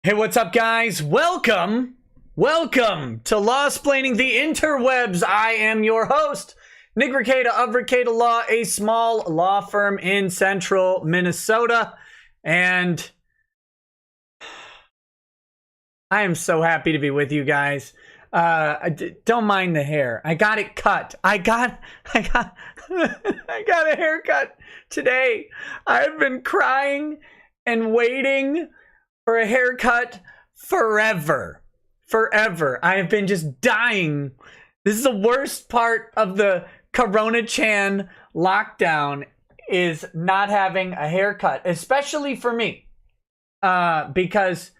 Hey, what's up, guys? Welcome to Law-Splaining the Interwebs. I am your host, Nick Rekieta of Rekieta Law, a small law firm in central Minnesota. And I am so happy to be with you guys. Don't mind the hair. I got it cut. I got a haircut today. I've been crying and waiting for a haircut forever. I have been just dying. This is the worst part of the Corona-chan lockdown, is not having a haircut, especially for me, because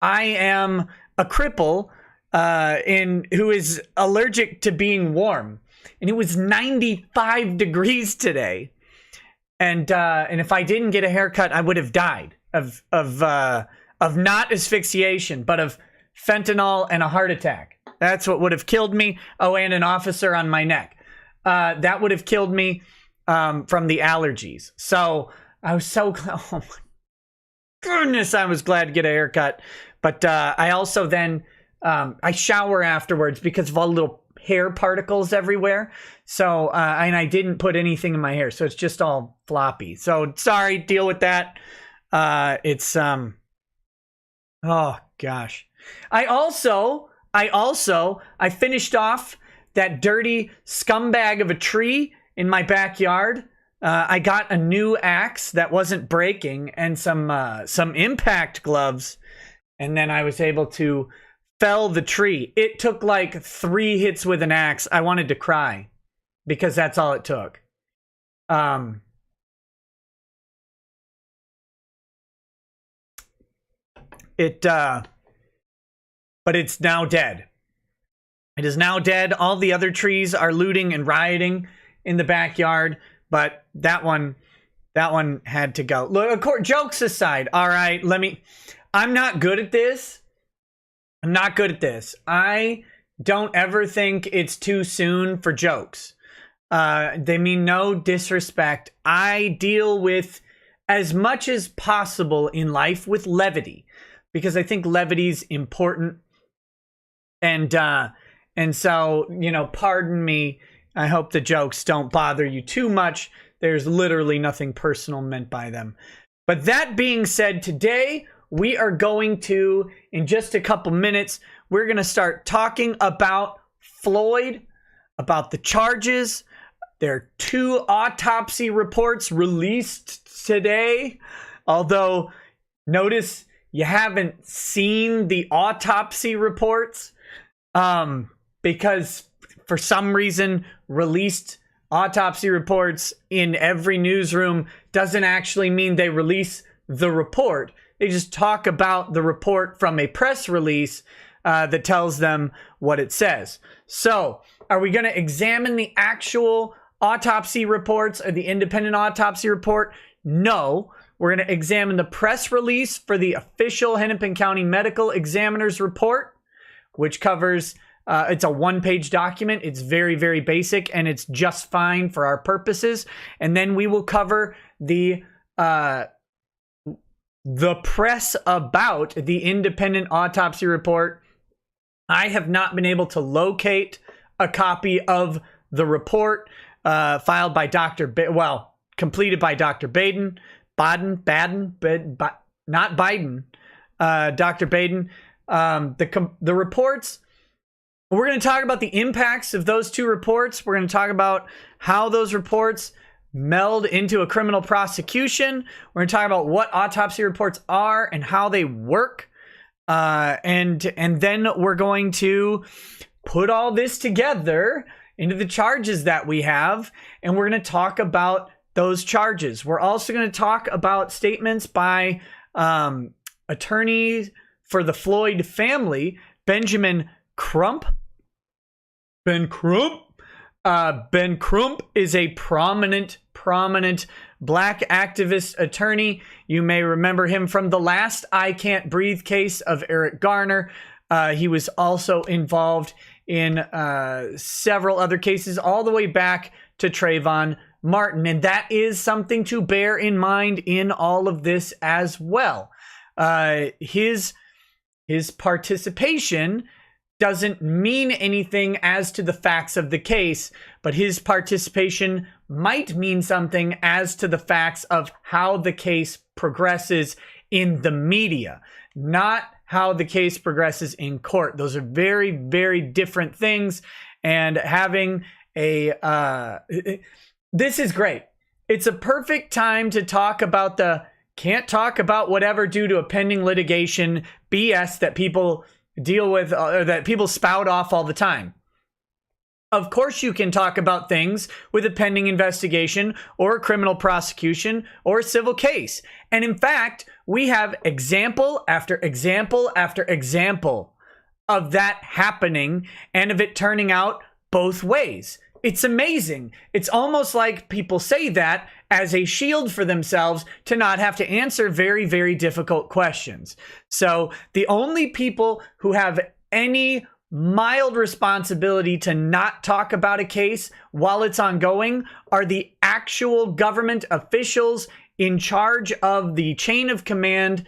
I am a cripple who is allergic to being warm, and it was 95 degrees today, and if I didn't get a haircut, I would have died of not asphyxiation, but of fentanyl and a heart attack. That's what would have killed me. Oh, and an officer on my neck. That would have killed me from the allergies. So I was so glad. Oh my goodness, I was glad to get a haircut. But I also then, I shower afterwards because of all the little hair particles everywhere. So, and I didn't put anything in my hair. So it's just all floppy. So sorry, deal with that. Oh gosh. I finished off that dirty scumbag of a tree in my backyard. I got a new axe that wasn't breaking and some impact gloves, and then I was able to fell the tree. It took like 3 hits with an axe. I wanted to cry because that's all it took. But it's now dead. It is now dead. All the other trees are looting and rioting in the backyard, but that one had to go. Look, of course, jokes aside, all right, I'm not good at this. I don't ever think it's too soon for jokes. They mean no disrespect. I deal with as much as possible in life with levity, because I think levity's important. And so, you know, pardon me. I hope the jokes don't bother you too much. There's literally nothing personal meant by them. But that being said, today we are going to, in just a couple minutes, we're going to start talking about Floyd, about the charges. There are 2 autopsy reports released today. Although, notice you haven't seen the autopsy reports, because for some reason released autopsy reports in every newsroom doesn't actually mean they release the report. They just talk about the report from a press release that tells them what it says. So, are we going to examine the actual autopsy reports or the independent autopsy report? No. We're going to examine the press release for the official Hennepin County Medical Examiner's report, which covers, it's a 1-page document. It's very, very basic, and it's just fine for our purposes. And then we will cover the press about the independent autopsy report. I have not been able to locate a copy of the report filed by completed by Dr. Baden. Not Biden, Dr. Baden. The reports, we're going to talk about the impacts of those 2 reports. We're going to talk about how those reports meld into a criminal prosecution. We're going to talk about what autopsy reports are and how they work. And then we're going to put all this together into the charges that we have, and we're going to talk about those charges. We're also going to talk about statements by attorneys for the Floyd family, Ben Crump. Ben Crump is a prominent black activist attorney. You may remember him from the last I Can't Breathe case of Eric Garner. He was also involved in several other cases all the way back to Trayvon Martin, and that is something to bear in mind in all of this as well. His his participation doesn't mean anything as to the facts of the case, but his participation might mean something as to the facts of how the case progresses in the media, not how the case progresses in court. Those are very, very different things. And having a, this is great. It's a perfect time to talk about the can't talk about whatever due to a pending litigation BS that people deal with, or that people spout off all the time. Of course you can talk about things with a pending investigation or a criminal prosecution or a civil case. And in fact, we have example after example after example of that happening and of it turning out both ways. It's amazing. It's almost like people say that as a shield for themselves to not have to answer very, very difficult questions. So the only people who have any mild responsibility to not talk about a case while it's ongoing are the actual government officials in charge of the chain of command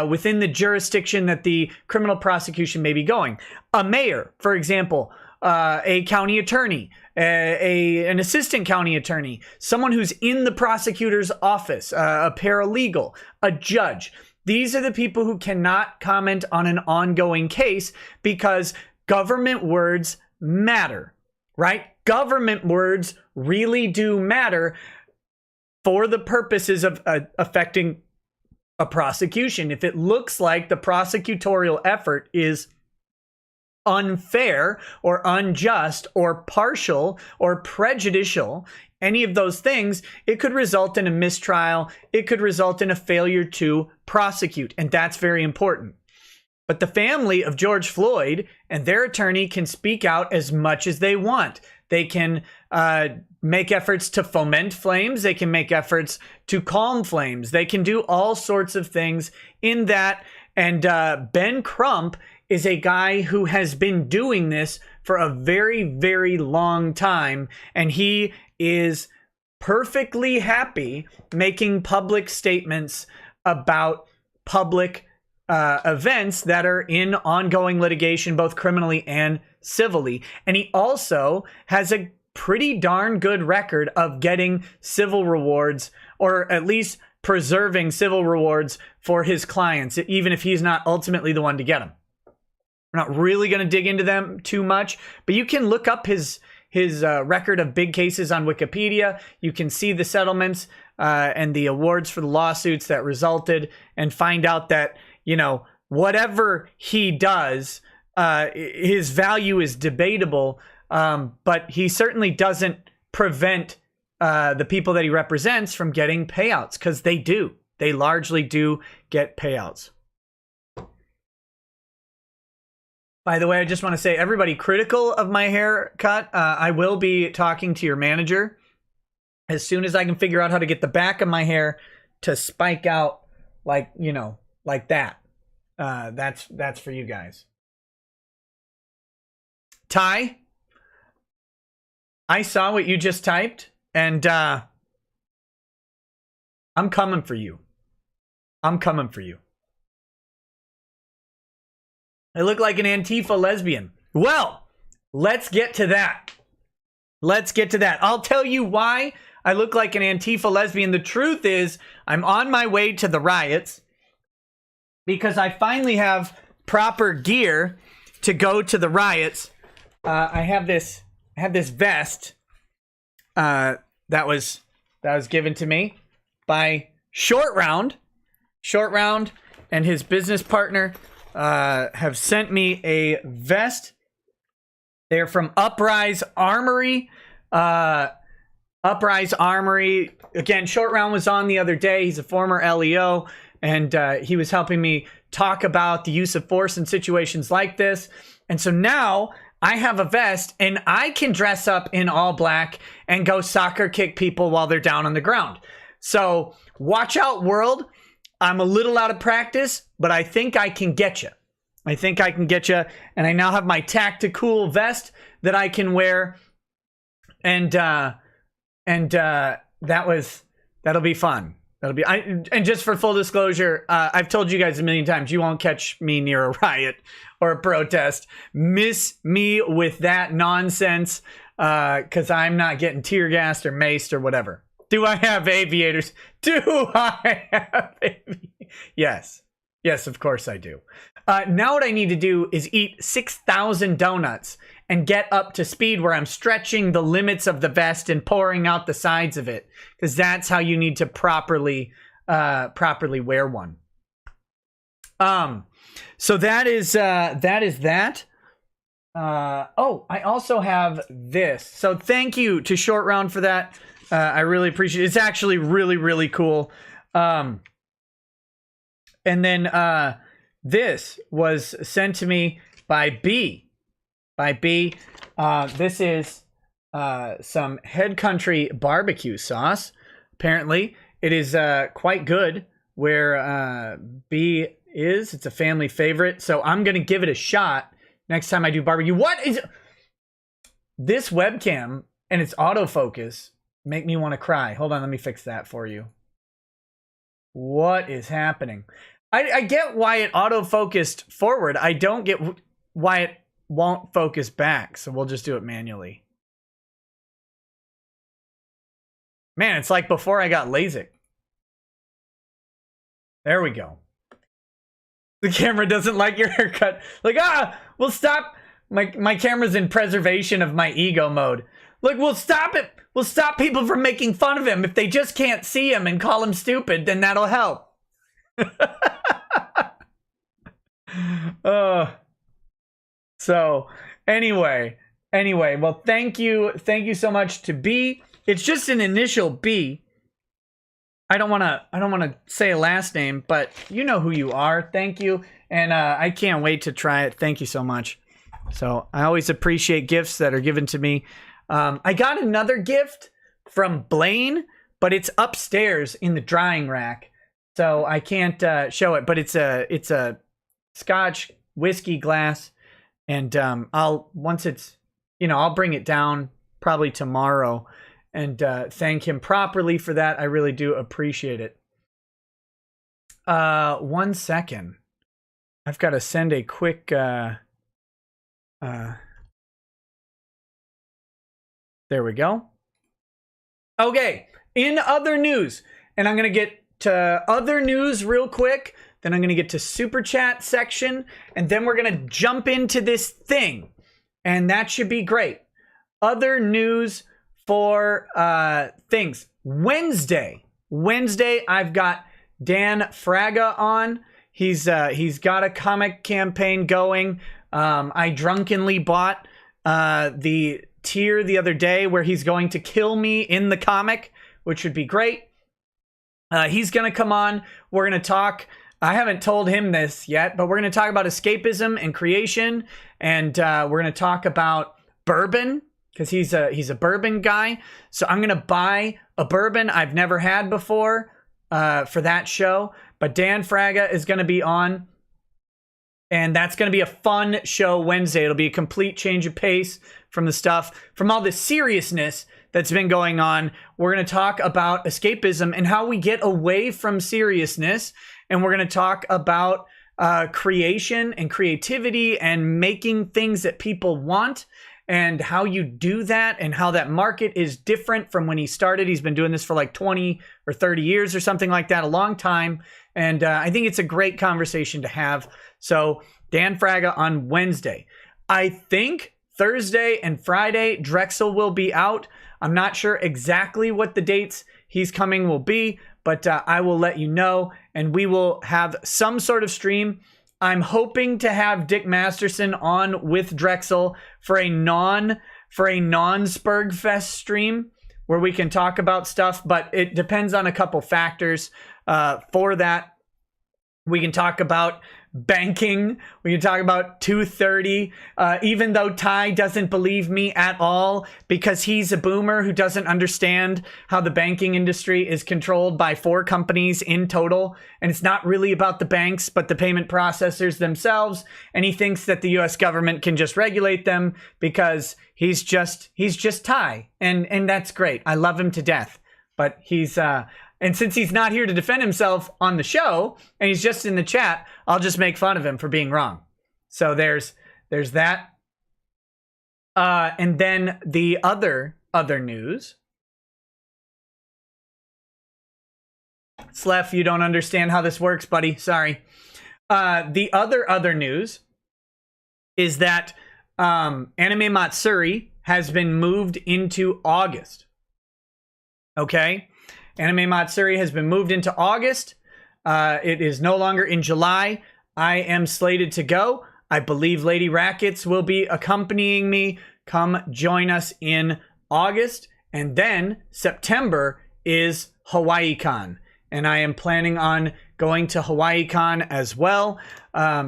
within the jurisdiction that the criminal prosecution may be going. A mayor, for example, a county attorney, an assistant county attorney, someone who's in the prosecutor's office, a paralegal, a judge. These are the people who cannot comment on an ongoing case because government words matter, right? Government words really do matter for the purposes of affecting a prosecution. If it looks like the prosecutorial effort is unfair or unjust or partial or prejudicial, any of those things, it could result in a mistrial. It could result in a failure to prosecute. And that's very important. But the family of George Floyd and their attorney can speak out as much as they want. They can make efforts to foment flames. They can make efforts to calm flames. They can do all sorts of things in that. And Ben Crump is a guy who has been doing this for a very, very long time. And he is perfectly happy making public statements about public events that are in ongoing litigation, both criminally and civilly. And he also has a pretty darn good record of getting civil rewards, or at least preserving civil rewards for his clients, even if he's not ultimately the one to get them. We're not really going to dig into them too much, but you can look up his record of big cases on Wikipedia. You can see the settlements and the awards for the lawsuits that resulted, and find out that, you know, whatever he does, his value is debatable, but he certainly doesn't prevent the people that he represents from getting payouts, because they do. They largely do get payouts. By the way, I just want to say, everybody critical of my haircut, I will be talking to your manager as soon as I can figure out how to get the back of my hair to spike out like, you know, like that. That's for you guys. Ty, I saw what you just typed, and I'm coming for you. I'm coming for you. I look like an Antifa lesbian. Well, let's get to that. Let's get to that. I'll tell you why I look like an Antifa lesbian. The truth is, I'm on my way to the riots because I finally have proper gear to go to the riots. I have this vest that was given to me by Short Round. Short Round and his business partner have sent me a vest. They're from Uprise Armory. Uprise Armory. Again, Short Round was on the other day. He's a former LEO, and he was helping me talk about the use of force in situations like this. And so now I have a vest, and I can dress up in all black and go soccer kick people while they're down on the ground. So watch out, world. I'm a little out of practice, but I think I can get you. I think I can get you. And I now have my tactical vest that I can wear. And that'll be fun. That'll be. And just for full disclosure, I've told you guys a million times, you won't catch me near a riot or a protest. Miss me with that nonsense, because I'm not getting tear gassed or maced or whatever. Do I have aviators? Do I have aviators? Yes. Yes, of course I do. Now what I need to do is eat 6,000 donuts and get up to speed where I'm stretching the limits of the vest and pouring out the sides of it, because that's how you need to properly wear one. So that is that. Oh, I also have this. So thank you to Short Round for that. I really appreciate it. It's actually really, really cool. And then this was sent to me by B. This is some Head Country barbecue sauce. Apparently, it is quite good where B is. It's a family favorite. So I'm going to give it a shot next time I do barbecue. What is this webcam and its autofocus make me want to cry? Hold on, let me fix that for you. What is happening? I get why it autofocused forward. I don't get why it won't focus back. So we'll just do it manually. Man, it's like before I got LASIK. There we go. The camera doesn't like your haircut. Like, we'll stop. My camera's in preservation of my ego mode. Look, we'll stop it. We'll stop people from making fun of him. If they just can't see him and call him stupid, then that'll help. So anyway, well, thank you so much to B. It's just an initial B. I don't want to say a last name, but you know who you are. Thank you. And I can't wait to try it. Thank you so much. So I always appreciate gifts that are given to me. I got another gift from Blaine, but it's upstairs in the drying rack, so I can't show it. But it's a Scotch whiskey glass, and once it's, I'll bring it down probably tomorrow and thank him properly for that. I really do appreciate it. 1 second. I've got to send a quick there we go. Okay, in other news, and I'm going to get to other news real quick, then I'm going to get to super chat section, and then we're going to jump into this thing, and that should be great. Other news for things. Wednesday, I've got Dan Fraga on. He's got a comic campaign going. I drunkenly bought the tier the other day where he's going to kill me in the comic, which would be great. He's going to come on. We're going to talk. I haven't told him this yet, but we're going to talk about escapism and creation, and we're going to talk about bourbon, because he's a bourbon guy. So I'm going to buy a bourbon I've never had before for that show. But Dan Fraga is going to be on, and that's going to be a fun show Wednesday. It'll be a complete change of pace from all the seriousness that's been going on. We're going to talk about escapism and how we get away from seriousness. And we're going to talk about creation and creativity and making things that people want, and how you do that, and how that market is different from when he started. He's been doing this for like 20 or 30 years or something like that, a long time. And I think it's a great conversation to have. So Dan Fraga on Wednesday. I think Thursday and Friday, Drexel will be out. I'm not sure exactly what the dates he's coming will be, but I will let you know, and we will have some sort of stream. I'm hoping to have Dick Masterson on with Drexel for a non-Spurgfest stream where we can talk about stuff, but it depends on a couple factors. For that, we can talk about banking. We can talk about 230. Even though Ty doesn't believe me at all because he's a boomer who doesn't understand how the banking industry is controlled by 4 companies in total. And it's not really about the banks, but the payment processors themselves. And he thinks that the US government can just regulate them because he's just Ty. And that's great. I love him to death. But he's And since he's not here to defend himself on the show, and he's just in the chat, I'll just make fun of him for being wrong. So there's that. And then the other news. Slef, you don't understand how this works, buddy. Sorry. The other news is that Anime Matsuri has been moved into August. Okay? Anime Matsuri has been moved into August. It is no longer in July. I am slated to go. I believe Lady Rackets will be accompanying me. Come join us in August. And then September is HawaiiCon. And I am planning on going to HawaiiCon as well.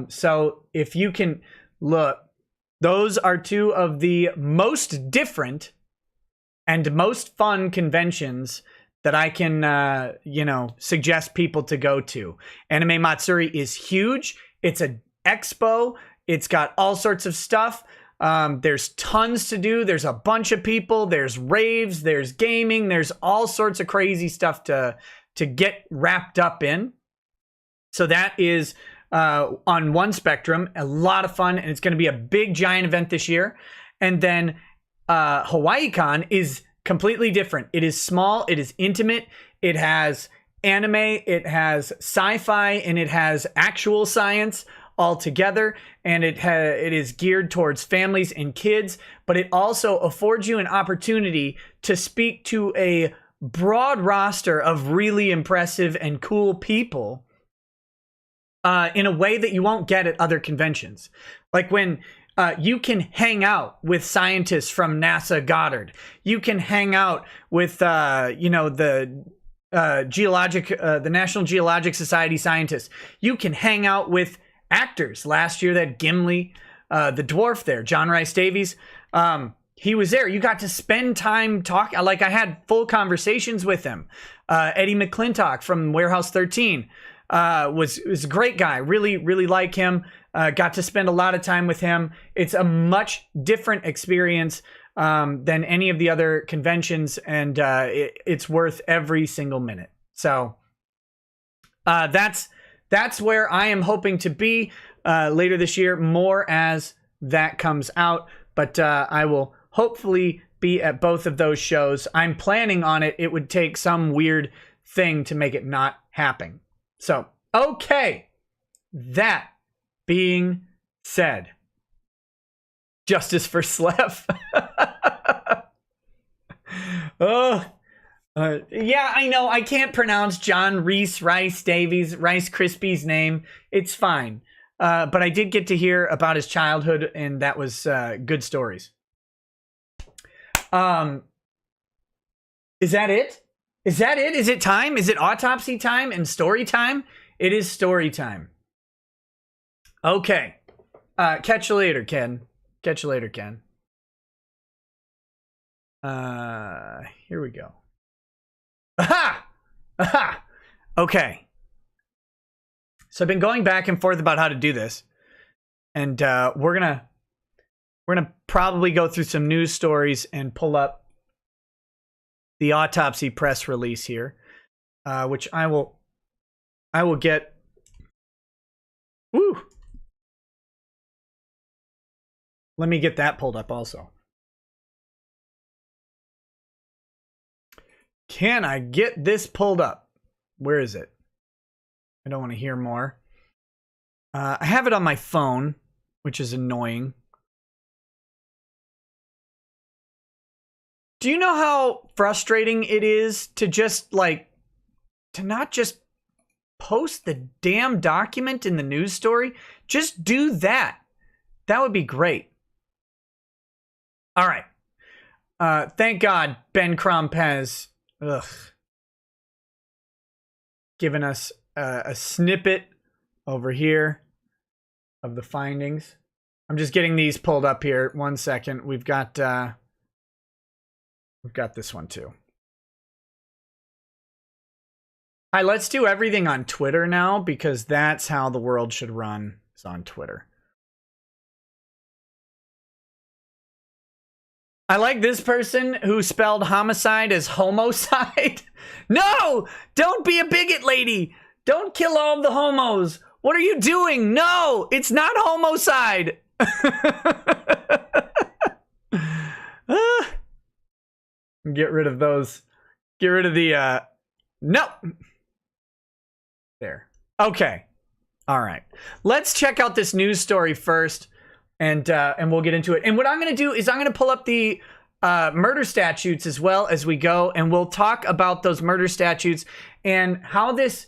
So if you can look, those are two of the most different and most fun conventions that I can, suggest people to go to. Anime Matsuri is huge. It's an expo. It's got all sorts of stuff. There's tons to do. There's a bunch of people. There's raves. There's gaming. There's all sorts of crazy stuff to get wrapped up in. So that is on one spectrum, a lot of fun, and it's going to be a big giant event this year. And then HawaiiCon is completely different. It is small, it is intimate, it has anime, it has sci-fi, and it has actual science all together, and it is geared towards families and kids, but it also affords you an opportunity to speak to a broad roster of really impressive and cool people in a way that you won't get at other conventions. Like when you can hang out with scientists from NASA Goddard. You can hang out with, the National Geologic Society scientists. You can hang out with actors. Last year, that Gimli, the dwarf there, John Rhys Davies, he was there. You got to spend time talking. Like, I had full conversations with him. Eddie McClintock from Warehouse 13 was a great guy. Really, really like him. Got to spend a lot of time with him. It's a much different experience than any of the other conventions, and it's worth every single minute. So that's where I am hoping to be later this year, more as that comes out. But I will hopefully be at both of those shows. I'm planning on it. It would take some weird thing to make it not happen. So, okay. That being said, justice for Slef. Yeah, I know. I can't pronounce John Rhys Davies, Rice Krispies name. It's fine. But I did get to hear about his childhood, and that was good stories. Is that it? Is that it? Is it time? Is it autopsy time and story time? It is story time. Okay. Catch you later, Ken. Catch you later, Ken. Here we go. Aha! Aha! Okay. So I've been going back and forth about how to do this. And we're gonna probably go through some news stories and pull up the autopsy press release here. Which I will get. Woo! Let me get that pulled up also. Can I get this pulled up? Where is it? I don't want to hear more. I have it on my phone, which is annoying. Do you know how frustrating it is to just to not just post the damn document in the news story? Just do that. That would be great. All right. Thank God Ben Crump has given us a snippet over here of the findings. I'm just getting these pulled up here. 1 second. We've got this one too. Hi, let's do everything on Twitter now, because that's how the world should run, is on Twitter. I like this person who spelled homicide as homicide. No, don't be a bigot, lady. Don't kill all the homos. What are you doing? No, it's not homicide. Get rid of those. Get rid of the, no. There. Okay. All right. Let's check out this news story first, and we'll get into it. And what I'm going to do is I'm going to pull up the murder statutes as well as we go, and we'll talk about those murder statutes and how this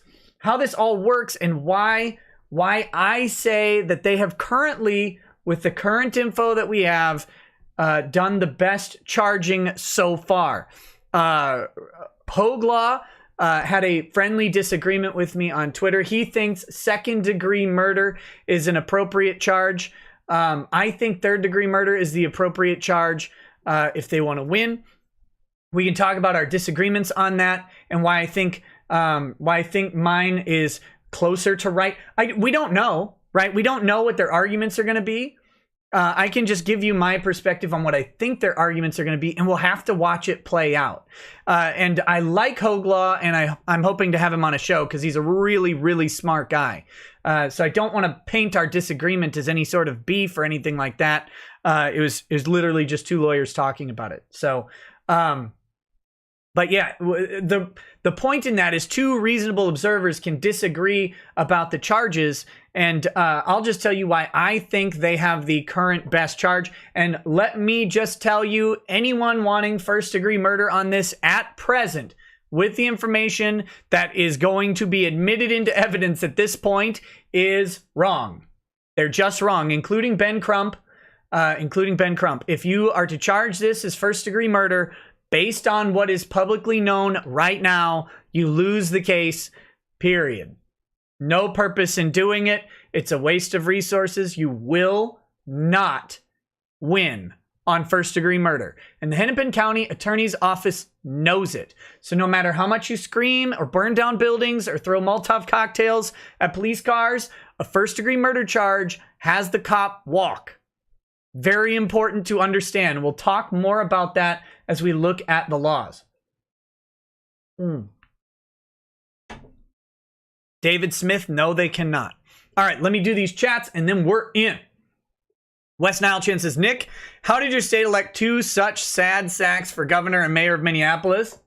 all works and why I say that they have currently, with the current info that we have, done the best charging so far. Hoglaw had a friendly disagreement with me on Twitter. He thinks second-degree murder is an appropriate charge. I think third-degree murder is the appropriate charge if they want to win. We can talk about our disagreements on that and why I think mine is closer to right. We don't know, right? We don't know what their arguments are going to be. I can just give you my perspective on what I think their arguments are going to be, and we'll have to watch it play out. And I like Hoglaw, and I'm hoping to have him on a show because he's a really, really smart guy. So I don't want to paint our disagreement as any sort of beef or anything like that. It was literally just two lawyers talking about it. So, but yeah, the point in that is two reasonable observers can disagree about the charges, and I'll just tell you why I think they have the current best charge. And let me just tell you, anyone wanting first-degree murder on this at present, with the information that is going to be admitted into evidence at this point, is wrong. They're just wrong, including Ben Crump. If you are to charge this as first-degree murder, based on what is publicly known right now, you lose the case, period. No purpose in doing it. It's a waste of resources. You will not win on first-degree murder. And the Hennepin County Attorney's Office knows it. So no matter how much you scream or burn down buildings or throw Molotov cocktails at police cars, a first-degree murder charge has the cop walk. Very important to understand. We'll talk more about that as we look at the laws. David Smith, no, they cannot. All right, let me do these chats and then we're in. West Nile Chin says, Nick, how did your state elect two such sad sacks for governor and mayor of Minneapolis?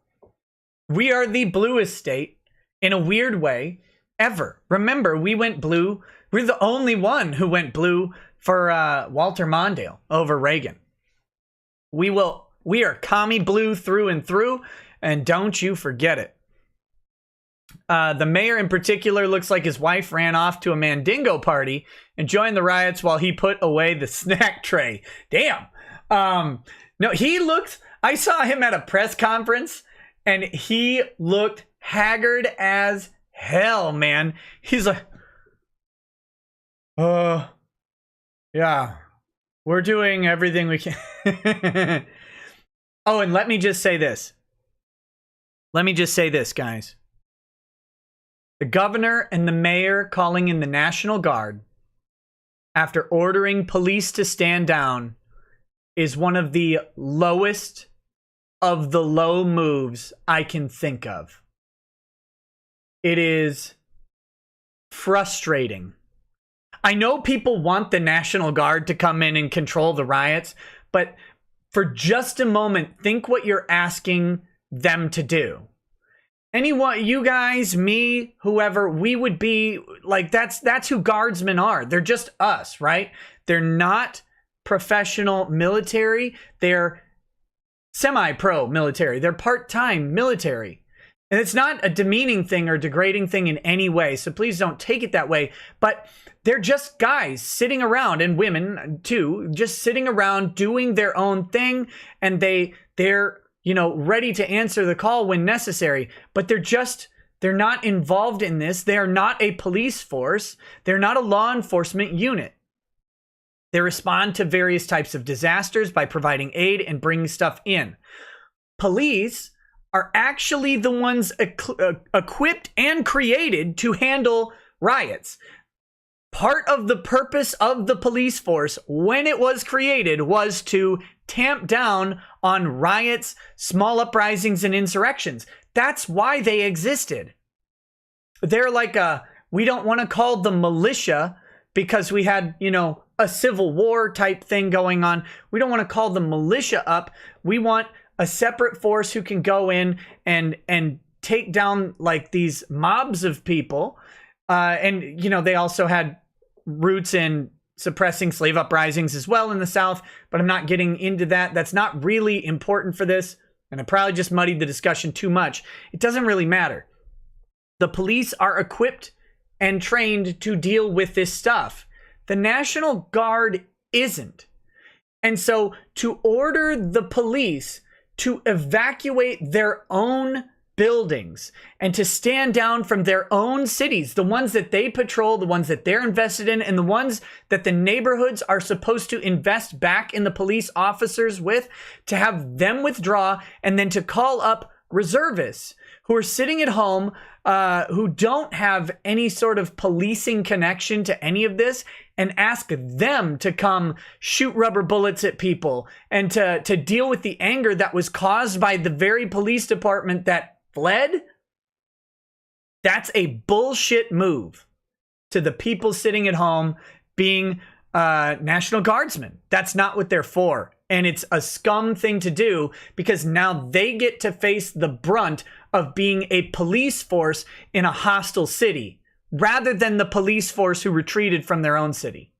We are the bluest state in a weird way ever. Remember, we went blue. We're the only one who went blue for Walter Mondale over Reagan. We are commie blue through and through, and don't you forget it. The mayor in particular looks like his wife ran off to a Mandingo party and joined the riots while he put away the snack tray. Damn. No, I saw him at a press conference and he looked haggard as hell, man. He's like, yeah, we're doing everything we can. Oh, and let me just say this. Guys. The governor and the mayor calling in the National Guard after ordering police to stand down is one of the lowest of the low moves I can think of. It is frustrating. I know people want the National Guard to come in and control the riots, but for just a moment, think what you're asking them to do. Anyone, you guys, me, whoever, we would be like, that's who guardsmen are. They're just us, right? They're not professional military. They're semi-pro military. They're part-time military. And it's not a demeaning thing or degrading thing in any way. So please don't take it that way. But they're just guys sitting around, and women too, just sitting around doing their own thing. And they're ready to answer the call when necessary, but they're not involved in this. They are not a police force. They're not a law enforcement unit. They respond to various types of disasters by providing aid and bringing stuff in. Police are actually the ones equipped and created to handle riots. Part of the purpose of the police force when it was created was to tamp down on riots, small uprisings, and insurrections. That's why they existed. They're like we don't want to call them militia because we had, you know, a civil war type thing going on. We don't want to call the militia up. We want a separate force who can go in and take down like these mobs of people. And, you know, they also had roots in suppressing slave uprisings as well in the South, but I'm not getting into that. That's not really important for this. And I probably just muddied the discussion too much. It doesn't really matter. The police are equipped and trained to deal with this stuff. The National Guard isn't. And so to order the police to evacuate their own buildings and to stand down from their own cities, the ones that they patrol, the ones that they're invested in, and the ones that the neighborhoods are supposed to invest back in the police officers with, to have them withdraw and then to call up reservists who are sitting at home, who don't have any sort of policing connection to any of this, and ask them to come shoot rubber bullets at people and to deal with the anger that was caused by the very police department that fled. That's a bullshit move to the people sitting at home being National Guardsmen. That's not what they're for. And it's a scum thing to do because now they get to face the brunt of being a police force in a hostile city rather than the police force who retreated from their own city.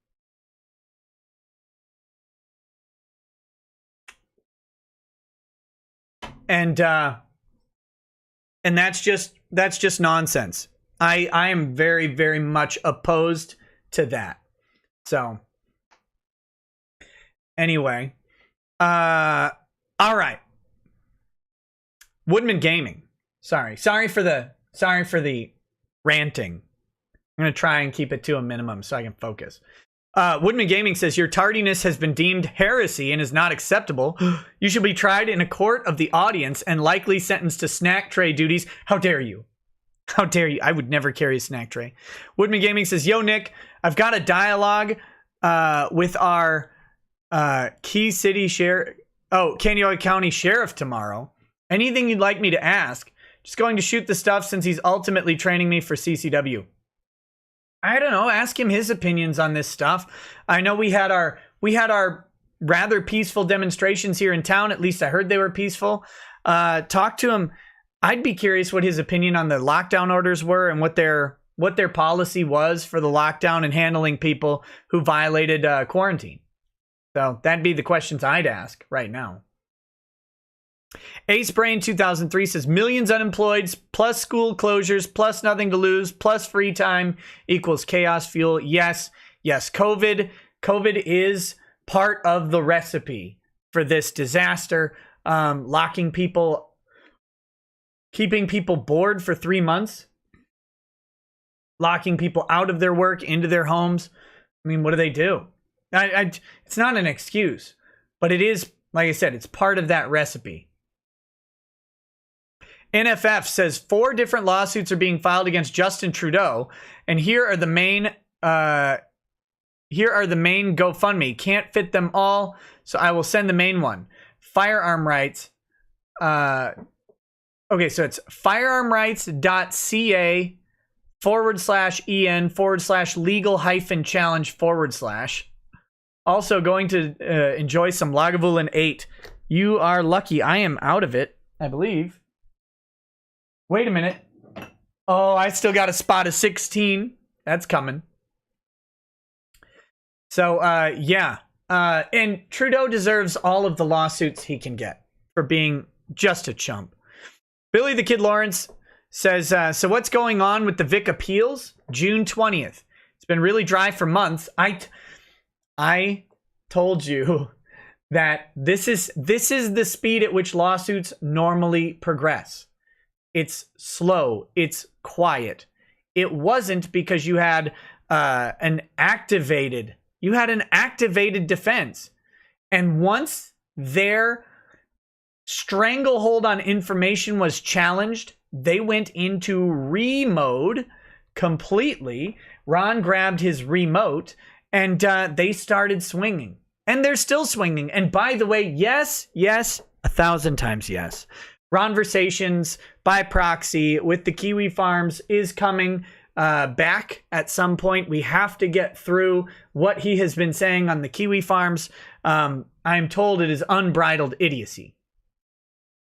And that's just nonsense. I am very, very much opposed to that. So anyway, all right. Woodman Gaming. Sorry for the ranting. I'm going to try and keep it to a minimum so I can focus. Woodman Gaming says, your tardiness has been deemed heresy and is not acceptable. You should be tried in a court of the audience and likely sentenced to snack tray duties. How dare you? How dare you? I would never carry a snack tray. Woodman Gaming says, yo, Nick, I've got a dialogue with our Key City Sheriff, Kaniola County Sheriff tomorrow. Anything you'd like me to ask? Just going to shoot the stuff since he's ultimately training me for CCW. I don't know. Ask him his opinions on this stuff. I know we had our rather peaceful demonstrations here in town. At least I heard they were peaceful. Talk to him. I'd be curious what his opinion on the lockdown orders were and what their policy was for the lockdown and handling people who violated quarantine. So that'd be the questions I'd ask right now. Ace Brain 2003 says millions unemployed plus school closures plus nothing to lose plus free time equals chaos fuel. Yes. COVID is part of the recipe for this disaster. Locking people, keeping people bored for 3 months, locking people out of their work into their homes. I mean, what do they do? It's not an excuse, but it is, like I said, it's part of that recipe. NFF says 4 different lawsuits are being filed against Justin Trudeau, and here are the main GoFundMe. Can't fit them all, so I will send the main one. Firearm rights. Okay, so it's firearmrights.ca/en/legal-challenge/. Also going to enjoy some Lagavulin 8. You are lucky. I am out of it, I believe. Wait a minute. Oh, I still got a spot of 16. That's coming. So, yeah. And Trudeau deserves all of the lawsuits he can get for being just a chump. Billy the Kid Lawrence says, so what's going on with the Vic Appeals? June 20th. It's been really dry for months. I told you that this is the speed at which lawsuits normally progress. It's slow. It's quiet. It wasn't because you had an activated defense. And once their stranglehold on information was challenged, they went into re-mode completely. Ron grabbed his remote and they started swinging. And they're still swinging. And by the way, yes, 1,000 times yes. Conversations by proxy with the Kiwi Farms is coming back at some point. We have to get through what he has been saying on the Kiwi Farms. I'm told it is unbridled idiocy.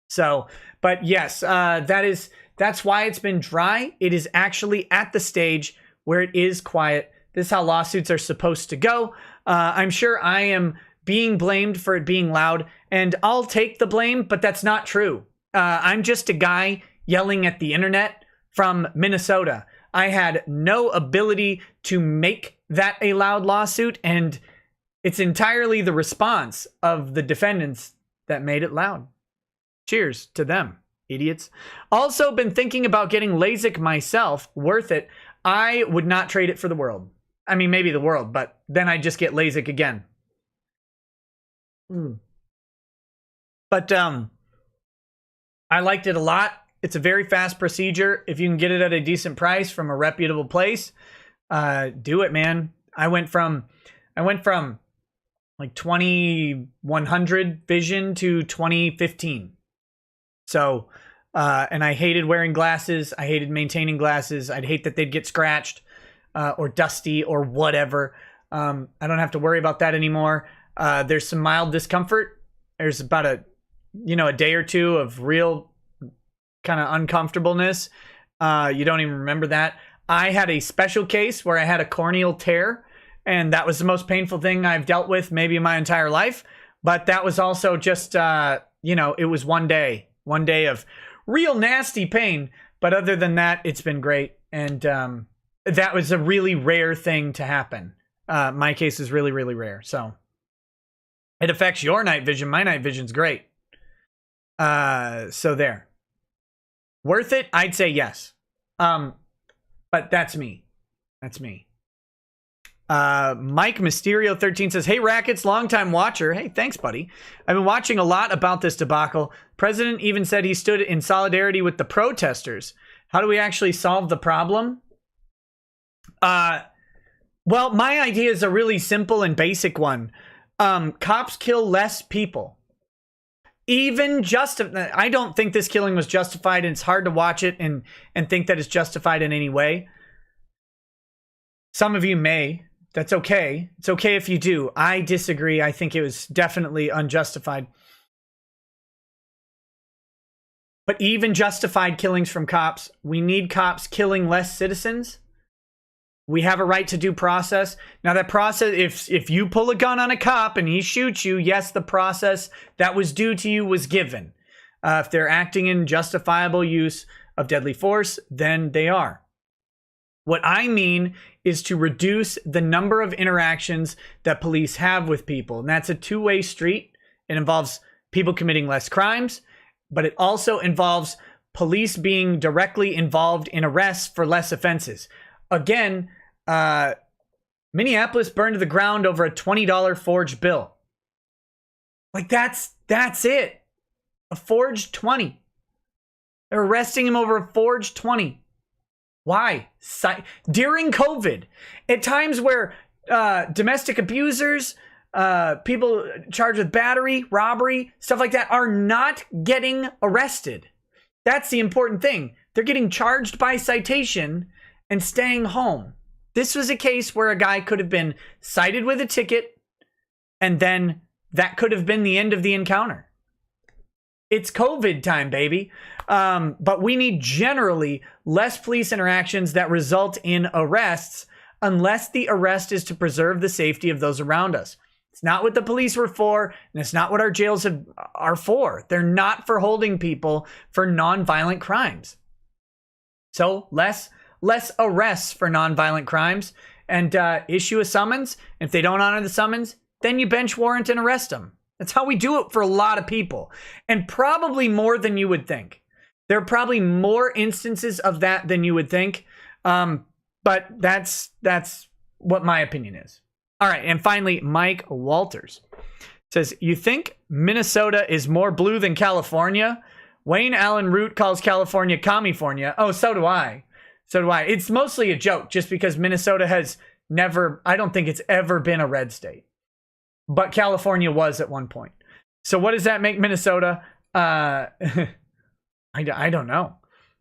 So, but yes, that's why it's been dry. It is actually at the stage where it is quiet. This is how lawsuits are supposed to go. I'm sure I am being blamed for it being loud, and I'll take the blame, but that's not true. I'm just a guy yelling at the internet from Minnesota. I had no ability to make that a loud lawsuit, and it's entirely the response of the defendants that made it loud. Cheers to them, idiots. Also been thinking about getting LASIK myself. Worth it. I would not trade it for the world. I mean, maybe the world, but then I'd just get LASIK again. But I liked it a lot. It's a very fast procedure. If you can get it at a decent price from a reputable place, do it, man. I went from like 2100 vision to 2015. So, and I hated wearing glasses. I hated maintaining glasses. I'd hate that they'd get scratched or dusty or whatever. I don't have to worry about that anymore. There's some mild discomfort. There's about a day or two of real kind of uncomfortableness. You don't even remember that. I had a special case where I had a corneal tear, and that was the most painful thing I've dealt with maybe in my entire life. But that was also just, it was one day of real nasty pain. But other than that, it's been great. And that was a really rare thing to happen. My case is really, really rare. So it affects your night vision. My night vision's great. So there. Worth it? I'd say yes. But that's me. Mike Mysterio 13 says, "Hey Rackets, longtime watcher." Hey, thanks, buddy. I've been watching a lot about this debacle. President even said he stood in solidarity with the protesters. How do we actually solve the problem? Well, my idea is a really simple and basic one. Cops kill less people. I don't think this killing was justified, and it's hard to watch it and think that it's justified in any way. Some of you may. That's okay. It's okay if you do. I disagree. I think it was definitely unjustified. But even justified killings from cops, we need cops killing less citizens. We have a right to due process. Now that process, if you pull a gun on a cop and he shoots you, yes, the process that was due to you was given. If they're acting in justifiable use of deadly force, then they are. What I mean is to reduce the number of interactions that police have with people. And that's a two-way street. It involves people committing less crimes, but it also involves police being directly involved in arrests for less offenses. Again, Minneapolis burned to the ground over a $20 forged bill. Like that's it. A forged 20. They're arresting him over a forged 20. Why? During COVID, at times where domestic abusers, people charged with battery, robbery, stuff like that are not getting arrested. That's the important thing. They're getting charged by citation and staying home. This was a case where a guy could have been cited with a ticket, and then that could have been the end of the encounter. It's COVID time, baby. But we need generally less police interactions that result in arrests, unless the arrest is to preserve the safety of those around us. It's not what the police were for, and it's not what our jails are for. They're not for holding people for nonviolent crimes. So less arrests for nonviolent crimes, and issue a summons. If they don't honor the summons, then you bench warrant and arrest them. That's how we do it for a lot of people, and probably more than you would think. There are probably more instances of that than you would think, but that's what my opinion is. All right, and finally, Mike Walters says, "You think Minnesota is more blue than California? Wayne Allen Root calls California California." Oh, so do I. It's mostly a joke, just because Minnesota has never, I don't think it's ever been a red state. but California was at one point. So what does that make Minnesota? I don't know.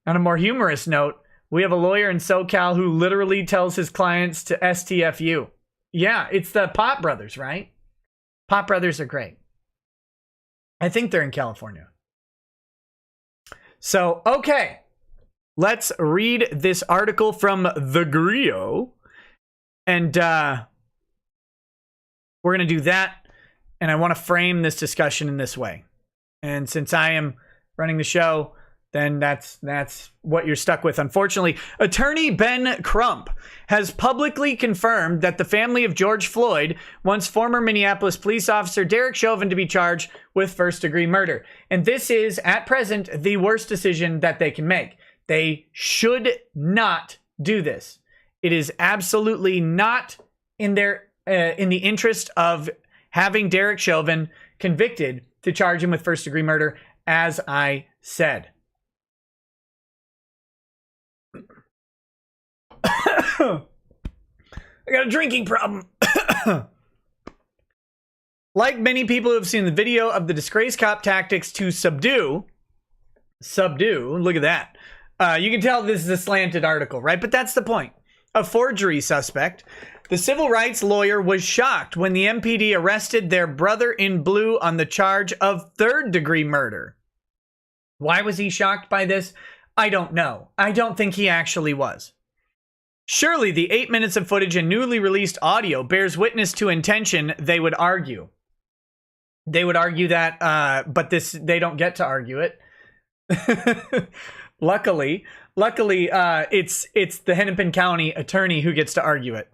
On a more humorous note, we have a lawyer in SoCal who literally tells his clients to STFU. Yeah, it's the Pot Brothers, right? Pot Brothers are great. I think they're in California. So, okay. Let's read this article from the Griot. And we're going to do that. And I want to frame this discussion in this way. And since I am running the show, then that's what you're stuck with. Unfortunately, attorney Ben Crump has publicly confirmed that the family of George Floyd wants former Minneapolis police officer Derek Chauvin to be charged with first-degree murder. And this is, at present, the worst decision that they can make. They should not do this. It is absolutely not in their in the interest of having Derek Chauvin convicted to charge him with first-degree murder, as I said. I got a drinking problem. Like many people who have seen the video of the disgraced cop tactics to subdue, look at that. You can tell this is a slanted article, right? But that's the point. A forgery suspect. The civil rights lawyer was shocked when the MPD arrested their brother in blue on the charge of third-degree murder. Why was he shocked by this? I don't know. I don't think he actually was. Surely the 8 minutes of footage and newly released audio bears witness to intention, they would argue. They would argue that, but they don't get to argue it. Luckily, it's the Hennepin County attorney who gets to argue it.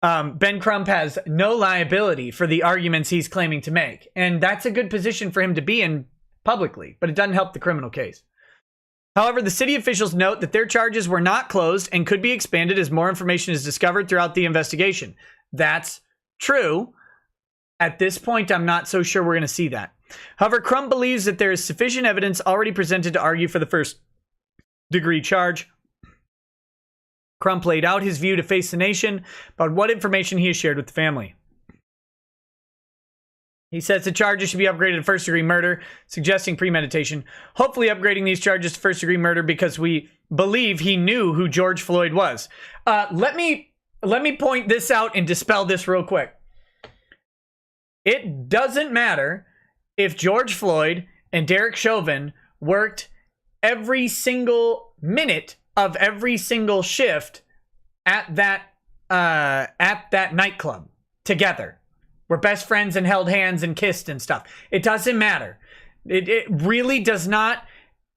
Ben Crump has no liability for the arguments he's claiming to make. And that's a good position for him to be in publicly, but it doesn't help the criminal case. However, the city officials note that their charges were not closed and could be expanded as more information is discovered throughout the investigation. That's true. At this point, I'm not so sure we're going to see that. However, Crump believes that there is sufficient evidence already presented to argue for the first-degree charge. Crump laid out his view to Face the Nation about what information he has shared with the family. He says the charges should be upgraded to first-degree murder, suggesting premeditation. Hopefully upgrading these charges to first-degree murder because we believe he knew who George Floyd was. Let me point this out and dispel this real quick. It doesn't matter if George Floyd and Derek Chauvin worked every single minute of every single shift at that nightclub together. We're best friends and held hands and kissed and stuff. It doesn't matter. It really does not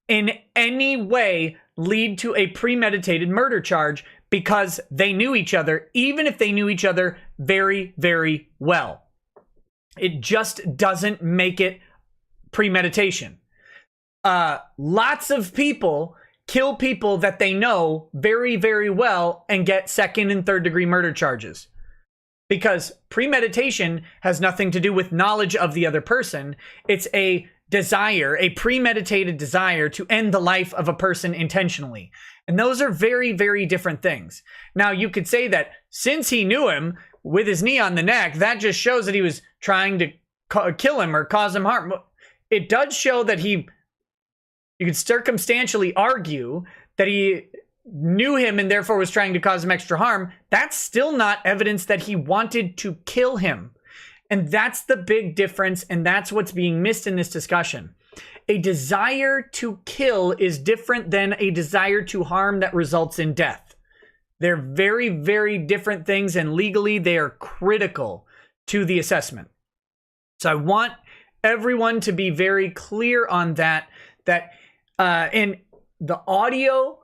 in any way lead to a premeditated murder charge because they knew each other, even if they knew each other very, very well. It just doesn't make it premeditation. Lots of people kill people that they know very, very well and get second and third degree murder charges. Because premeditation has nothing to do with knowledge of the other person. It's a desire, a premeditated desire to end the life of a person intentionally. And those are very, very different things. Now, you could say that since he knew him with his knee on the neck, that just shows that he was trying to kill him or cause him harm. It does show that you could circumstantially argue that he knew him and therefore was trying to cause him extra harm. That's still not evidence that he wanted to kill him. And that's the big difference, and that's what's being missed in this discussion. A desire to kill is different than a desire to harm that results in death. They're very, very different things, and legally they are critical to the assessment. So I want everyone to be very clear on that in the audio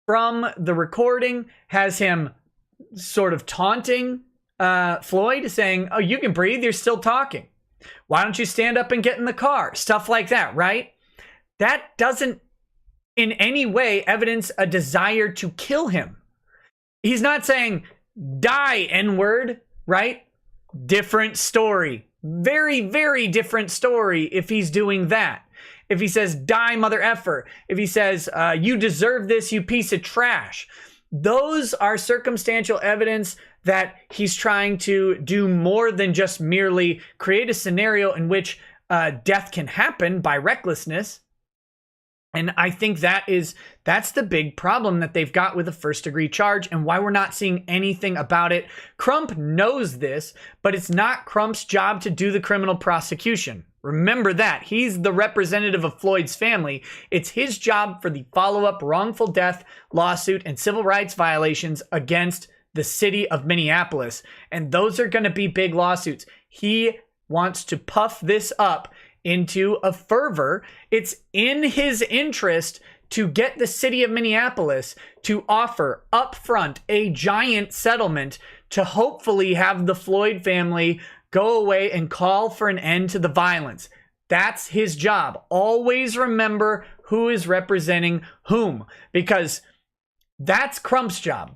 from the recording has him sort of taunting Floyd, saying, oh, you can breathe, you're still talking. Why don't you stand up and get in the car? Stuff like that, right? That doesn't in any way evidence a desire to kill him. He's not saying, die, N-word, right? Different story. Very, very different story if he's doing that. If he says, die, mother effer. If he says, you deserve this, you piece of trash. those are circumstantial evidence that he's trying to do more than just merely create a scenario in which death can happen by recklessness. And I think that's the big problem that they've got with a first-degree charge and why we're not seeing anything about it. Crump knows this, but it's not Crump's job to do the criminal prosecution. Remember that. He's the representative of Floyd's family. It's his job for the follow-up wrongful death lawsuit and civil rights violations against the city of Minneapolis. And those are going to be big lawsuits. He wants to puff this up into a fervor. It's in his interest to get the city of Minneapolis to offer upfront a giant settlement to hopefully have the Floyd family go away and call for an end to the violence. That's his job. Always remember who is representing whom, because that's Crump's job.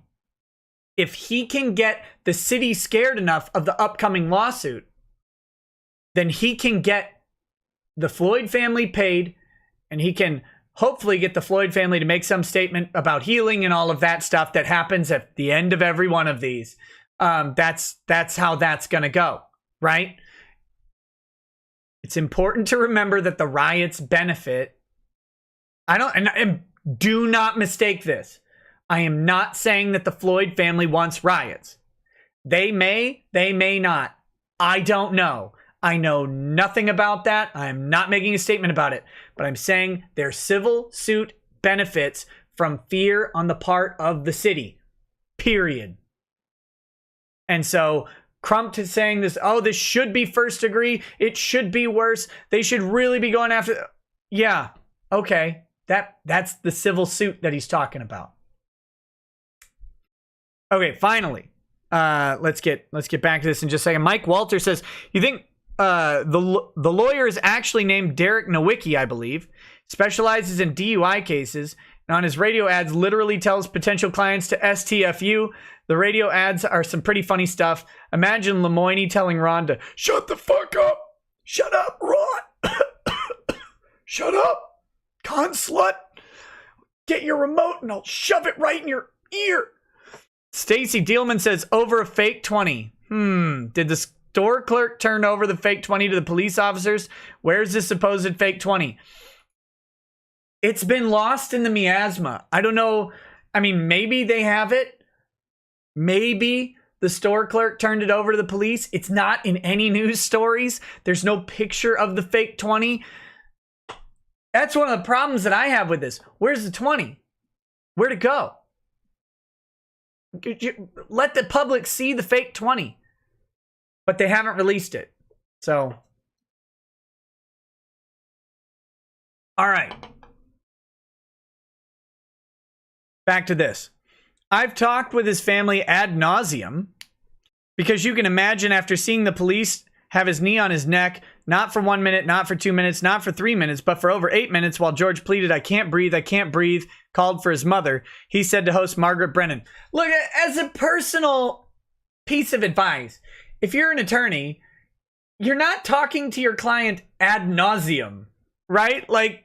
If he can get the city scared enough of the upcoming lawsuit, then he can get the Floyd family paid, and he can hopefully get the Floyd family to make some statement about healing and all of that stuff that happens at the end of every one of these. That's how that's going to go, right? It's important to remember that the riots benefit. And do not mistake this. I am not saying that the Floyd family wants riots. They may not. I don't know. I know nothing about that. I'm not making a statement about it, but I'm saying their civil suit benefits from fear on the part of the city, period. And so Crump is saying this, oh, this should be first degree. It should be worse. They should really be going after. Yeah. Okay. That's the civil suit that he's talking about. Okay. Finally, let's get back to this in just a second. Mike Walter says, you think, the lawyer is actually named Derek Nowicki, I believe, specializes in DUI cases, and on his radio ads literally tells potential clients to STFU. The radio ads are some pretty funny stuff. Imagine Lemoyne telling Ron to shut the fuck up. Shut up, Ron. Shut up, con slut. Get your remote and I'll shove it right in your ear. Stacy Dealman says over a fake 20. Did the store clerk turned over the fake 20 to the police officers? Where's the supposed fake 20? It's been lost in the miasma. I don't know. I mean, maybe they have it. Maybe the store clerk turned it over to the police. It's not in any news stories. There's no picture of the fake 20. That's one of the problems that I have with this. Where's the 20? Where'd it go? Let the public see the fake 20. But they haven't released it. So, all right. Back to this. I've talked with his family ad nauseum because you can imagine after seeing the police have his knee on his neck, not for 1 minute, not for 2 minutes, not for 3 minutes, but for over 8 minutes while George pleaded, I can't breathe, called for his mother. He said to host Margaret Brennan, look, as a personal piece of advice, if you're an attorney, you're not talking to your client ad nauseum, right? Like,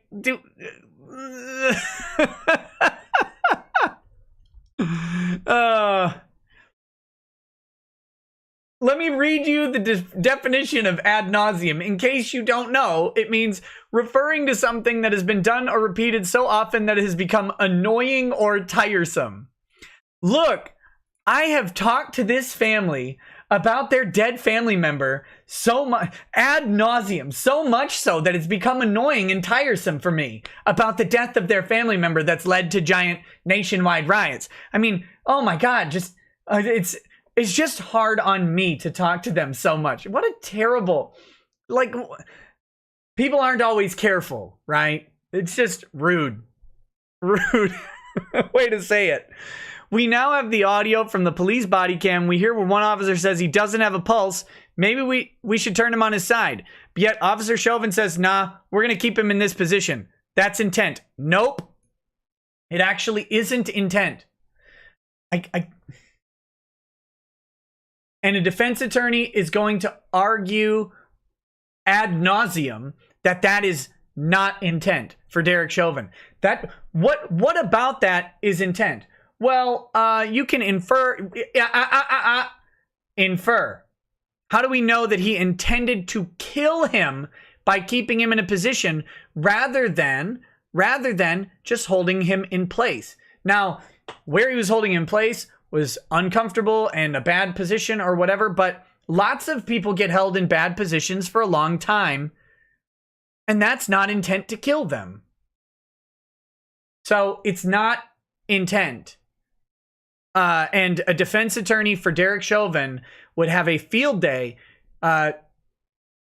let me read you the definition of ad nauseum. In case you don't know, it means referring to something that has been done or repeated so often that it has become annoying or tiresome. Look, I have talked to this family about their dead family member so much, ad nauseum, so much so that it's become annoying and tiresome for me about the death of their family member that's led to giant nationwide riots. I mean, oh my God, just it's just hard on me to talk to them so much. What a terrible, like, people aren't always careful, right? It's just rude. Way to say it. We now have the audio from the police body cam. We hear where one officer says he doesn't have a pulse. Maybe we should turn him on his side. But yet Officer Chauvin says, nah, we're going to keep him in this position. That's intent. Nope. It actually isn't intent. And a defense attorney is going to argue ad nauseum that is not intent for Derek Chauvin. What about that is intent? Well, you can infer. Infer. How do we know that he intended to kill him by keeping him in a position rather than just holding him in place? Now, where he was holding him in place was uncomfortable and a bad position or whatever, but lots of people get held in bad positions for a long time, and that's not intent to kill them. So it's not intent. And a defense attorney for Derek Chauvin would have a field day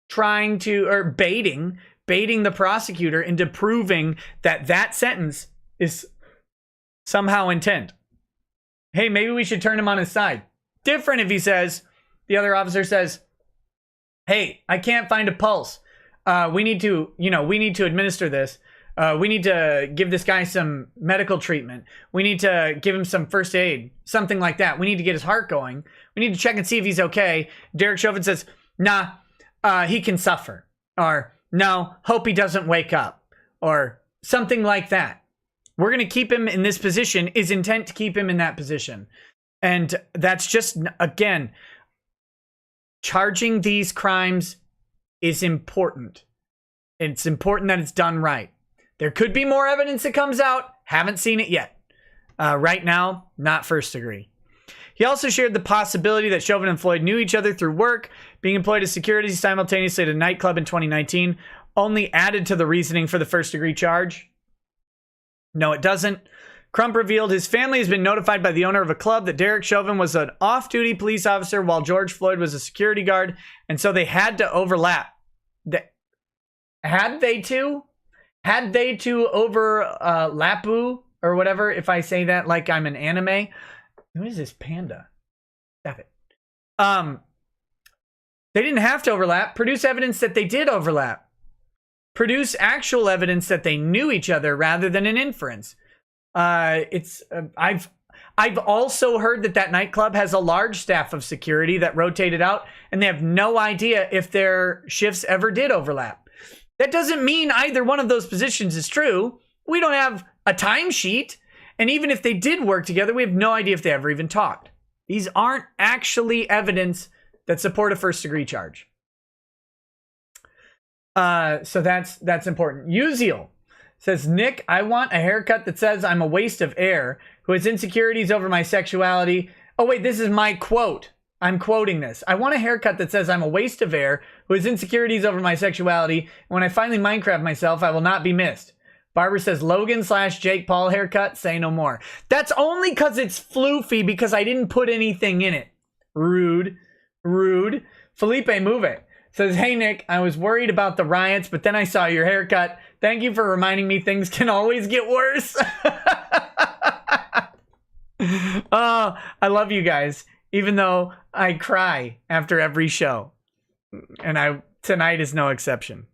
trying to, or baiting the prosecutor into proving that sentence is somehow intent. Hey, maybe we should turn him on his side. Different if he says, the other officer says, hey, I can't find a pulse. We need to administer this. We need to give this guy some medical treatment. We need to give him some first aid, something like that. We need to get his heart going. We need to check and see if he's okay. Derek Chauvin says, nah, he can suffer. Or, no, hope he doesn't wake up. Or something like that. We're going to keep him in this position, is intent to keep him in that position. And that's just, again, charging these crimes is important. It's important that it's done right. There could be more evidence that comes out. Haven't seen it yet. Right now, not first degree. He also shared the possibility that Chauvin and Floyd knew each other through work, being employed as security simultaneously at a nightclub in 2019, only added to the reasoning for the first degree charge. No, it doesn't. Crump revealed his family has been notified by the owner of a club that Derek Chauvin was an off-duty police officer while George Floyd was a security guard, and so they had to overlap. Had they to overlapu or whatever, if I say that like I'm an anime. Who is this panda? Stop it. They didn't have to overlap. Produce evidence that they did overlap. Produce actual evidence that they knew each other rather than an inference. I've also heard that nightclub has a large staff of security that rotated out, and they have no idea if their shifts ever did overlap. That doesn't mean either one of those positions is true. We don't have a timesheet, and even if they did work together, we have no idea if they ever even talked. These aren't actually evidence that support a first degree charge. So that's important. Uziel says, Nick, I want a haircut that says I'm a waste of air, who has insecurities over my sexuality. Oh, wait, this is my quote. I'm quoting this. I want a haircut that says I'm a waste of air, who has insecurities over my sexuality. And when I finally Minecraft myself, I will not be missed. Barber says, Logan/Jake Paul haircut, say no more. That's only because it's floofy, because I didn't put anything in it. Rude. Felipe Move It says, hey, Nick, I was worried about the riots, but then I saw your haircut. Thank you for reminding me things can always get worse. Oh, I love you guys, even though I cry after every show. And tonight is no exception.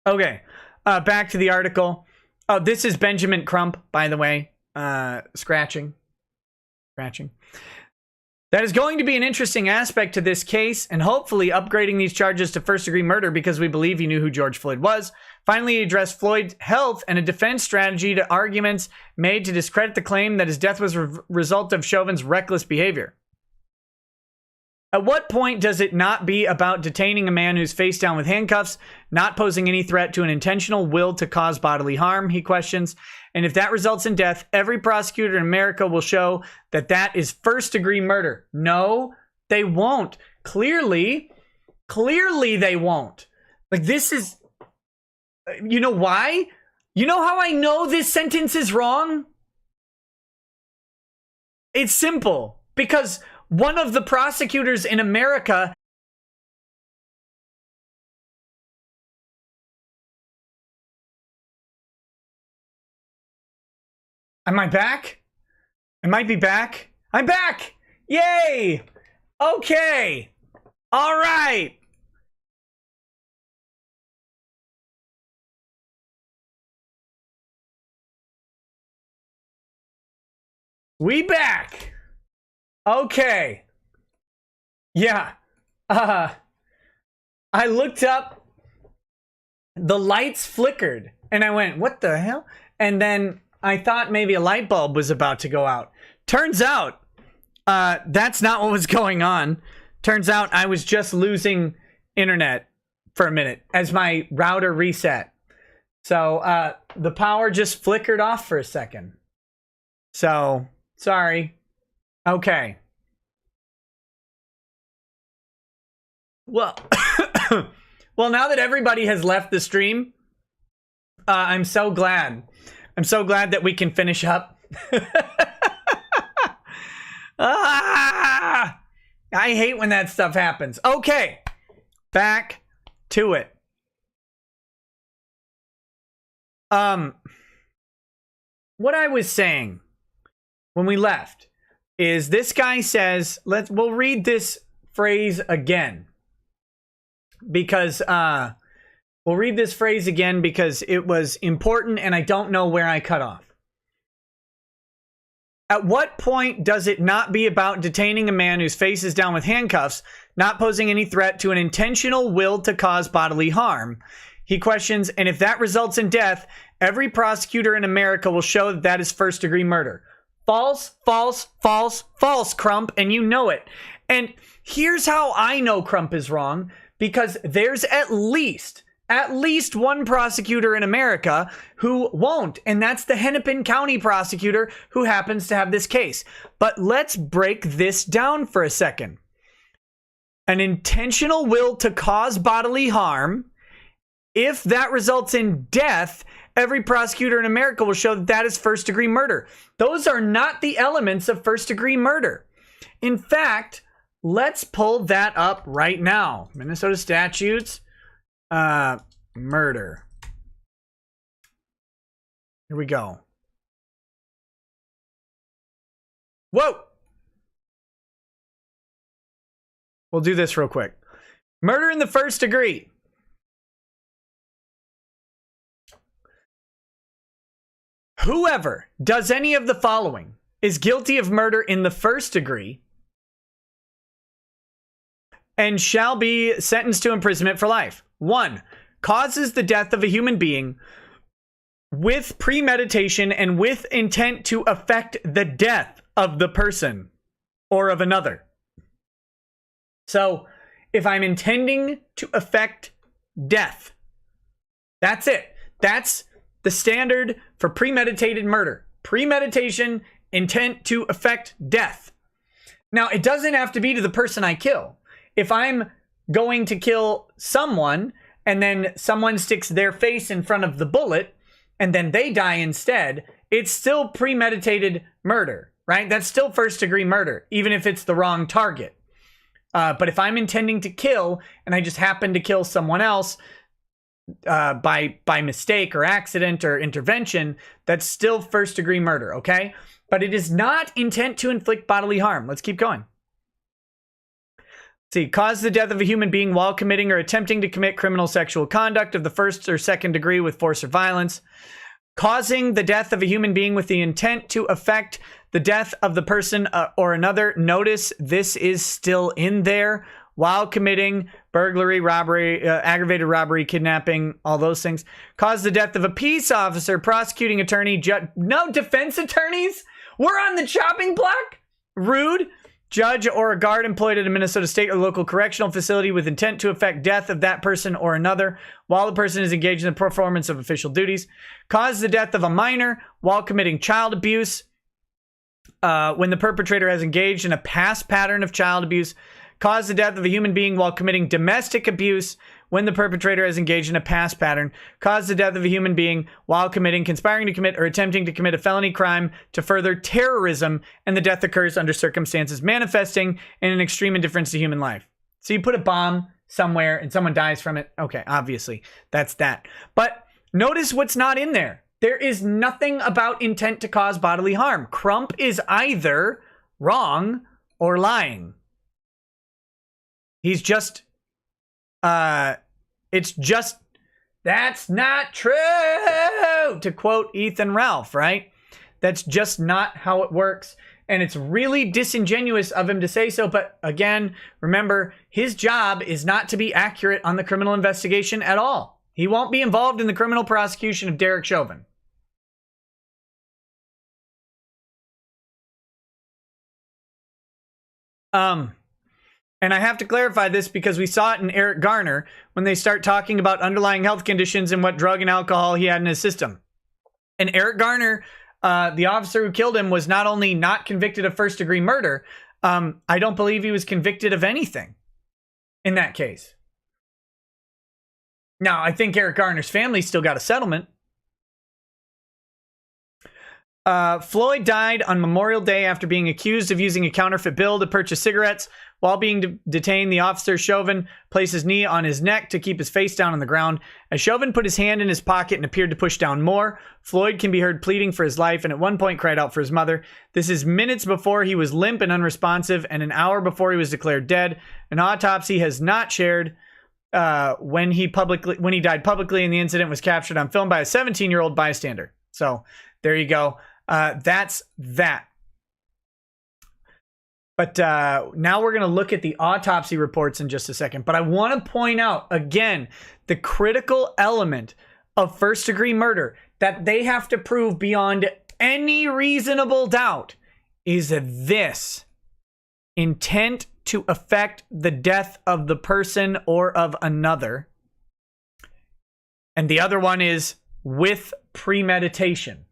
Okay, back to the article. Oh, this is Benjamin Crump, by the way. Scratching. That is going to be an interesting aspect to this case, and hopefully upgrading these charges to first-degree murder because we believe he knew who George Floyd was. Finally, he addressed Floyd's health and a defense strategy to arguments made to discredit the claim that his death was a result of Chauvin's reckless behavior. At what point does it not be about detaining a man who's face down with handcuffs, not posing any threat to an intentional will to cause bodily harm, he questions. And if that results in death, every prosecutor in America will show that that is first-degree murder. No, they won't. Clearly they won't. Like, this is... You know why? You know how I know this sentence is wrong? It's simple. Because one of the prosecutors in America... Am I back? I might be back. I'm back! Yay! Okay. All right. We back. Okay. Yeah. I looked up. The lights flickered. And I went, what the hell? And then I thought maybe a light bulb was about to go out. Turns out, that's not what was going on. Turns out I was just losing internet for a minute as my router reset. So the power just flickered off for a second. So, sorry. Okay. Well, well, now that everybody has left the stream, I'm so glad. I'm so glad that we can finish up. I hate when that stuff happens. Okay, back to it. What I was saying when we left is this guy says, we'll read this phrase again. Because, we'll read this phrase again because it was important and I don't know where I cut off. At what point does it not be about detaining a man whose face is down with handcuffs, not posing any threat to an intentional will to cause bodily harm? He questions, and if that results in death, every prosecutor in America will show that that is first-degree murder. False, false, false, false, Crump, and you know it. And here's how I know Crump is wrong, because there's at least one prosecutor in America who won't, and that's the Hennepin County prosecutor who happens to have this case. But let's break this down for a second. An intentional will to cause bodily harm, if that results in death, every prosecutor in America will show that that is first-degree murder. Those are not the elements of first-degree murder. In fact, let's pull that up right now. Minnesota statutes, murder. Here we go. Whoa! We'll do this real quick. Murder in the first degree. Whoever does any of the following is guilty of murder in the first degree and shall be sentenced to imprisonment for life. 1. Causes the death of a human being with premeditation and with intent to affect the death of the person or of another. So, if I'm intending to affect death, that's it. That's the standard for premeditated murder. Premeditation, intent to affect death. Now, it doesn't have to be to the person I kill. If I'm going to kill someone and then someone sticks their face in front of the bullet and then they die instead, it's still premeditated murder, right? That's still first-degree murder, even if it's the wrong target. But if I'm intending to kill and I just happen to kill someone else, by mistake or accident or intervention, that's still first-degree murder, okay? But it is not intent to inflict bodily harm. Let's keep going. See, cause the death of a human being while committing or attempting to commit criminal sexual conduct of the first or second degree with force or violence. Causing the death of a human being with the intent to affect the death of the person or another. Notice this is still in there. While committing burglary, robbery, aggravated robbery, kidnapping, all those things. Cause the death of a peace officer, prosecuting attorney, no, defense attorneys? We're on the chopping block? Rude. Judge or a guard employed at a Minnesota state or local correctional facility with intent to affect death of that person or another while the person is engaged in the performance of official duties. Cause the death of a minor while committing child abuse. When the perpetrator has engaged in a past pattern of child abuse. Cause the death of a human being while committing domestic abuse when the perpetrator has engaged in a past pattern. Cause the death of a human being while conspiring to commit or attempting to commit a felony crime to further terrorism, and the death occurs under circumstances manifesting in an extreme indifference to human life. So you put a bomb somewhere and someone dies from it. Okay, obviously, that's that. But notice what's not in there. There is nothing about intent to cause bodily harm. Crump is either wrong or lying. He's just, it's just, that's not true, to quote Ethan Ralph, right? That's just not how it works. And it's really disingenuous of him to say so. But again, remember, his job is not to be accurate on the criminal investigation at all. He won't be involved in the criminal prosecution of Derek Chauvin. And I have to clarify this because we saw it in Eric Garner when they start talking about underlying health conditions and what drug and alcohol he had in his system. And Eric Garner, the officer who killed him, was not only not convicted of first-degree murder, I don't believe he was convicted of anything in that case. Now, I think Eric Garner's family still got a settlement. Floyd died on Memorial Day after being accused of using a counterfeit bill to purchase cigarettes. While being detained, the officer, Chauvin, placed his knee on his neck to keep his face down on the ground. As Chauvin put his hand in his pocket and appeared to push down more, Floyd can be heard pleading for his life and at one point cried out for his mother. This is minutes before he was limp and unresponsive and an hour before he was declared dead. An autopsy has not shared when he died publicly, and the incident was captured on film by a 17-year-old bystander. So there you go. That's that. But now we're going to look at the autopsy reports in just a second. But I want to point out, again, the critical element of first-degree murder that they have to prove beyond any reasonable doubt is this: intent to affect the death of the person or of another. And the other one is with premeditation.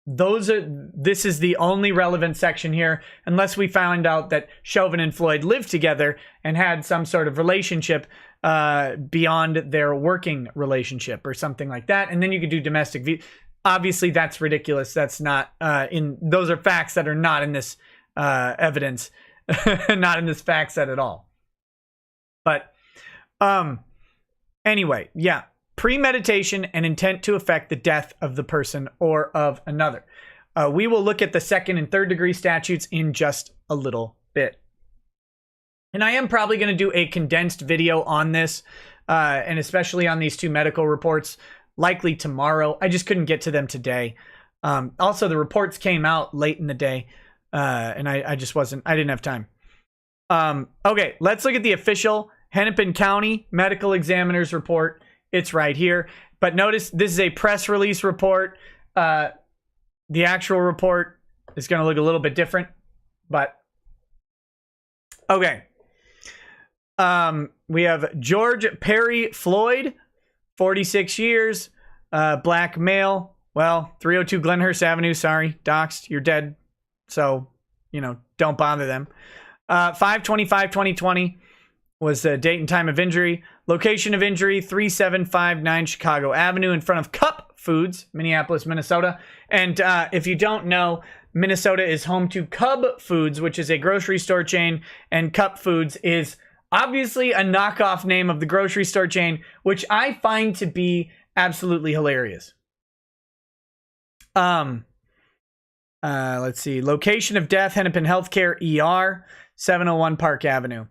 This is the only relevant section here, unless we found out that Chauvin and Floyd lived together and had some sort of relationship beyond their working relationship or something like that. And then you could do domestic. Obviously, that's ridiculous. That's not those are facts that are not in this evidence, not in this fact set at all. But anyway, yeah. Premeditation and intent to affect the death of the person or of another. We will look at the second and third degree statutes in just a little bit. And I am probably going to do a condensed video on this, and especially on these two medical reports, likely tomorrow. I just couldn't get to them today. Also, the reports came out late in the day, and I didn't have time. Okay, let's look at the official Hennepin County Medical Examiner's report. It's right here. But notice this is a press release report. The actual report is going to look a little bit different. But, okay. We have George Perry Floyd, 46 years, black male. Well, 302 Glenhurst Avenue. Sorry, doxed. You're dead. So, don't bother them. 5/25/2020 was the date and time of injury. Location of injury, 3759 Chicago Avenue in front of Cup Foods, Minneapolis, Minnesota. And if you don't know, Minnesota is home to Cub Foods, which is a grocery store chain. And Cup Foods is obviously a knockoff name of the grocery store chain, which I find to be absolutely hilarious. Let's see. Location of death, Hennepin Healthcare ER, 701 Park Avenue.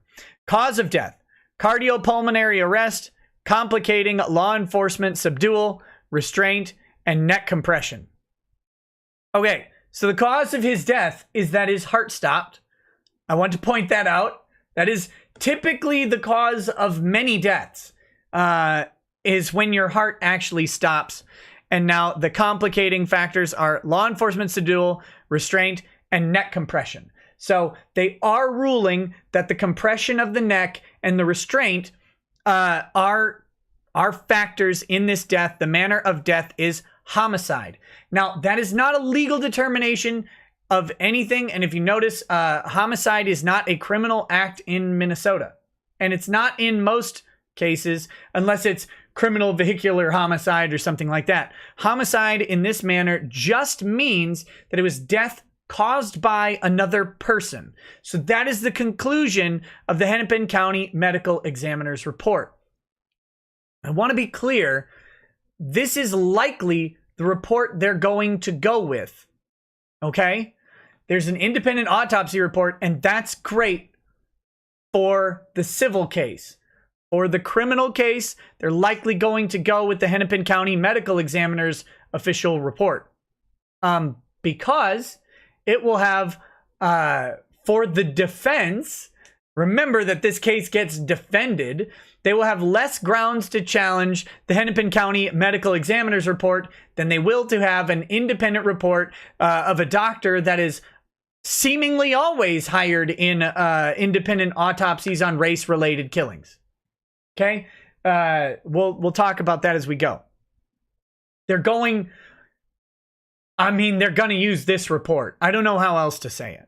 Cause of death, cardiopulmonary arrest, complicating law enforcement subdual, restraint, and neck compression. Okay, so the cause of his death is that his heart stopped. I want to point that out. That is typically the cause of many deaths, is when your heart actually stops. And now the complicating factors are law enforcement subdual, restraint, and neck compression. So they are ruling that the compression of the neck and the restraint are factors in this death. The manner of death is homicide. Now, that is not a legal determination of anything. And if you notice, homicide is not a criminal act in Minnesota. And it's not in most cases, unless it's criminal vehicular homicide or something like that. Homicide in this manner just means that it was death caused by another person. So that is the conclusion of the Hennepin County Medical Examiner's report. I want to be clear, this is likely the report they're going to go with. Okay? There's an independent autopsy report, and that's great for the civil case. For the criminal case, they're likely going to go with the Hennepin County Medical Examiner's official report. Because it will have, for the defense, remember that this case gets defended, they will have less grounds to challenge the Hennepin County Medical Examiner's report than they will to have an independent report of a doctor that is seemingly always hired in independent autopsies on race-related killings. Okay? We'll talk about that as we go. They're going to use this report. I don't know how else to say it.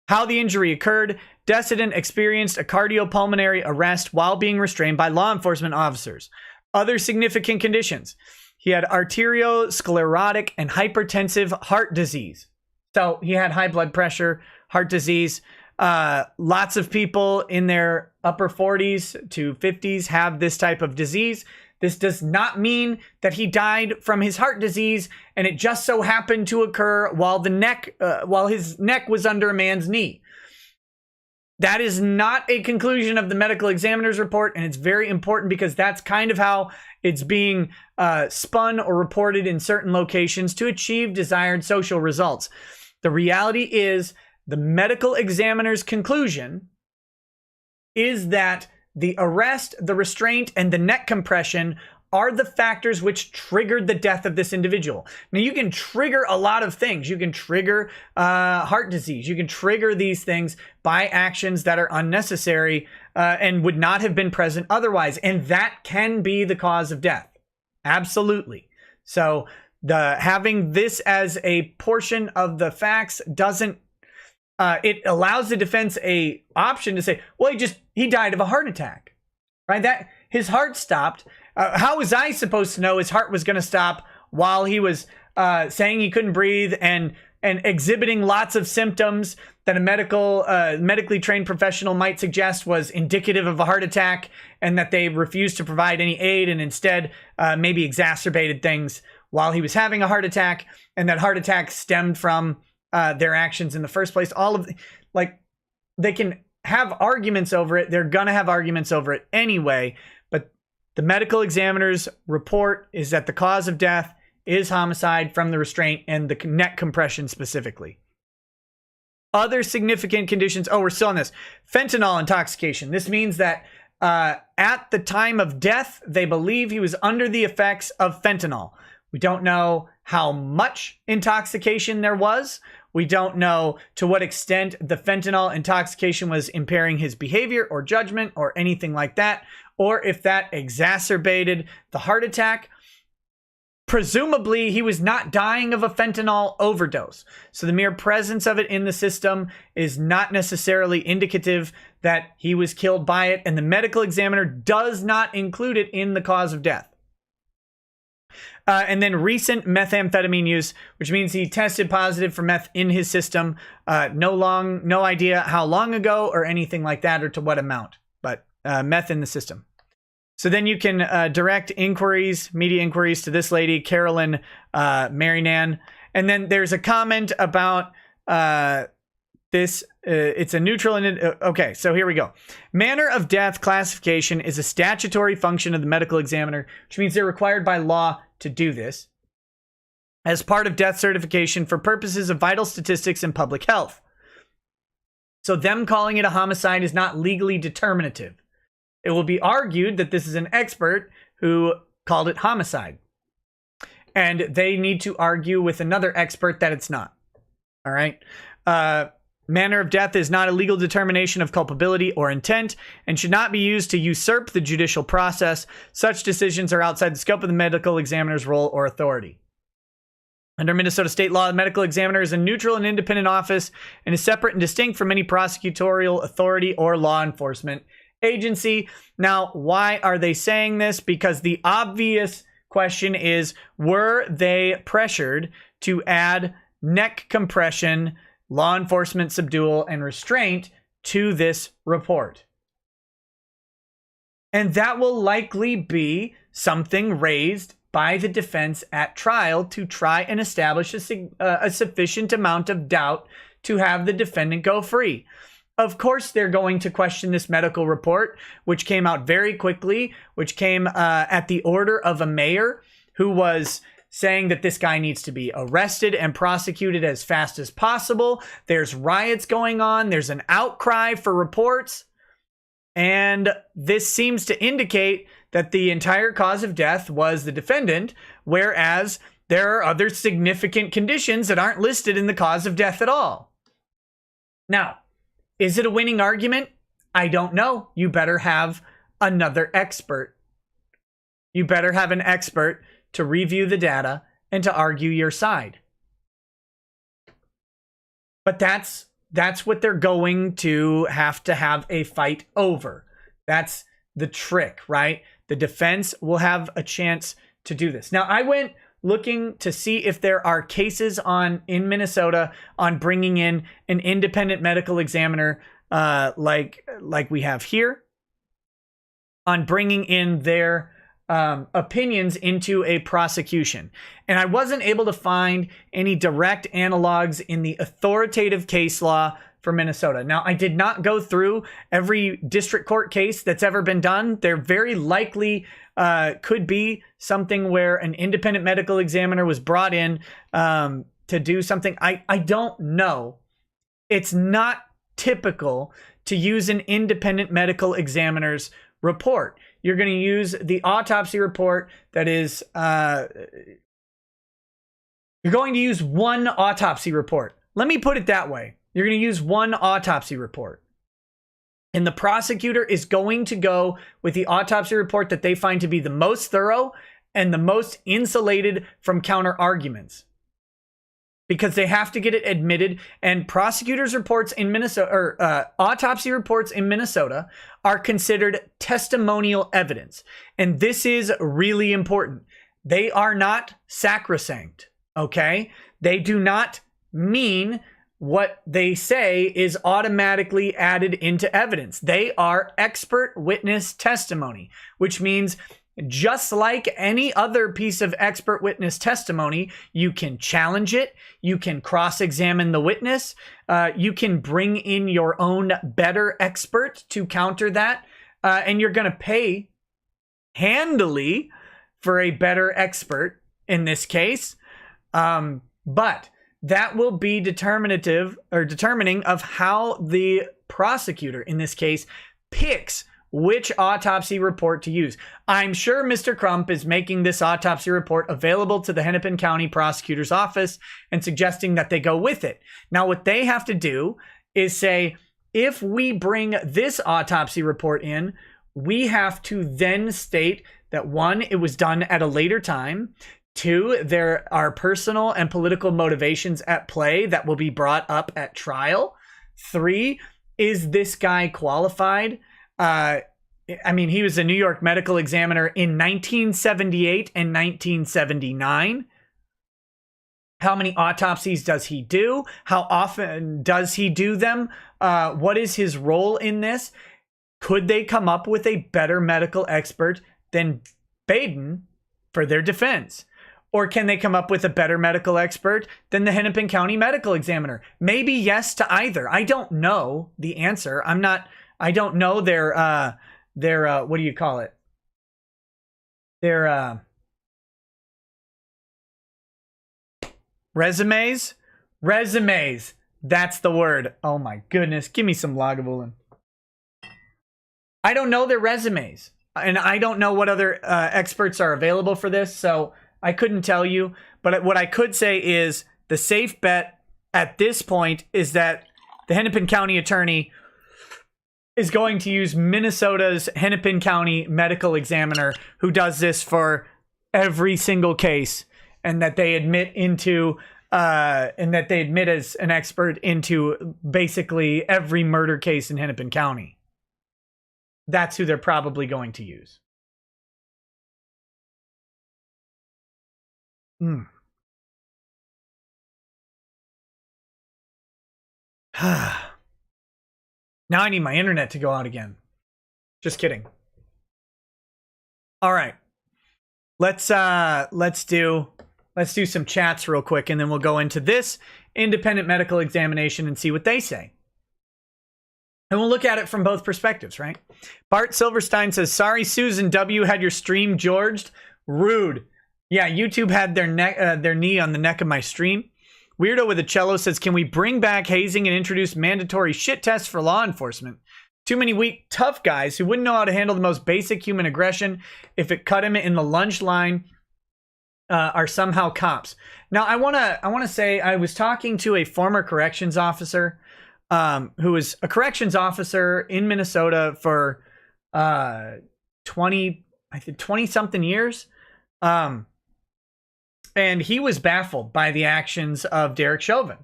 How the injury occurred. Decedent experienced a cardiopulmonary arrest while being restrained by law enforcement officers. Other significant conditions. He had arteriosclerotic and hypertensive heart disease. So he had high blood pressure, heart disease. Lots of people in their upper 40s to 50s have this type of disease. This does not mean that he died from his heart disease and it just so happened to occur while his neck was under a man's knee. That is not a conclusion of the medical examiner's report, and it's very important because that's kind of how it's being spun or reported in certain locations to achieve desired social results. The reality is the medical examiner's conclusion is that the arrest, the restraint, and the neck compression are the factors which triggered the death of this individual. Now, you can trigger a lot of things. You can trigger heart disease. You can trigger these things by actions that are unnecessary and would not have been present otherwise. And that can be the cause of death. Absolutely. So having this as a portion of the facts doesn't it allows the defense a option to say, well, he died of a heart attack, right? That his heart stopped. How was I supposed to know his heart was going to stop while he was saying he couldn't breathe and exhibiting lots of symptoms that a medically trained professional might suggest was indicative of a heart attack, and that they refused to provide any aid and instead maybe exacerbated things while he was having a heart attack, and that heart attack stemmed from their actions in the first place. All of they can have arguments over it. They're going to have arguments over it anyway. But the medical examiner's report is that the cause of death is homicide from the restraint and the neck compression specifically. Other significant conditions. Oh, we're still on this. Fentanyl intoxication. This means that at the time of death, they believe he was under the effects of fentanyl. We don't know how much intoxication there was. We don't know to what extent the fentanyl intoxication was impairing his behavior or judgment or anything like that, or if that exacerbated the heart attack. Presumably, he was not dying of a fentanyl overdose. So the mere presence of it in the system is not necessarily indicative that he was killed by it, and the medical examiner does not include it in the cause of death. And then recent methamphetamine use, which means he tested positive for meth in his system. No idea how long ago or anything like that or to what amount, but meth in the system. So then you can direct media inquiries to this lady, Carolyn Marinan. And then there's a comment about this. It's a neutral. Okay, so here we go. Manner of death classification is a statutory function of the medical examiner, which means they're required by law to do this as part of death certification for purposes of vital statistics and public health. So them calling it a homicide is not legally determinative. It will be argued that this is an expert who called it homicide, and they need to argue with another expert that it's not. All right. Manner of death is not a legal determination of culpability or intent and should not be used to usurp the judicial process. Such decisions are outside the scope of the medical examiner's role or authority. Under Minnesota state law, the medical examiner is a neutral and independent office and is separate and distinct from any prosecutorial authority or law enforcement agency. Now, why are they saying this? Because the obvious question is, were they pressured to add neck compression, law enforcement subdual, and restraint to this report? And that will likely be something raised by the defense at trial to try and establish a sufficient amount of doubt to have the defendant go free. Of course, they're going to question this medical report, which came out very quickly, which came at the order of a mayor who was saying that this guy needs to be arrested and prosecuted as fast as possible. There's riots going on. There's an outcry for reports. And this seems to indicate that the entire cause of death was the defendant, whereas there are other significant conditions that aren't listed in the cause of death at all. Now, is it a winning argument? I don't know. You better have another expert. You better have an expert to review the data and to argue your side. But that's what they're going to have a fight over. That's the trick, right? The defense will have a chance to do this. Now, I went looking to see if there are cases in Minnesota on bringing in an independent medical examiner, like we have here, on bringing in their opinions into a prosecution. And I wasn't able to find any direct analogs in the authoritative case law for Minnesota. Now, I did not go through every district court case that's ever been done. There very likely could be something where an independent medical examiner was brought in to do something. I don't know. It's not typical to use an independent medical examiner's report. You're going to use the autopsy report that is, you're going to use one autopsy report. Let me put it that way. You're going to use one autopsy report. And the prosecutor is going to go with the autopsy report that they find to be the most thorough and the most insulated from counter arguments. Because they have to get it admitted, and prosecutors' reports in Minnesota, or autopsy reports in Minnesota, are considered testimonial evidence. And this is really important. They are not sacrosanct, okay? They do not mean what they say is automatically added into evidence. They are expert witness testimony, which means just like any other piece of expert witness testimony, you can challenge it, you can cross-examine the witness, you can bring in your own better expert to counter that, and you're going to pay handily for a better expert in this case. But that will be determining of how the prosecutor in this case picks which autopsy report to use. I'm sure Mr. Crump is making this autopsy report available to the Hennepin County Prosecutor's Office and suggesting that they go with it. Now, what they have to do is say, if we bring this autopsy report in, we have to then state that, one, it was done at a later time. Two, there are personal and political motivations at play that will be brought up at trial. Three, is this guy qualified? I mean, he was a New York medical examiner in 1978 and 1979. How many autopsies does he do? How often does he do them? What is his role in this? Could they come up with a better medical expert than Baden for their defense? Or can they come up with a better medical expert than the Hennepin County medical examiner? Maybe yes to either. I don't know the answer. I don't know their what do you call it? Their resumes? Resumes. That's the word. Oh my goodness. Give me some Lagavulin. I don't know their resumes. And I don't know what other experts are available for this, so I couldn't tell you. But what I could say is the safe bet at this point is that the Hennepin County attorney is going to use Minnesota's Hennepin County medical examiner, who does this for every single case, and that they admit as an expert into basically every murder case in Hennepin County. That's who they're probably going to use. Now I need my internet to go out again. Just kidding. All right. Let's do some chats real quick, and then we'll go into this independent medical examination and see what they say. And we'll look at it from both perspectives, right? Bart Silverstein says, sorry, Susan W. had your stream Georged. Rude. Yeah, YouTube had their knee on the neck of my stream. Weirdo with a cello says, can we bring back hazing and introduce mandatory shit tests for law enforcement? Too many weak, tough guys who wouldn't know how to handle the most basic human aggression if it cut him in the lunge line are somehow cops. Now, I want to say I was talking to a former corrections officer who was a corrections officer in Minnesota for 20 something years. And he was baffled by the actions of Derek Chauvin.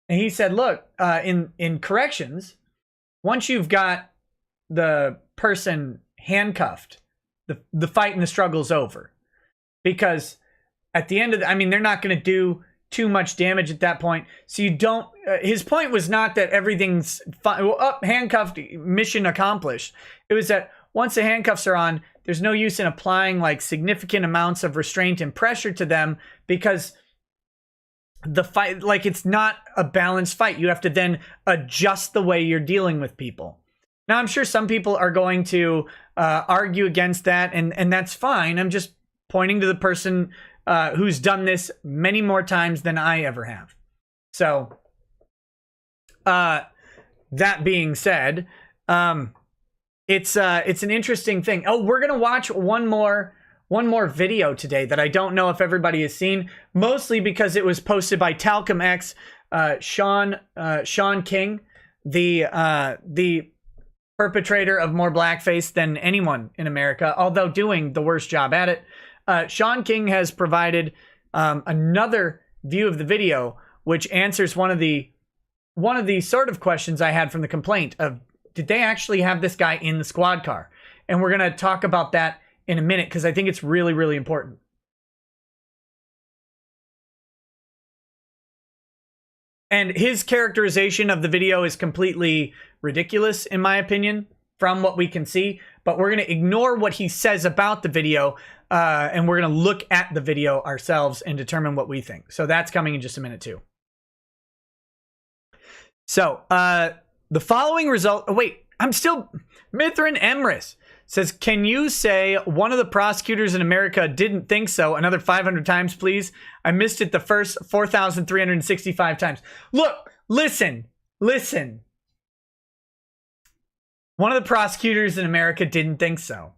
And he said, look, in corrections, once you've got the person handcuffed, the fight and the struggle's over. Because at the end of they're not going to do too much damage at that point. So you don't, his point was not that everything's fine. Well, handcuffed, mission accomplished. It was that once the handcuffs are on, there's no use in applying like significant amounts of restraint and pressure to them, because the fight, like, it's not a balanced fight. You have to then adjust the way you're dealing with people. Now, I'm sure some people are going to argue against that, and that's fine. I'm just pointing to the person who's done this many more times than I ever have. So, that being said, it's an interesting thing. Oh, we're gonna watch one more video today that I don't know if everybody has seen, mostly because it was posted by Talcum X, Sean King, the perpetrator of more blackface than anyone in America, although doing the worst job at it. Sean King has provided another view of the video, which answers one of the sort of questions I had from the complaint of, did they actually have this guy in the squad car? And we're going to talk about that in a minute, because I think it's really, really important. And his characterization of the video is completely ridiculous, in my opinion, from what we can see. But we're going to ignore what he says about the video, and we're going to look at the video ourselves and determine what we think. So that's coming in just a minute, too. So, the following result... Oh, wait, I'm still... Mithrin Emrys says, can you say one of the prosecutors in America didn't think so? Another 500 times, please. I missed it the first 4,365 times. Look, listen. One of the prosecutors in America didn't think so.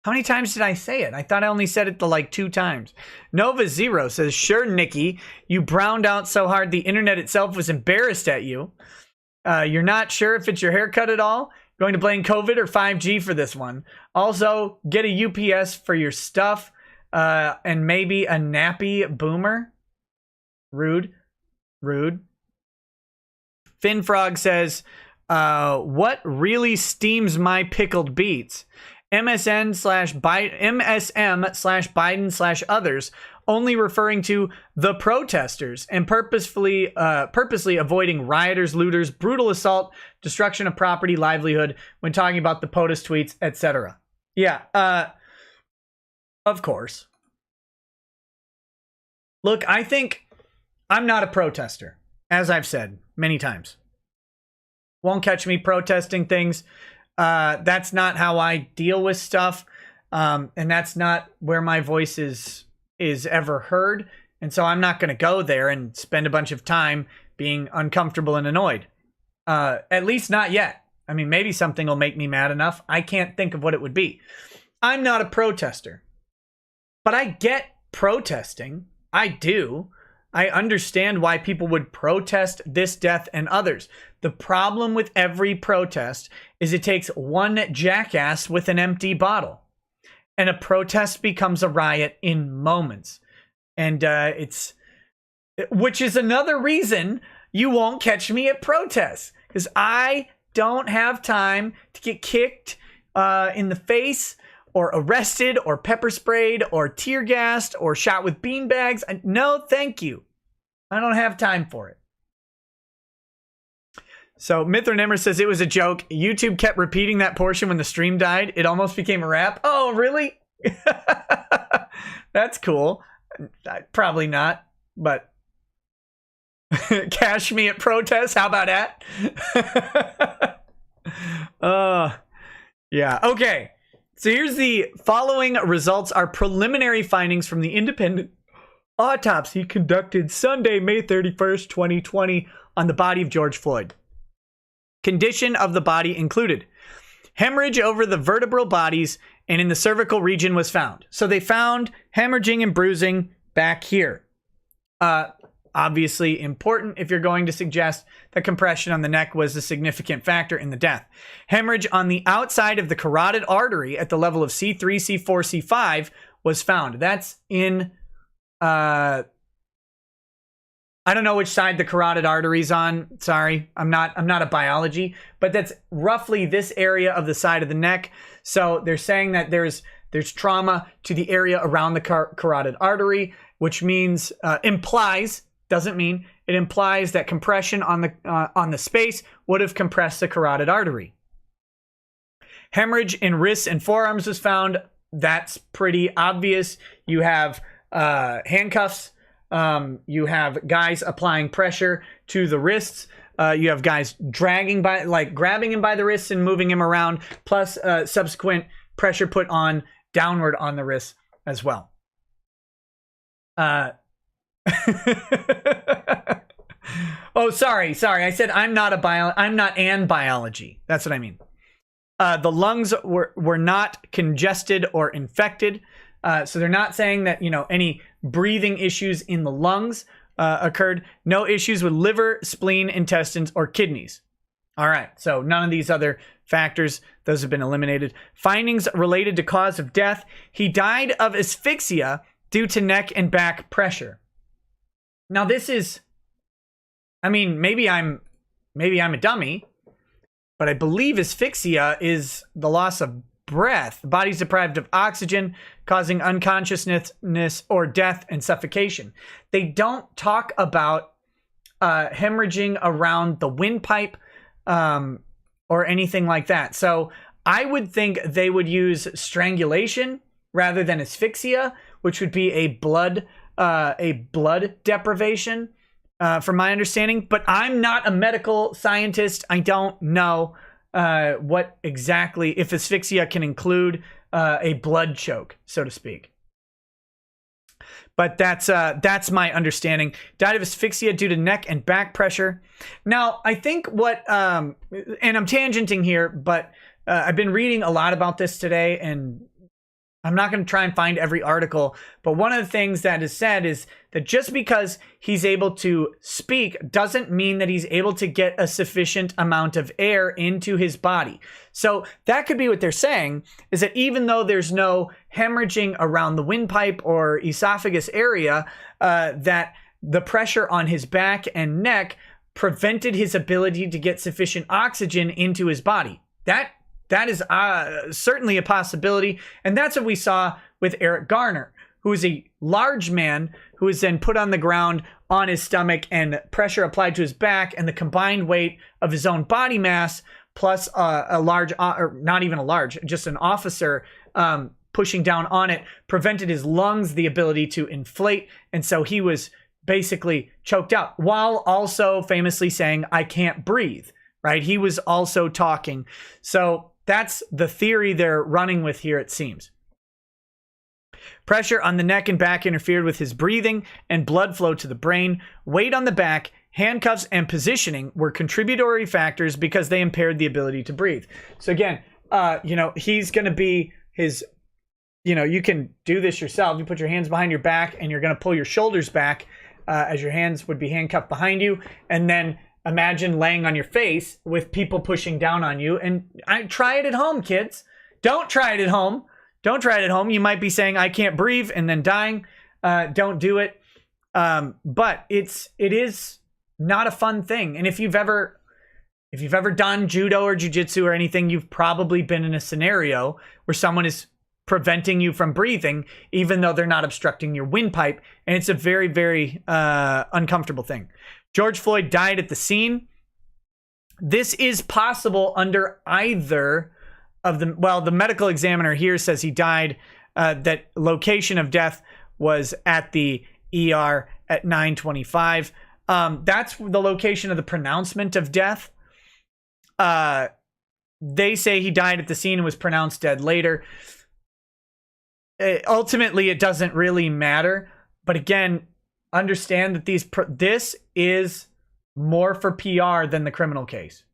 How many times did I say it? I thought I only said it like 2 times. Nova Zero says, sure, Nikki, you browned out so hard the internet itself was embarrassed at you. You're not sure if it's your haircut at all? Going to blame COVID or 5G for this one. Also, get a UPS for your stuff, and maybe a nappy boomer. Rude. Finfrog says, what really steams my pickled beets? MSM/Biden/others, only referring to the protesters and purposely avoiding rioters, looters, brutal assault, destruction of property, livelihood when talking about the POTUS tweets, etc. Yeah, of course. Look, I think I'm not a protester, as I've said many times. Won't catch me protesting things. That's not how I deal with stuff. And that's not where my voice is ever heard. And so I'm not going to go there and spend a bunch of time being uncomfortable and annoyed. At least not yet. I mean, maybe something will make me mad enough. I can't think of what it would be. I'm not a protester. But I get protesting. I do. I understand why people would protest this death and others. The problem with every protest is it takes one jackass with an empty bottle. And a protest becomes a riot in moments. And which is another reason you won't catch me at protests. Because I don't have time to get kicked in the face, or arrested, or pepper sprayed, or tear gassed, or shot with beanbags. No, thank you. I don't have time for it. So Mithrin Emmer says it was a joke. YouTube kept repeating that portion when the stream died. It almost became a rap. Oh, really? That's cool. Probably not, but cash me at protests. How about that? Yeah. Okay. So here's the following results are preliminary findings from the independent autopsy conducted Sunday, May 31st, 2020 on the body of George Floyd. Condition of the body included hemorrhage over the vertebral bodies and in the cervical region was found. So they found hemorrhaging and bruising back here. obviously important if you're going to suggest that compression on the neck was a significant factor in the death. Hemorrhage on the outside of the carotid artery at the level of C3, C4, C5 was found. That's in, I don't know which side the carotid artery's on. Sorry, I'm not a biology, but that's roughly this area of the side of the neck. So they're saying that there's trauma to the area around the carotid artery, which means implies, doesn't mean, it implies that compression on the space would have compressed the carotid artery. Hemorrhage in wrists and forearms was found. That's pretty obvious. You have handcuffs. You have guys applying pressure to the wrists. You have guys grabbing him by the wrists and moving him around, plus subsequent pressure put on downward on the wrists as well. Oh, sorry. I said I'm not an biology. That's what I mean. The lungs were not congested or infected. So they're not saying that, any breathing issues in the lungs occurred. No issues with liver, spleen, intestines, or kidneys. All right. So none of these other factors, those have been eliminated. Findings related to cause of death. He died of asphyxia due to neck and back pressure. Now this is, maybe I'm a dummy, but I believe asphyxia is the loss of breath. The body's deprived of oxygen, causing unconsciousness or death and suffocation. They don't talk about hemorrhaging around the windpipe or anything like that. So I would think they would use strangulation rather than asphyxia, which would be a blood deprivation, from my understanding. But I'm not a medical scientist. I don't know what exactly, if asphyxia can include a blood choke, so to speak. But that's my understanding. Died of asphyxia due to neck and back pressure. Now, I think what, and I'm tangenting here, but I've been reading a lot about this today, and I'm not going to try and find every article, but one of the things that is said is that just because he's able to speak doesn't mean that he's able to get a sufficient amount of air into his body. So that could be what they're saying, is that even though there's no hemorrhaging around the windpipe or esophagus area, that the pressure on his back and neck prevented his ability to get sufficient oxygen into his body. That is certainly a possibility. And that's what we saw with Eric Garner, who is a large man who is then put on the ground on his stomach and pressure applied to his back, and the combined weight of his own body mass plus a large, or not even a large, just an officer pushing down on it prevented his lungs the ability to inflate. And so he was basically choked out while also famously saying, "I can't breathe," right? He was also talking. So that's the theory they're running with here, it seems. Pressure on the neck and back interfered with his breathing and blood flow to the brain. Weight on the back, handcuffs, and positioning were contributory factors because they impaired the ability to breathe. So again, he's going to be his, you can do this yourself. You put your hands behind your back and you're going to pull your shoulders back as your hands would be handcuffed behind you. And then imagine laying on your face with people pushing down on you. And try it at home, kids. Don't try it at home. Don't try it at home. You might be saying, "I can't breathe," and then dying. Don't do it. But it is not a fun thing. And if you've ever done judo or jiu-jitsu or anything, you've probably been in a scenario where someone is preventing you from breathing, even though they're not obstructing your windpipe. And it's a very, very uncomfortable thing. George Floyd died at the scene. This is possible under either of the, well, the medical examiner here says he died, that location of death was at the ER at 9:25. That's the location of the pronouncement of death. They say he died at the scene and was pronounced dead later. Ultimately, it doesn't really matter. But again, understand that this is more for PR than the criminal case.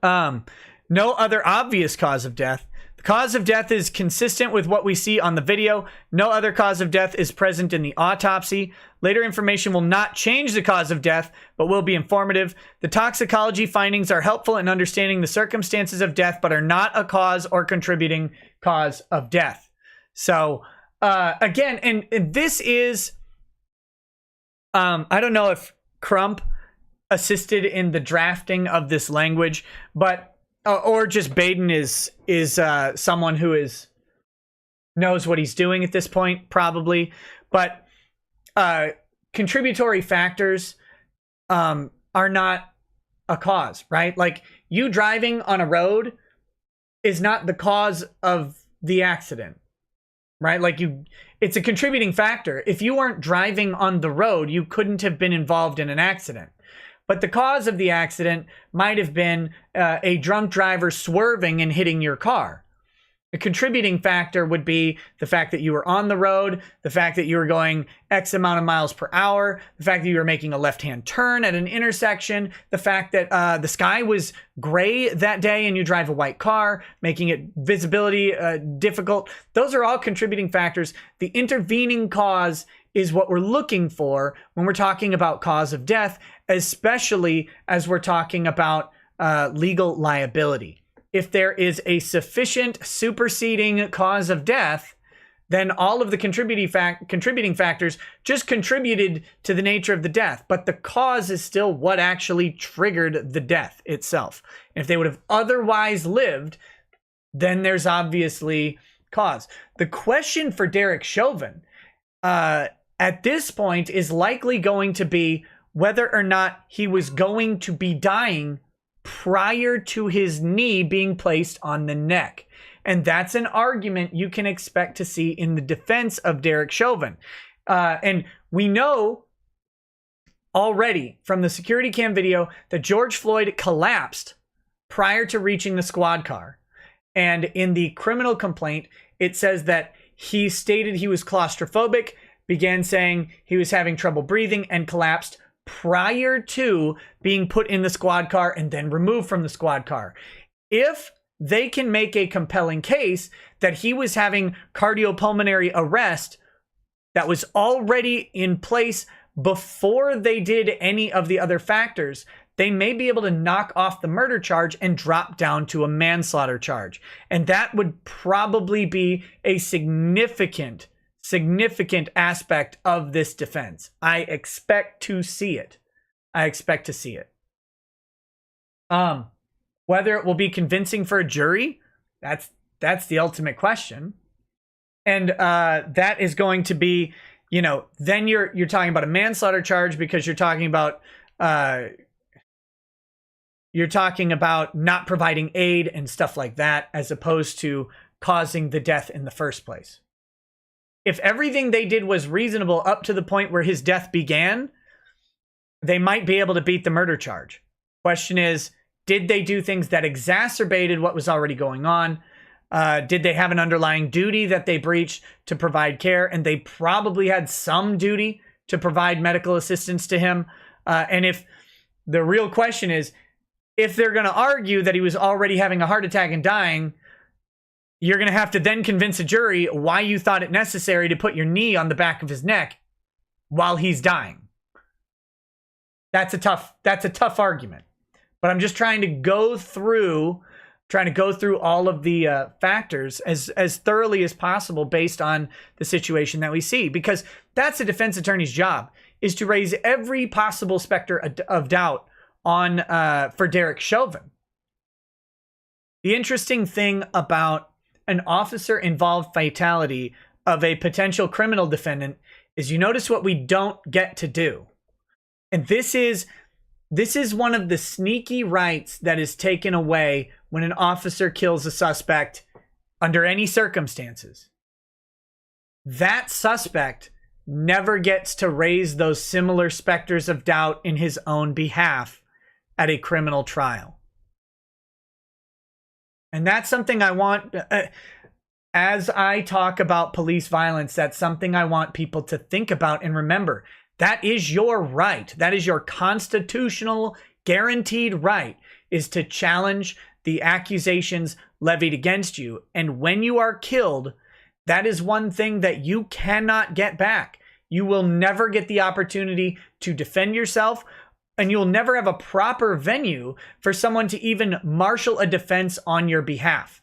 No other obvious cause of death. The cause of death is consistent with what we see on the video. No other cause of death is present in the autopsy. Later information will not change the cause of death, but will be informative. The toxicology findings are helpful in understanding the circumstances of death, but are not a cause or contributing cause of death. So, again, and this is, I don't know if Crump assisted in the drafting of this language, but or just Baden is someone who knows what he's doing at this point, probably. But contributory factors are not a cause, right? Like, you driving on a road is not the cause of the accident, right? Like, it's a contributing factor. If you weren't driving on the road, you couldn't have been involved in an accident. But the cause of the accident might have been a drunk driver swerving and hitting your car. A contributing factor would be the fact that you were on the road, the fact that you were going X amount of miles per hour, the fact that you were making a left-hand turn at an intersection, the fact that the sky was gray that day and you drive a white car, making it visibility difficult. Those are all contributing factors. The intervening cause is what we're looking for when we're talking about cause of death, especially as we're talking about legal liability. If there is a sufficient superseding cause of death, then all of the contributing factors just contributed to the nature of the death. But the cause is still what actually triggered the death itself. If they would have otherwise lived, then there's obviously cause. The question for Derek Chauvin at this point is likely going to be whether or not he was going to be dying prior to his knee being placed on the neck. And that's an argument you can expect to see in the defense of Derek Chauvin. And we know already from the security cam video that George Floyd collapsed prior to reaching the squad car. And in the criminal complaint, it says that he stated he was claustrophobic, began saying he was having trouble breathing, and collapsed prior to being put in the squad car and then removed from the squad car. If they can make a compelling case that he was having cardiopulmonary arrest that was already in place before they did any of the other factors, they may be able to knock off the murder charge and drop down to a manslaughter charge. And that would probably be a significant aspect of this defense. I expect to see it. Whether it will be convincing for a jury, that's the ultimate question. And that is going to be, then you're talking about a manslaughter charge because you're talking about not providing aid and stuff like that, as opposed to causing the death in the first place. If everything they did was reasonable up to the point where his death began, they might be able to beat the murder charge. Question is, did they do things that exacerbated what was already going on? Did they have an underlying duty that they breached to provide care? And they probably had some duty to provide medical assistance to him. And if the real question is, if they're going to argue that he was already having a heart attack and dying, you're going to have to then convince a jury why you thought it necessary to put your knee on the back of his neck while he's dying. That's a tough argument. But I'm just trying to go through all of the factors as thoroughly as possible based on the situation that we see, because that's the defense attorney's job, is to raise every possible specter of doubt on for Derek Chauvin. The interesting thing about an officer-involved fatality of a potential criminal defendant is you notice what we don't get to do. And this is one of the sneaky rights that is taken away when an officer kills a suspect under any circumstances. That suspect never gets to raise those similar specters of doubt in his own behalf at a criminal trial. And that's something I want, as I talk about police violence, that's something I want people to think about and remember. That is your right. That is your constitutional guaranteed right, is to challenge the accusations levied against you. And when you are killed, that is one thing that you cannot get back. You will never get the opportunity to defend yourself, and you'll never have a proper venue for someone to even marshal a defense on your behalf.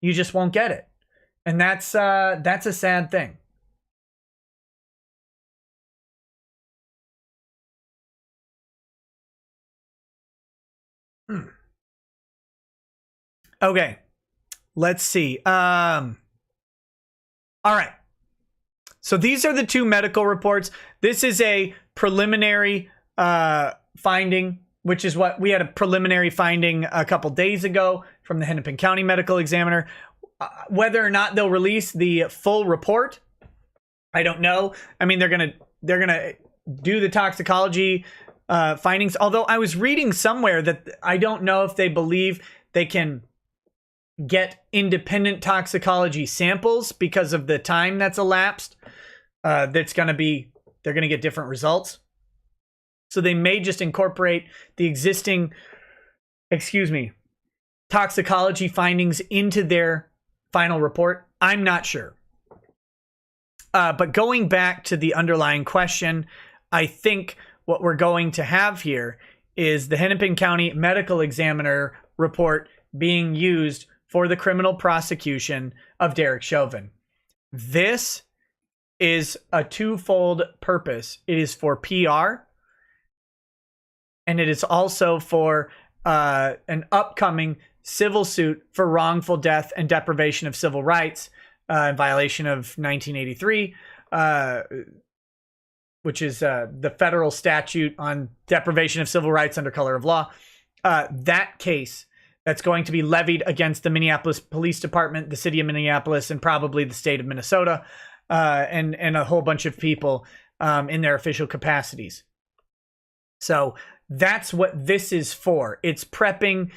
You just won't get it. And that's a sad thing. Okay, let's see. All right. So these are the two medical reports. This is a preliminary finding, which is what we had a preliminary finding a couple days ago from the Hennepin County Medical Examiner. Whether or not they'll release the full report, I don't know. I mean, they're gonna do the toxicology findings. Although I was reading somewhere that I don't know if they believe they can get independent toxicology samples because of the time that's elapsed. They're gonna get different results. So they may just incorporate the existing, toxicology findings into their final report. I'm not sure. But going back to the underlying question, I think what we're going to have here is the Hennepin County Medical Examiner report being used for the criminal prosecution of Derek Chauvin. This is a twofold purpose. It is for PR, and it is also for an upcoming civil suit for wrongful death and deprivation of civil rights in violation of 1983, which is the federal statute on deprivation of civil rights under color of law. That case that's going to be levied against the Minneapolis Police Department, the city of Minneapolis, and probably the state of Minnesota, and a whole bunch of people in their official capacities. So that's what this is for. It's prepping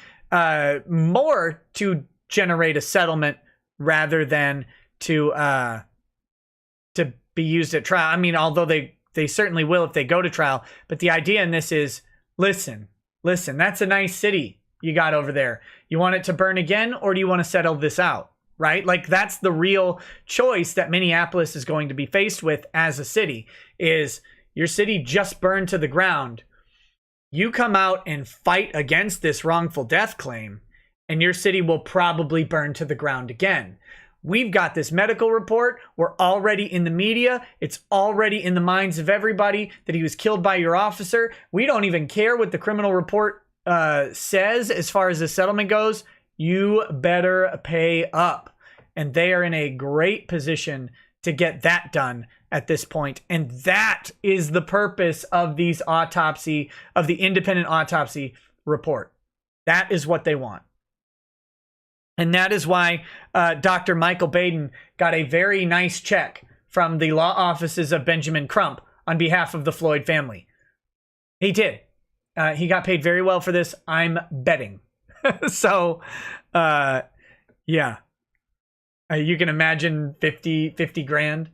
more to generate a settlement rather than to be used at trial. I mean, although they certainly will if they go to trial. But the idea in this is, listen, that's a nice city you got over there. You want it to burn again, or do you want to settle this out? Right? Like, that's the real choice that Minneapolis is going to be faced with as a city, is your city just burned to the ground. You come out and fight against this wrongful death claim, and your city will probably burn to the ground again. We've got this medical report. We're already in the media. It's already in the minds of everybody that he was killed by your officer. We don't even care what the criminal report says as far as the settlement goes. You better pay up. And they are in a great position to get that done at this point. And that is the purpose of the independent autopsy report. That is what they want. And that is why Dr. Michael Baden got a very nice check from the law offices of Benjamin Crump on behalf of the Floyd family. He did. He got paid very well for this. I'm betting. So, yeah. You can imagine 50 grand.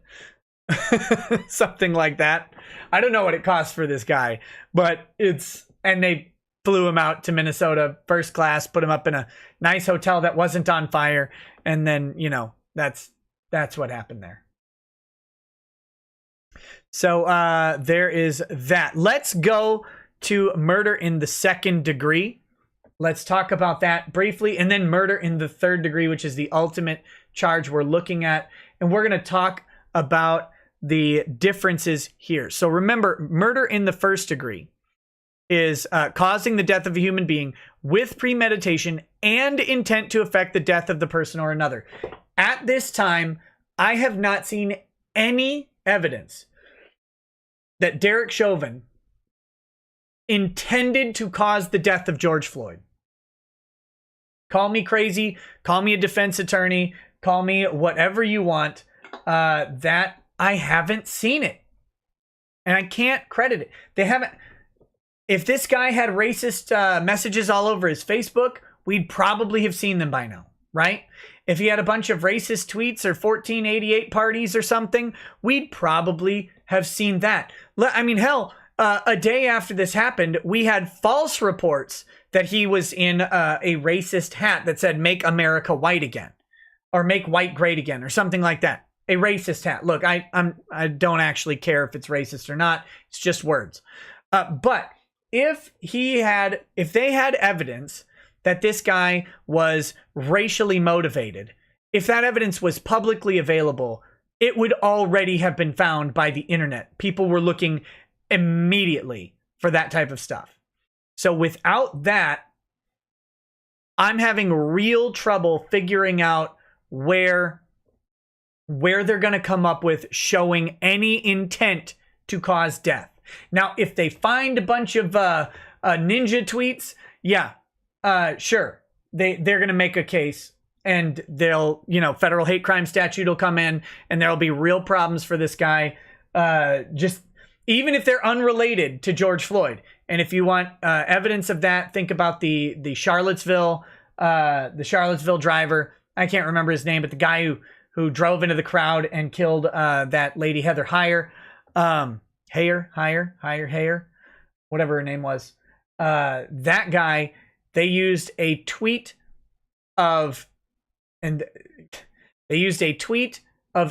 Something like that. I don't know what it costs for this guy, but and they flew him out to Minnesota first class, put him up in a nice hotel that wasn't on fire. And then, that's what happened there. So, there is that. Let's go to murder in the second degree. Let's talk about that briefly, and then murder in the third degree, which is the ultimate charge we're looking at. And we're going to talk about the differences here. So remember, murder in the first degree is causing the death of a human being with premeditation and intent to affect the death of the person or another. At this time, I have not seen any evidence that Derek Chauvin intended to cause the death of George Floyd. Call me crazy, call me a defense attorney, call me whatever you want. That I haven't seen it. And I can't credit it. They haven't. If this guy had racist messages all over his Facebook, we'd probably have seen them by now, right? If he had a bunch of racist tweets or 1488 parties or something, we'd probably have seen that. I mean, hell, a day after this happened, we had false reports that he was in a racist hat that said "Make America White Again" or "Make White Great Again" or something like that. A racist hat. Look, I don't actually care if it's racist or not. It's just words. But if they had evidence that this guy was racially motivated, if that evidence was publicly available, it would already have been found by the internet. People were looking immediately for that type of stuff. So without that, I'm having real trouble figuring out where they're going to come up with showing any intent to cause death. Now, if they find a bunch of ninja tweets, yeah, sure. They're going to make a case, and they'll, federal hate crime statute will come in, and there'll be real problems for this guy. Just even if they're unrelated to George Floyd. And if you want evidence of that, think about the Charlottesville driver. I can't remember his name, but the guy who drove into the crowd and killed that lady, Heather Heyer, whatever her name was. That guy, they used a tweet of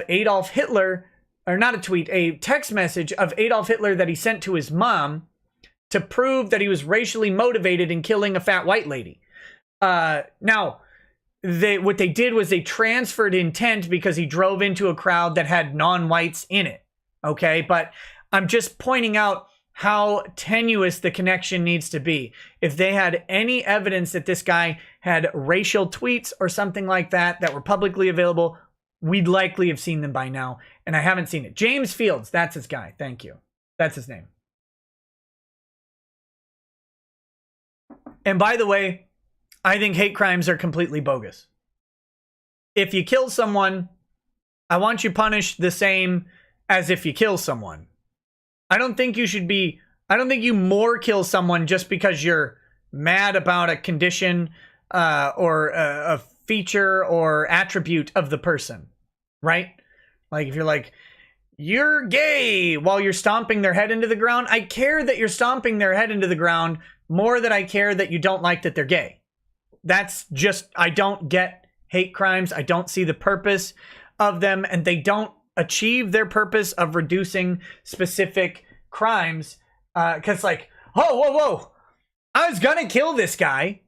Adolf Hitler, or not a tweet, a text message of Adolf Hitler that he sent to his mom to prove that he was racially motivated in killing a fat white lady. Now, what they did was they transferred intent because he drove into a crowd that had non-whites in it. Okay, but I'm just pointing out how tenuous the connection needs to be. If they had any evidence that this guy had racial tweets or something like that were publicly available, we'd likely have seen them by now, and I haven't seen it. James Fields, that's his guy. Thank you. That's his name. And by the way, I think hate crimes are completely bogus. If you kill someone, I want you punished the same as if you kill someone. I don't think you more kill someone just because you're mad about a condition or a feature or attribute of the person, right? Like if you're like, you're gay while you're stomping their head into the ground, I care that you're stomping their head into the ground more than I care that you don't like that they're gay. That's just, I don't get hate crimes. I don't see the purpose of them, and they don't achieve their purpose of reducing specific crimes. Because like, whoa, I was gonna kill this guy,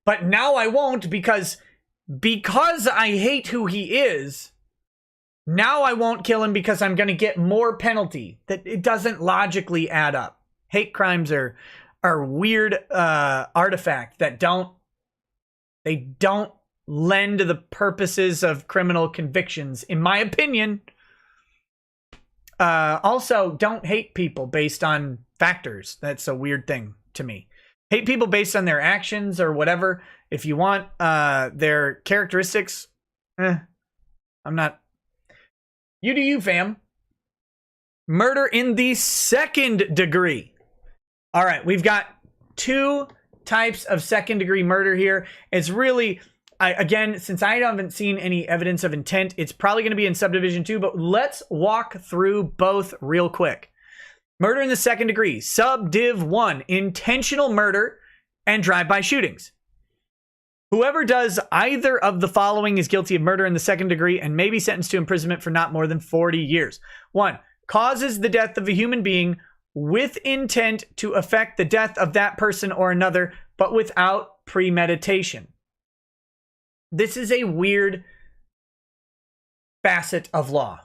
but now I won't because I hate who he is. Now I won't kill him because I'm gonna get more penalty. That it doesn't logically add up. Hate crimes are weird artifact that don't lend to the purposes of criminal convictions, in my opinion. Also, don't hate people based on factors. That's a weird thing to me. Hate people based on their actions or whatever. If you want their characteristics, I'm not. You do you, fam. Murder in the second degree. All right, we've got two types of second degree murder here. It's really, again, since I haven't seen any evidence of intent, it's probably going to be in subdivision 2, but let's walk through both real quick. Murder in the second degree, subdiv 1, intentional murder and drive-by shootings. Whoever does either of the following is guilty of murder in the second degree and may be sentenced to imprisonment for not more than 40 years. 1, causes the death of a human being with intent to affect the death of that person or another, but without premeditation. This is a weird facet of law.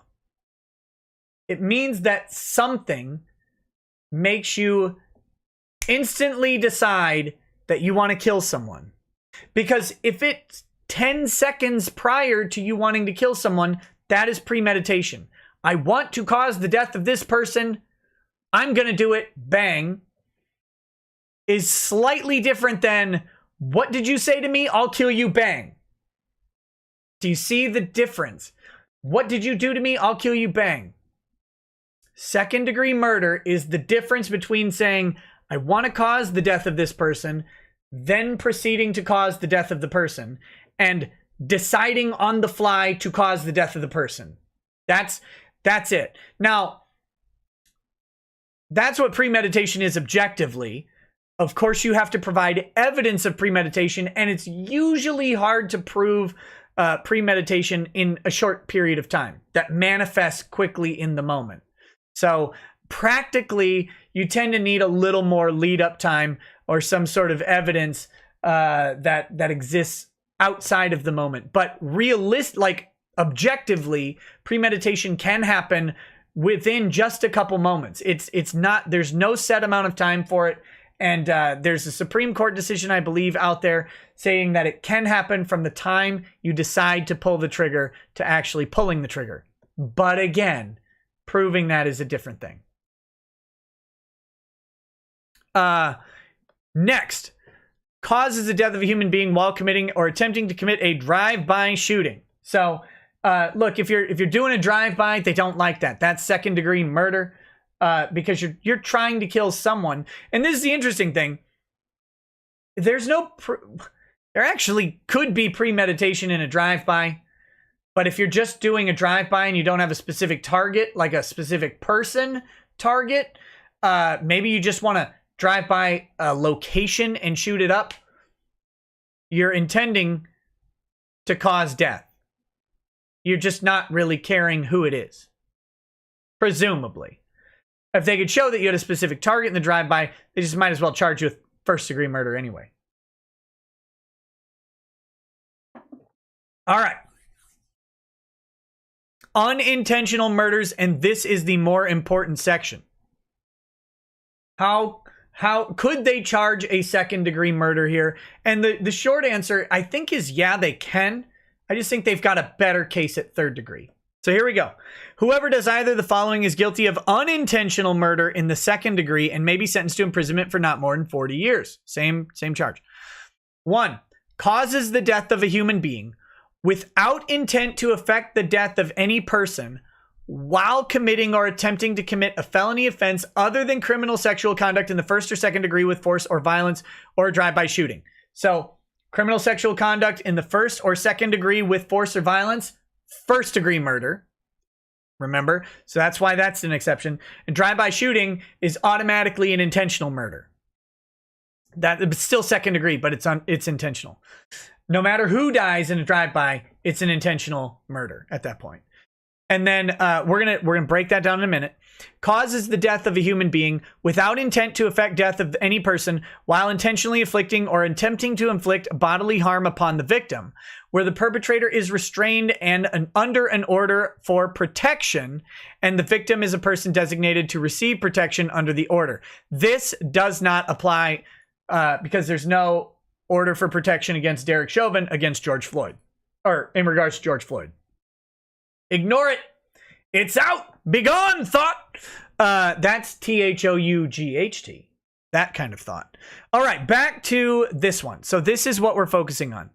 It means that something makes you instantly decide that you want to kill someone. Because if it's 10 seconds prior to you wanting to kill someone, that is premeditation. I want to cause the death of this person, I'm going to do it, bang, is slightly different than, what did you say to me? I'll kill you, bang. Do you see the difference? What did you do to me? I'll kill you, bang. Second degree murder is the difference between saying, I want to cause the death of this person, then proceeding to cause the death of the person, and deciding on the fly to cause the death of the person. That's it. Now, that's what premeditation is objectively. Of course, you have to provide evidence of premeditation, and it's usually hard to prove premeditation in a short period of time that manifests quickly in the moment. So practically, you tend to need a little more lead up time or some sort of evidence that exists outside of the moment. But objectively, premeditation can happen within just a couple moments. It's not, there's no set amount of time for it. And there's a Supreme Court decision, I believe, out there saying that it can happen from the time you decide to pull the trigger to actually pulling the trigger. But again, proving that is a different thing. Next, causes the death of a human being while committing or attempting to commit a drive-by shooting. So, look, if you're doing a drive-by, they don't like that. That's second-degree murder. Because you're trying to kill someone. And this is the interesting thing. There actually could be premeditation in a drive-by. But if you're just doing a drive-by and you don't have a specific target, like a specific person target, maybe you just want to drive by a location and shoot it up, you're intending to cause death. You're just not really caring who it is. Presumably. If they could show that you had a specific target in the drive-by, they just might as well charge you with first-degree murder anyway. All right. Unintentional murders, and this is the more important section. How could they charge a second-degree murder here? And the short answer, I think, is yeah, they can. I just think they've got a better case at third degree. So here we go. Whoever does either of the following is guilty of unintentional murder in the second degree and may be sentenced to imprisonment for not more than 40 years. Same charge. 1. Causes the death of a human being without intent to affect the death of any person while committing or attempting to commit a felony offense other than criminal sexual conduct in the first or second degree with force or violence or a drive-by shooting. So, criminal sexual conduct in the first or second degree with force or violence, first degree murder. Remember? So that's why that's an exception. And drive-by shooting is automatically an intentional murder. It's still second degree, but it's intentional. No matter who dies in a drive-by, it's an intentional murder at that point. And then we're gonna break that down in a minute. Causes the death of a human being without intent to affect death of any person while intentionally inflicting or attempting to inflict bodily harm upon the victim, where the perpetrator is restrained and under an order for protection, and the victim is a person designated to receive protection under the order. This does not apply because there's no order for protection against Derek Chauvin against George Floyd, or in regards to George Floyd. Ignore it. It's out. Begone, thought. That's THOUGHT. That kind of thought. All right, back to this one. So this is what we're focusing on.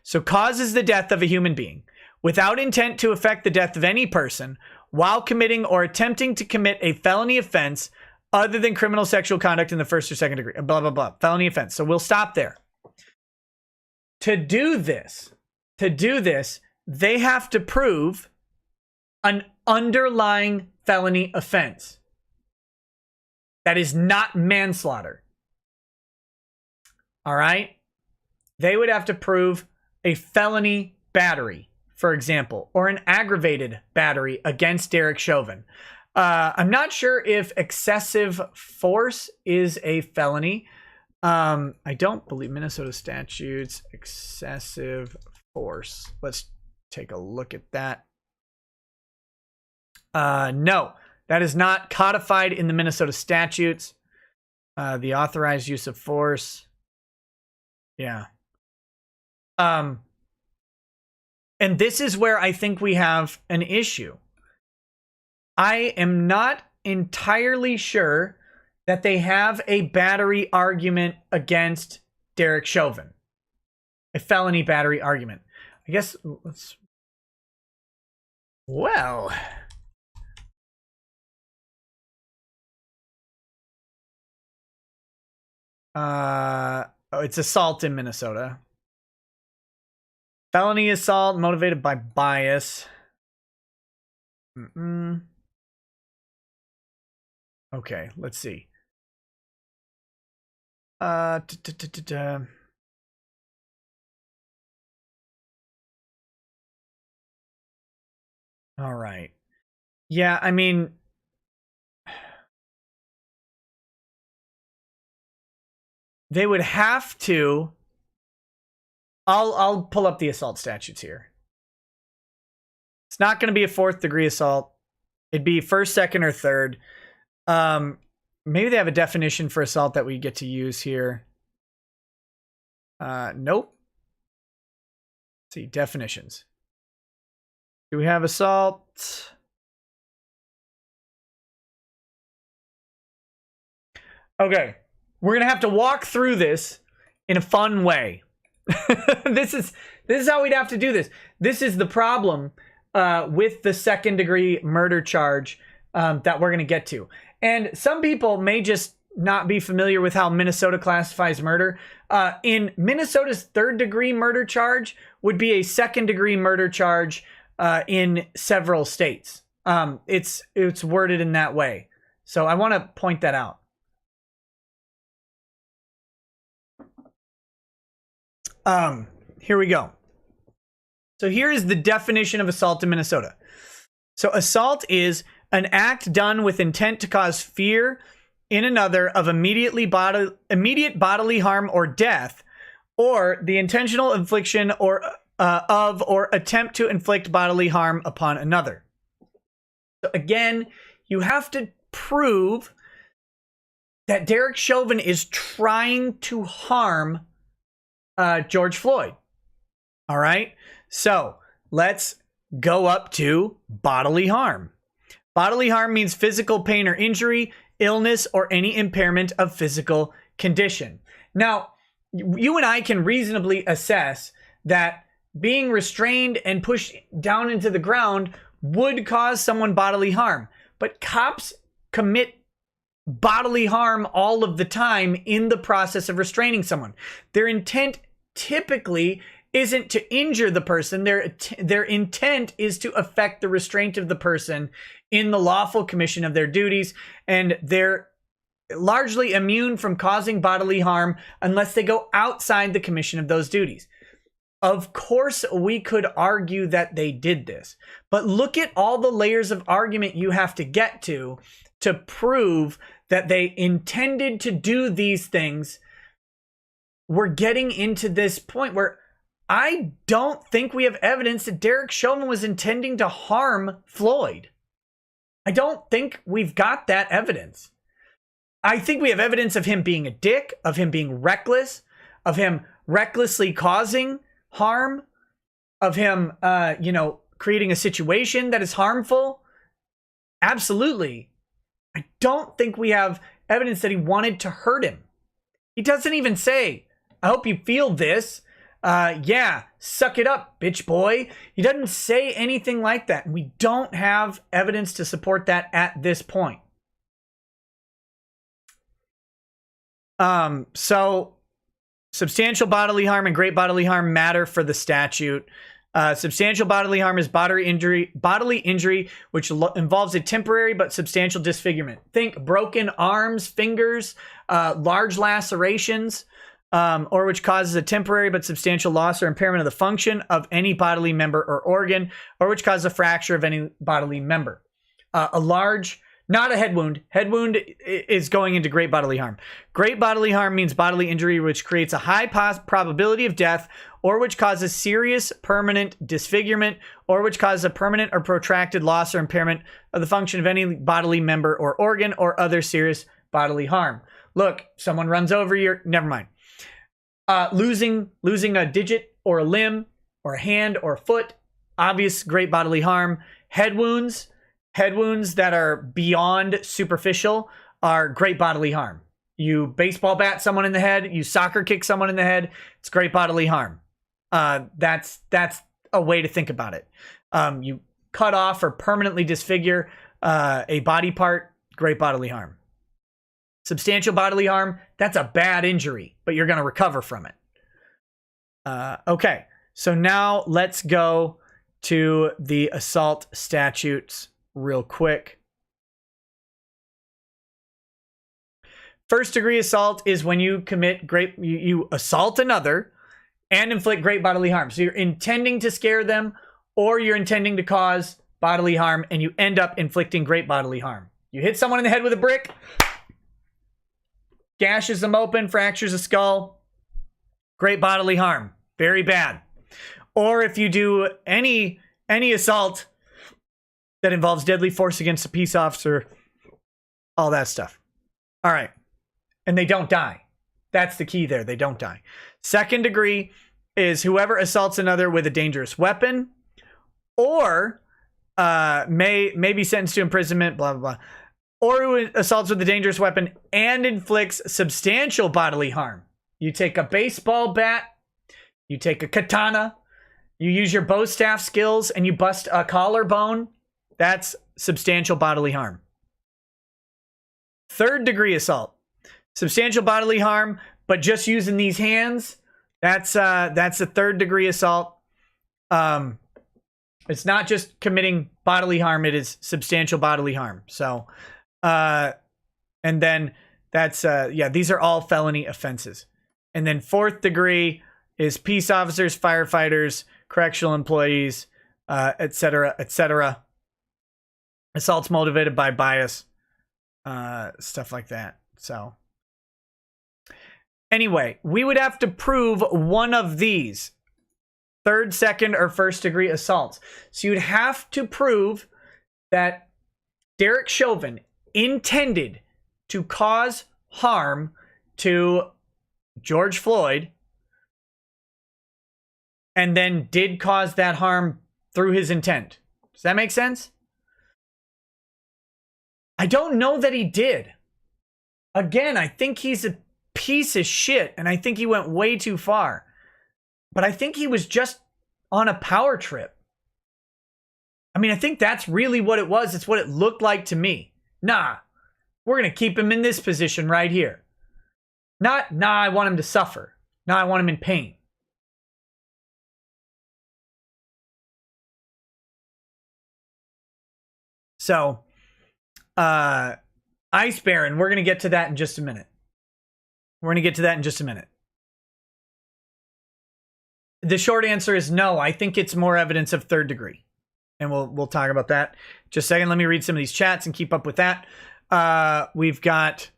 So causes the death of a human being without intent to affect the death of any person while committing or attempting to commit a felony offense other than criminal sexual conduct in the first or second degree. Blah, blah, blah. Felony offense. So we'll stop there. To do this, they have to prove an underlying felony offense that is not manslaughter. All right? They would have to prove a felony battery, for example, or an aggravated battery against Derek Chauvin. I'm not sure if excessive force is a felony. I don't believe Minnesota statutes excessive force. Let's take a look at that. No, that is not codified in the Minnesota statutes. The authorized use of force. Yeah. And this is where I think we have an issue. I am not entirely sure that they have a battery argument against Derek Chauvin. A felony battery argument. I guess let's... Well... it's assault in Minnesota. Felony assault motivated by bias. Okay, let's see. All right. Yeah, I mean, they would have to. I'll pull up the assault statutes here. It's not going to be a 4th degree assault. It'd be 1st, 2nd, or 3rd. Maybe they have a definition for assault that we get to use here. Nope. Let's see, definitions. Do we have assault? Okay, we're gonna have to walk through this in a fun way. This is how we'd have to do this. This is the problem with the 2nd degree murder charge that we're gonna get to. And some people may just not be familiar with how Minnesota classifies murder. In Minnesota's 3rd degree murder charge would be a 2nd degree murder charge in several states. It's worded in that way. So I want to point that out. Here we go. So here is the definition of assault in Minnesota. So assault is an act done with intent to cause fear in another of immediate bodily harm or death, or the intentional infliction or attempt to inflict bodily harm upon another. So again, you have to prove that Derek Chauvin is trying to harm George Floyd. All right, so let's go up to bodily harm. Bodily harm means physical pain or injury, illness, or any impairment of physical condition. Now, you and I can reasonably assess that being restrained and pushed down into the ground would cause someone bodily harm. But cops commit bodily harm all of the time in the process of restraining someone. Their intent typically isn't to injure the person. Their intent is to affect the restraint of the person in the lawful commission of their duties, and they're largely immune from causing bodily harm unless they go outside the commission of those duties. Of course, we could argue that they did this, but look at all the layers of argument you have to get to prove that they intended to do these things. We're getting into this point where I don't think we have evidence that Derek Chauvin was intending to harm Floyd. I don't think we've got that evidence. I think we have evidence of him being a dick, of him being reckless, of him recklessly causing harm, of him, creating a situation that is harmful. Absolutely. I don't think we have evidence that he wanted to hurt him. He doesn't even say, I hope you feel this. Yeah, suck it up, bitch boy. He doesn't say anything like that. And we don't have evidence to support that at this point. So substantial bodily harm and great bodily harm matter for the statute. Substantial bodily harm is bodily injury, which involves a temporary but substantial disfigurement. Think broken arms, fingers, large lacerations, or which causes a temporary but substantial loss or impairment of the function of any bodily member or organ, or which causes a fracture of any bodily member. Not a head wound. Head wound is going into great bodily harm. Great bodily harm means bodily injury which creates a high probability of death, or which causes serious permanent disfigurement, or which causes a permanent or protracted loss or impairment of the function of any bodily member or organ, or other serious bodily harm. Look, someone runs over your... Never mind. Losing a digit or a limb or a hand or a foot, obvious great bodily harm. Head wounds that are beyond superficial are great bodily harm. You baseball bat someone in the head, you soccer kick someone in the head, it's great bodily harm. That's a way to think about it. You cut off or permanently disfigure a body part, great bodily harm. Substantial bodily harm, that's a bad injury, but you're going to recover from it. Okay, so now let's go to the assault statutes real quick. First degree assault is when you commit you assault another and inflict great bodily harm. So you're intending to scare them, or you're intending to cause bodily harm, and you end up inflicting great bodily harm. You hit someone in the head with a brick, gashes them open, fractures a skull, great bodily harm. Very bad. Or if you do any assault that involves deadly force against a peace officer, all that stuff. All right. And they don't die. That's the key there. They don't die. Second degree is whoever assaults another with a dangerous weapon, or may be sentenced to imprisonment, blah, blah, blah. Or who assaults with a dangerous weapon and inflicts substantial bodily harm. You take a baseball bat, you take a katana, you use your bow staff skills, and you bust a collarbone. That's substantial bodily harm. Third degree assault. Substantial bodily harm, but just using these hands, that's a third degree assault. It's not just committing bodily harm, it is substantial bodily harm. So, and then that's, these are all felony offenses. And then fourth degree is peace officers, firefighters, correctional employees, etc., etc. Assaults motivated by bias, stuff like that. So, anyway, we would have to prove one of these. Third, second, or first degree assaults. So you'd have to prove that Derek Chauvin intended to cause harm to George Floyd and then did cause that harm through his intent. Does that make sense? I don't know that he did. Again, I think he's a piece of shit, and I think he went way too far. But I think he was just on a power trip. I mean, I think that's really what it was. It's what it looked like to me. Nah, we're going to keep him in this position right here. Not, nah, I want him to suffer. Nah, I want him in pain. So, Ice Baron, we're going to get to that in just a minute. The short answer is no. I think it's more evidence of third degree. And we'll talk about that. Just a second. Let me read some of these chats and keep up with that. We've got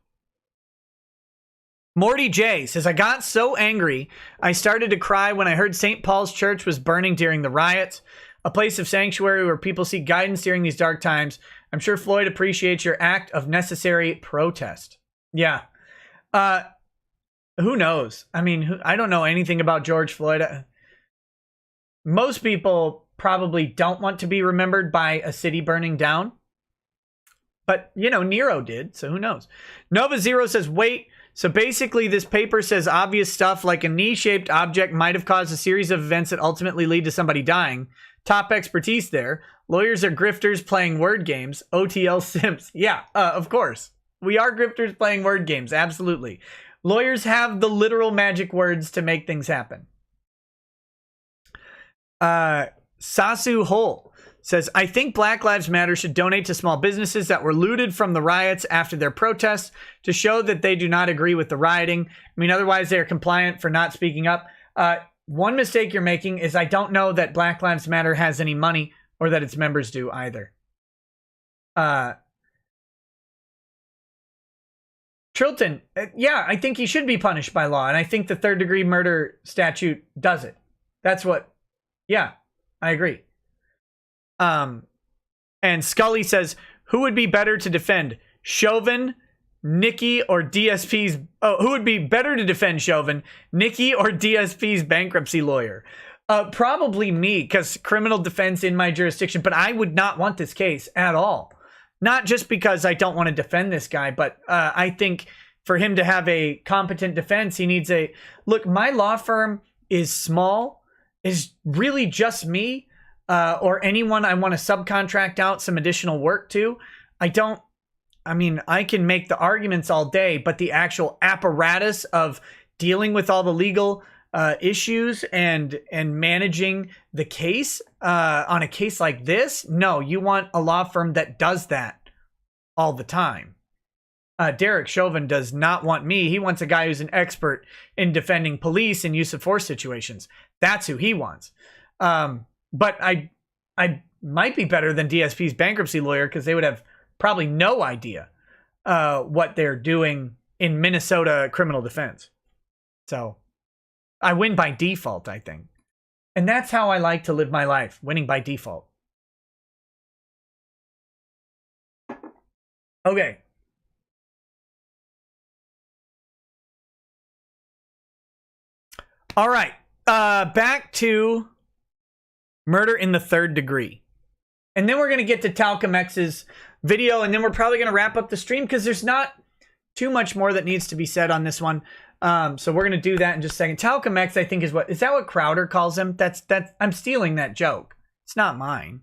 Morty J says, I got so angry, I started to cry when I heard St. Paul's Church was burning during the riots, a place of sanctuary where people seek guidance during these dark times. I'm sure Floyd appreciates your act of necessary protest. Yeah. Who knows? I mean, I don't know anything about George Floyd. Most people probably don't want to be remembered by a city burning down. But, you know, Nero did, so who knows? Nova Zero says, wait, so basically this paper says obvious stuff like a knee-shaped object might have caused a series of events that ultimately lead to somebody dying. Top expertise there. Lawyers are grifters playing word games. OTL simps. Yeah, of course. We are grifters playing word games, absolutely. Lawyers have the literal magic words to make things happen. Sasu Hole says, I think Black Lives Matter should donate to small businesses that were looted from the riots after their protests to show that they do not agree with the rioting. I mean, otherwise they are compliant for not speaking up. One mistake you're making is I don't know that Black Lives Matter has any money or that its members do either. Trilton, yeah, I think he should be punished by law, and I think the third degree murder statute does it. That's what, yeah, I agree. And Scully says, who would be better to defend, Chauvin, Nikki, or DSP's, who would be better to defend Chauvin, Nikki, or DSP's bankruptcy lawyer? Probably me, because criminal defense in my jurisdiction, but I would not want this case at all. Not just because I don't want to defend this guy, but I think for him to have a competent defense, he needs a... Look, my law firm is small, is really just me, or anyone I want to subcontract out some additional work to. I mean, I can make the arguments all day, but the actual apparatus of dealing with all the legal issues and managing the case on a case like this, no, you want a law firm that does that all the time. Derek Chauvin does not want me. He wants a guy who's an expert in defending police and use of force situations. That's who he wants. But I might be better than DSP's bankruptcy lawyer because they would have probably no idea what they're doing in Minnesota criminal defense. So I win by default, I think. And that's how I like to live my life, winning by default. Okay. All right. Back to murder in the third degree. And then we're going to get to Talcum X's video, and then we're probably going to wrap up the stream because there's not too much more that needs to be said on this one. So we're going to do that in just a second. Talcum X, I think, is that what Crowder calls him? That's I'm stealing that joke. It's not mine.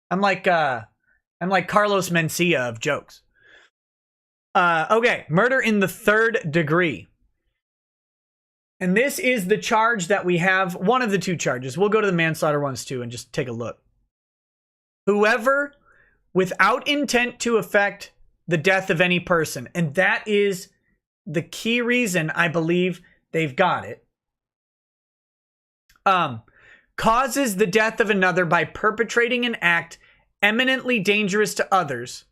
I'm like Carlos Mencia of jokes. Okay, murder in the third degree. And this is the charge that we have, one of the two charges. We'll go to the manslaughter ones too and just take a look. Whoever, without intent to affect the death of any person, and that is the key reason I believe they've got it, causes the death of another by perpetrating an act eminently dangerous to others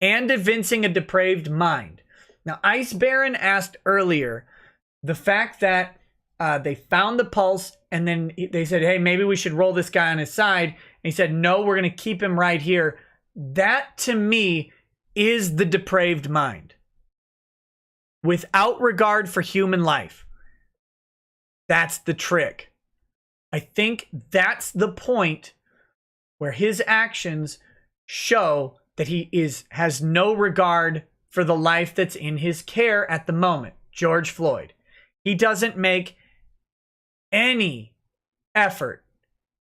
and evincing a depraved mind. Now, Ice Baron asked earlier, the fact that they found the pulse and then they said, hey, maybe we should roll this guy on his side. And he said, no, we're going to keep him right here. That, to me, is the depraved mind. Without regard for human life. That's the trick. I think that's the point where his actions show that he has no regard for the life that's in his care at the moment. George Floyd. He doesn't make any effort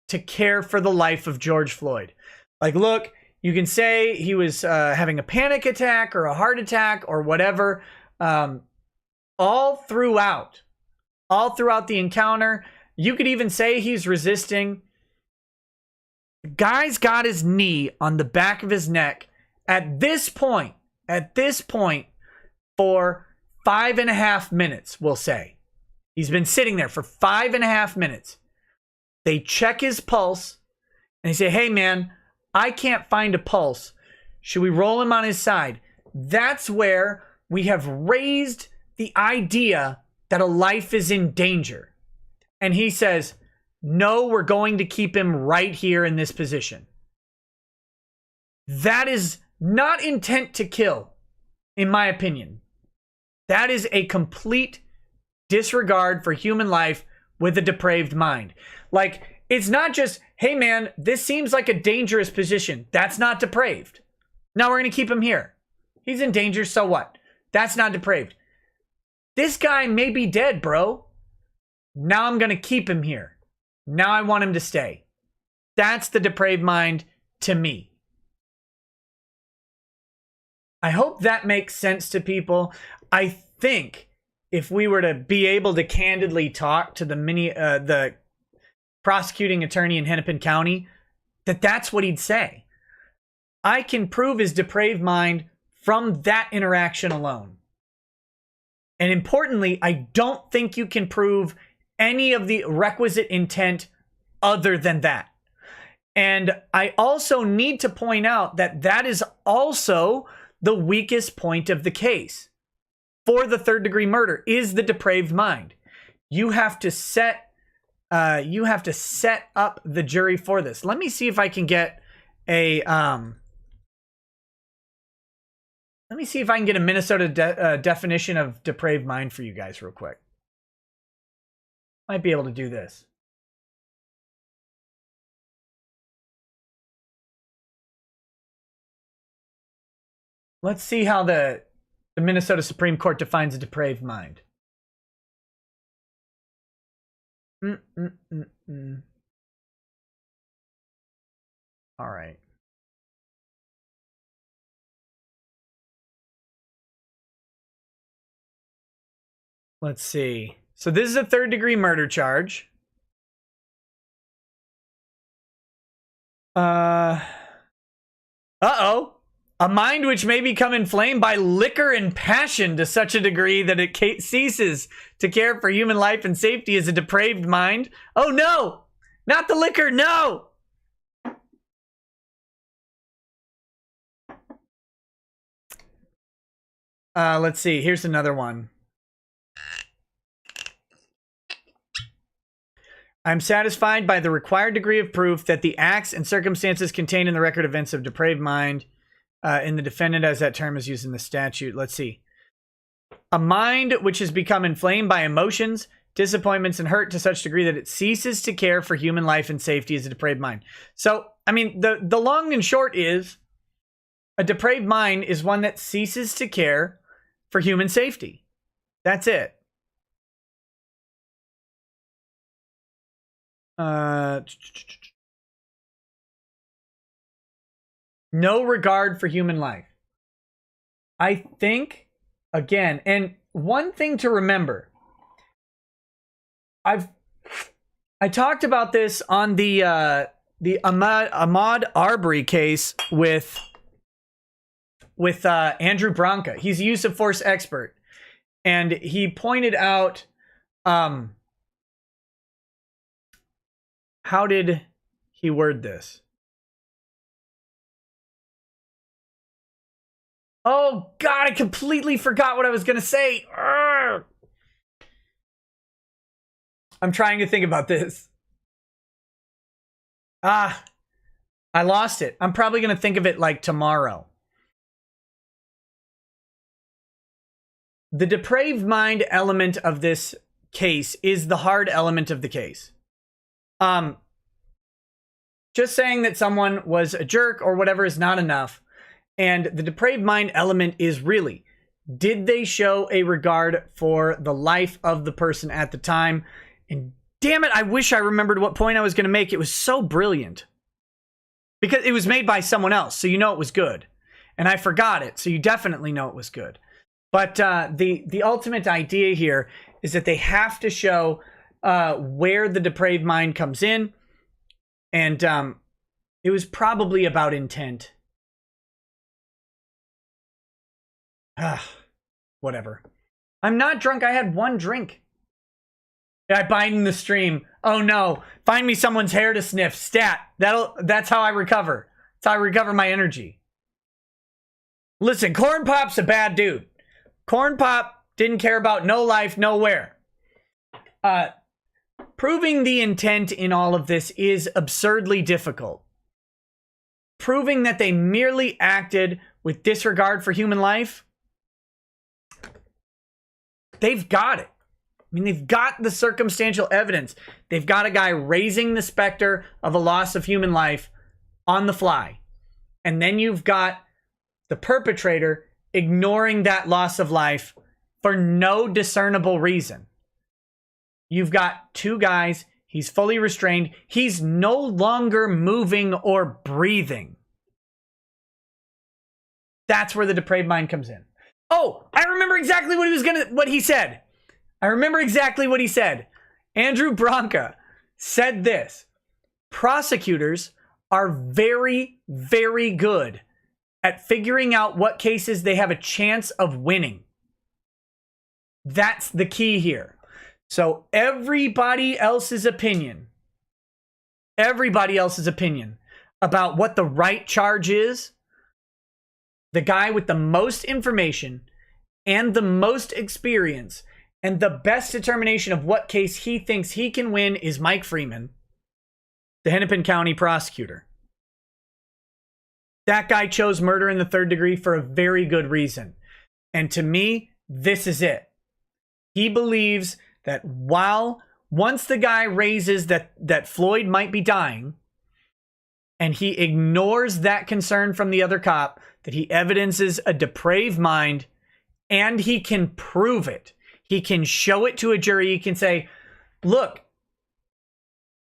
to care for the life of George Floyd. Like, look, you can say he was having a panic attack or a heart attack or whatever. All throughout the encounter, you could even say he's resisting. The guy's got his knee on the back of his neck at this point for 5.5 minutes, we'll say. He's been sitting there for 5.5 minutes. They check his pulse and they say, hey man, I can't find a pulse. Should we roll him on his side? That's where we have raised the idea that a life is in danger. And he says, no, we're going to keep him right here in this position. That is not intent to kill, in my opinion. That is a complete disregard for human life with a depraved mind. Like, it's not just, hey man, this seems like a dangerous position. That's not depraved. Now we're going to keep him here. He's in danger, so what? That's not depraved. This guy may be dead, bro. Now I'm going to keep him here. Now I want him to stay. That's the depraved mind to me. I hope that makes sense to people. I think if we were to be able to candidly talk to the prosecuting attorney in Hennepin County, that's what he'd say. I can prove his depraved mind from that interaction alone. And importantly, I don't think you can prove any of the requisite intent other than that. And I also need to point out that that is also the weakest point of the case for the third degree murder is the depraved mind. You have to set up the jury for this. Let me see if I can get a Minnesota definition of depraved mind for you guys real quick. Might be able to do this. Let's see how the Minnesota Supreme Court defines a depraved mind. All right. Let's see. So this is a third degree murder charge. Uh-oh. A mind which may become inflamed by liquor and passion to such a degree that it ceases to care for human life and safety is a depraved mind. Oh no! Not the liquor, no! Let's see. Here's another one. I'm satisfied by the required degree of proof that the acts and circumstances contained in the record events of depraved mind in the defendant, as that term is used in the statute. Let's see. A mind which has become inflamed by emotions, disappointments, and hurt to such degree that it ceases to care for human life and safety is a depraved mind. So, I mean, the long and short is a depraved mind is one that ceases to care for human safety. That's it. No regard for human life. I think, again, and one thing to remember, I talked about this on the Ahmaud Arbery case with Andrew Branca. He's a use of force expert, and he pointed out, how did he word this? Oh God, I completely forgot what I was gonna say. Urgh. I'm trying to think about this. I lost it. I'm probably gonna think of it like tomorrow. The depraved mind element of this case is the hard element of the case. Just saying that someone was a jerk or whatever is not enough. And the depraved mind element is really, did they show a regard for the life of the person at the time? And damn it, I wish I remembered what point I was going to make. It was so brilliant. Because it was made by someone else, so you know it was good. And I forgot it, so you definitely know it was good. But the ultimate idea here is that they have to show where the depraved mind comes in. And it was probably about intent. Whatever. I'm not drunk. I had one drink. I bind in the stream. Oh no. Find me someone's hair to sniff. Stat. That's how I recover. That's how I recover my energy. Listen, Corn Pop's a bad dude. Corn Pop didn't care about no life, nowhere. Proving the intent in all of this is absurdly difficult. Proving that they merely acted with disregard for human life, they've got it. I mean, they've got the circumstantial evidence. They've got a guy raising the specter of a loss of human life on the fly. And then you've got the perpetrator ignoring that loss of life for no discernible reason. You've got two guys. He's fully restrained. He's no longer moving or breathing. That's where the depraved mind comes in. Oh, I remember exactly what he said. I remember exactly what he said. Andrew Branca said this. Prosecutors are very, very good at figuring out what cases they have a chance of winning. That's the key here. So everybody else's opinion about what the right charge is, the guy with the most information and the most experience and the best determination of what case he thinks he can win is Mike Freeman, the Hennepin County prosecutor. That guy chose murder in the third degree for a very good reason. And to me, this is it. He believes that once the guy raises that Floyd might be dying, and he ignores that concern from the other cop, that he evidences a depraved mind, and he can prove it. He can show it to a jury. He can say, look,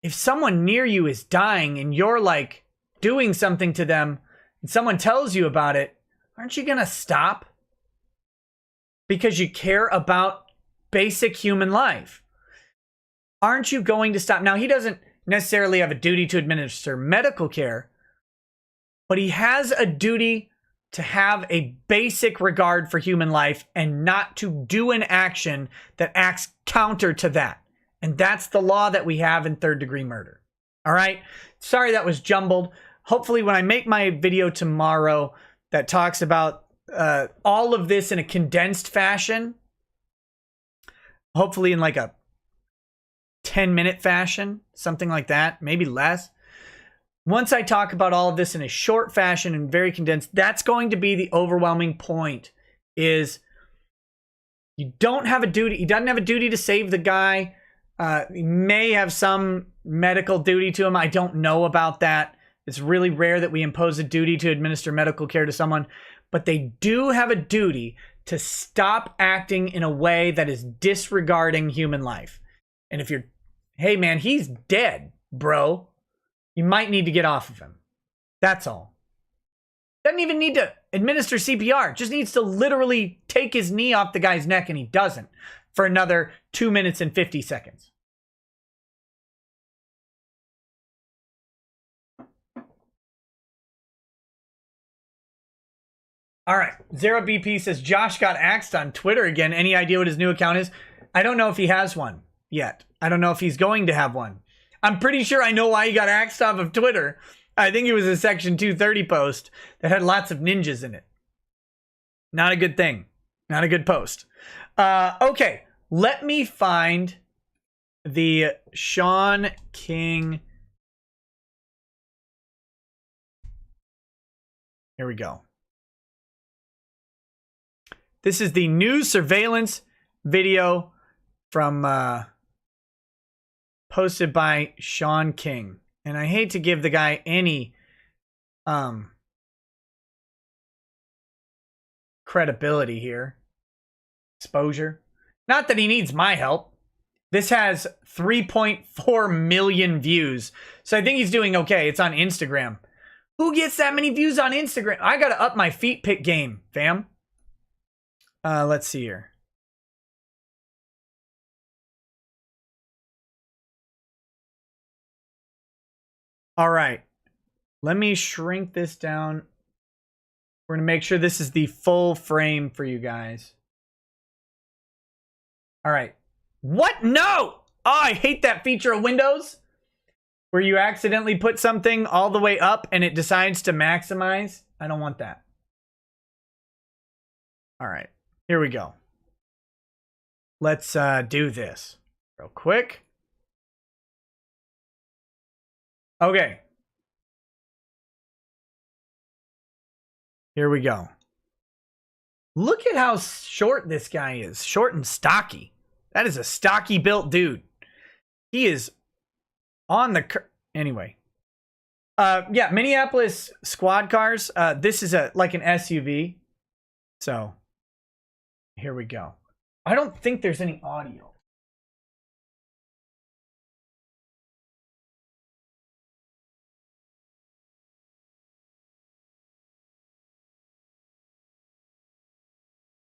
if someone near you is dying and you're like doing something to them and someone tells you about it, aren't you going to stop? Because you care about basic human life. Aren't you going to stop? Now, he doesn't necessarily have a duty to administer medical care, but he has a duty to have a basic regard for human life and not to do an action that acts counter to that. And that's the law that we have in third-degree murder. All right? Sorry that was jumbled. Hopefully when I make my video tomorrow that talks about all of this in a condensed fashion, hopefully in like a 10-minute fashion, something like that, maybe less. Once I talk about all of this in a short fashion and very condensed, that's going to be the overwhelming point, is you don't have a duty. He doesn't have a duty to save the guy. He may have some medical duty to him. I don't know about that. It's really rare that we impose a duty to administer medical care to someone, but they do have a duty to stop acting in a way that is disregarding human life. And if you're, hey man, he's dead, bro. You might need to get off of him. That's all. Doesn't even need to administer CPR. Just needs to literally take his knee off the guy's neck, and he doesn't for another 2 minutes and 50 seconds. All right. Zero BP says, Josh got axed on Twitter again. Any idea what his new account is? I don't know if he has one yet. I don't know if he's going to have one. I'm pretty sure I know why he got axed off of Twitter. I think it was a Section 230 post that had lots of ninjas in it. Not a good thing. Not a good post. Okay, let me find the Sean King. Here we go. This is the new surveillance video from posted by Sean King. And I hate to give the guy any credibility here. Exposure. Not that he needs my help. This has 3.4 million views. So I think he's doing okay. It's on Instagram. Who gets that many views on Instagram? I gotta up my feet pick game, fam. Let's see here. All right, let me shrink this down. We're going to make sure this is the full frame for you guys. All right. What? No! Oh, I hate that feature of Windows where you accidentally put something all the way up and it decides to maximize. I don't want that. All right, here we go. Let's do this real quick. Okay. Here we go. Look at how short this guy is. Short and stocky. That is a stocky built dude. He is on the anyway. Yeah, Minneapolis squad cars. This is like an SUV. So here we go. I don't think there's any audio.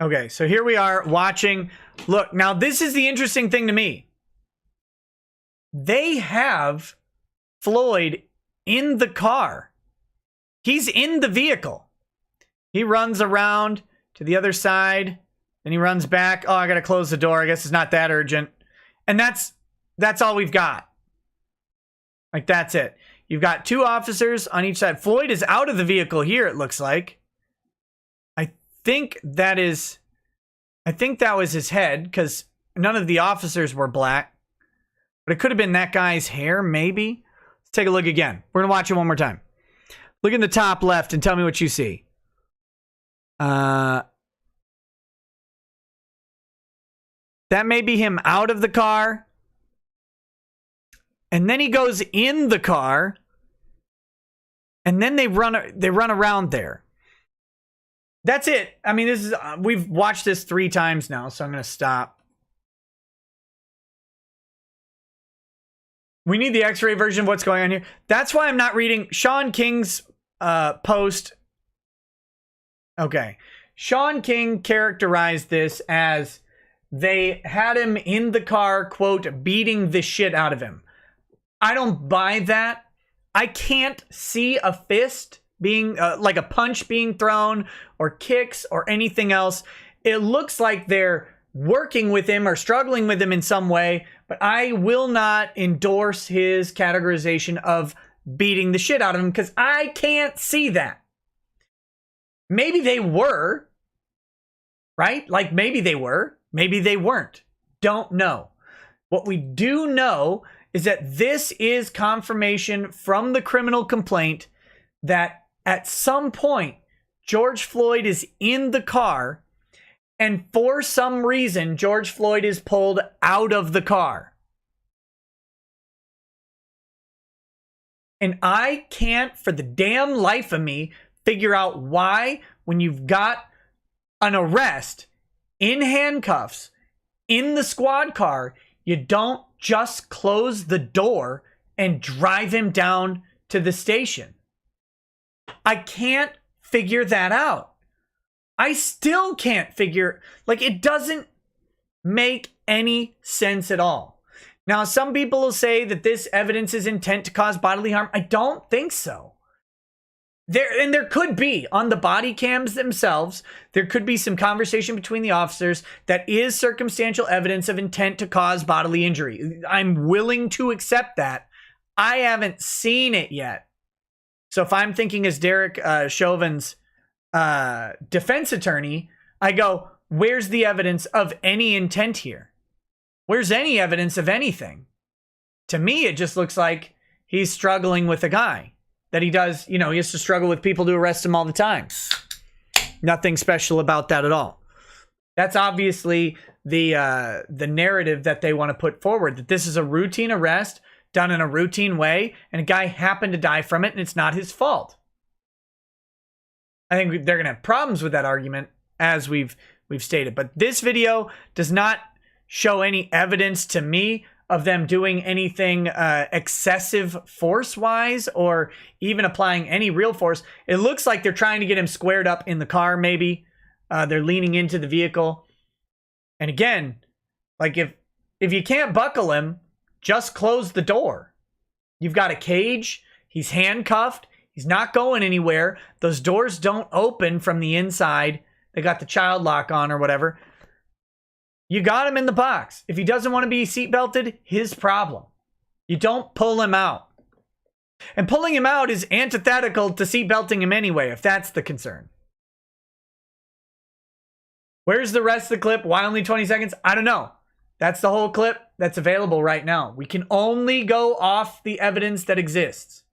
Okay, so here we are watching. Look, now this is the interesting thing to me. They have Floyd in the car. He's in the vehicle. He runs around to the other side, then he runs back. Oh, I gotta close the door. I guess it's not that urgent. And that's all we've got. Like, that's it. You've got two officers on each side. Floyd is out of the vehicle here, it looks like. I think that was his head, because none of the officers were black. But it could have been that guy's hair, maybe. Let's take a look again. We're going to watch it one more time. Look in the top left and tell me what you see. That may be him out of the car. And then he goes in the car. And then they run around there. That's it. I mean, this is we've watched this 3 times now, so I'm going to stop. We need the X-ray version of what's going on here. That's why I'm not reading Sean King's post. Okay. Sean King characterized this as they had him in the car, quote, beating the shit out of him. I don't buy that. I can't see a fist being like a punch being thrown or kicks or anything else. It looks like they're working with him or struggling with him in some way, but I will not endorse his categorization of beating the shit out of him because I can't see that. Maybe they were, right? Like maybe they were, maybe they weren't. Don't know. What we do know is that this is confirmation from the criminal complaint that at some point George Floyd is in the car and for some reason George Floyd is pulled out of the car. And I can't for the damn life of me figure out why, when you've got an arrest in handcuffs in the squad car, you don't just close the door and drive him down to the station. I can't figure that out. I still can't figure, like, it doesn't make any sense at all. Now, some people will say that this evidence is intent to cause bodily harm. I don't think so. There could be, on the body cams themselves, there could be some conversation between the officers that is circumstantial evidence of intent to cause bodily injury. I'm willing to accept that. I haven't seen it yet. So if I'm thinking as Derek Chauvin's defense attorney, I go, where's the evidence of any intent here? Where's any evidence of anything? To me, it just looks like he's struggling with a guy. That he does, you know, he has to struggle with people to arrest him all the time. Nothing special about that at all. That's obviously the narrative that they want to put forward, that this is a routine arrest done in a routine way, and a guy happened to die from it, and it's not his fault. I think they're going to have problems with that argument, as we've stated. But this video does not show any evidence to me of them doing anything excessive force-wise or even applying any real force. It looks like they're trying to get him squared up in the car, maybe. They're leaning into the vehicle. And again, like if you can't buckle him, just close the door. You've got a cage. He's handcuffed. He's not going anywhere. Those doors don't open from the inside. They got the child lock on or whatever. You got him in the box. If he doesn't want to be seatbelted, his problem. You don't pull him out. And pulling him out is antithetical to seatbelting him anyway, if that's the concern. Where's the rest of the clip? Why only 20 seconds? I don't know. That's the whole clip that's available right now. We can only go off the evidence that exists.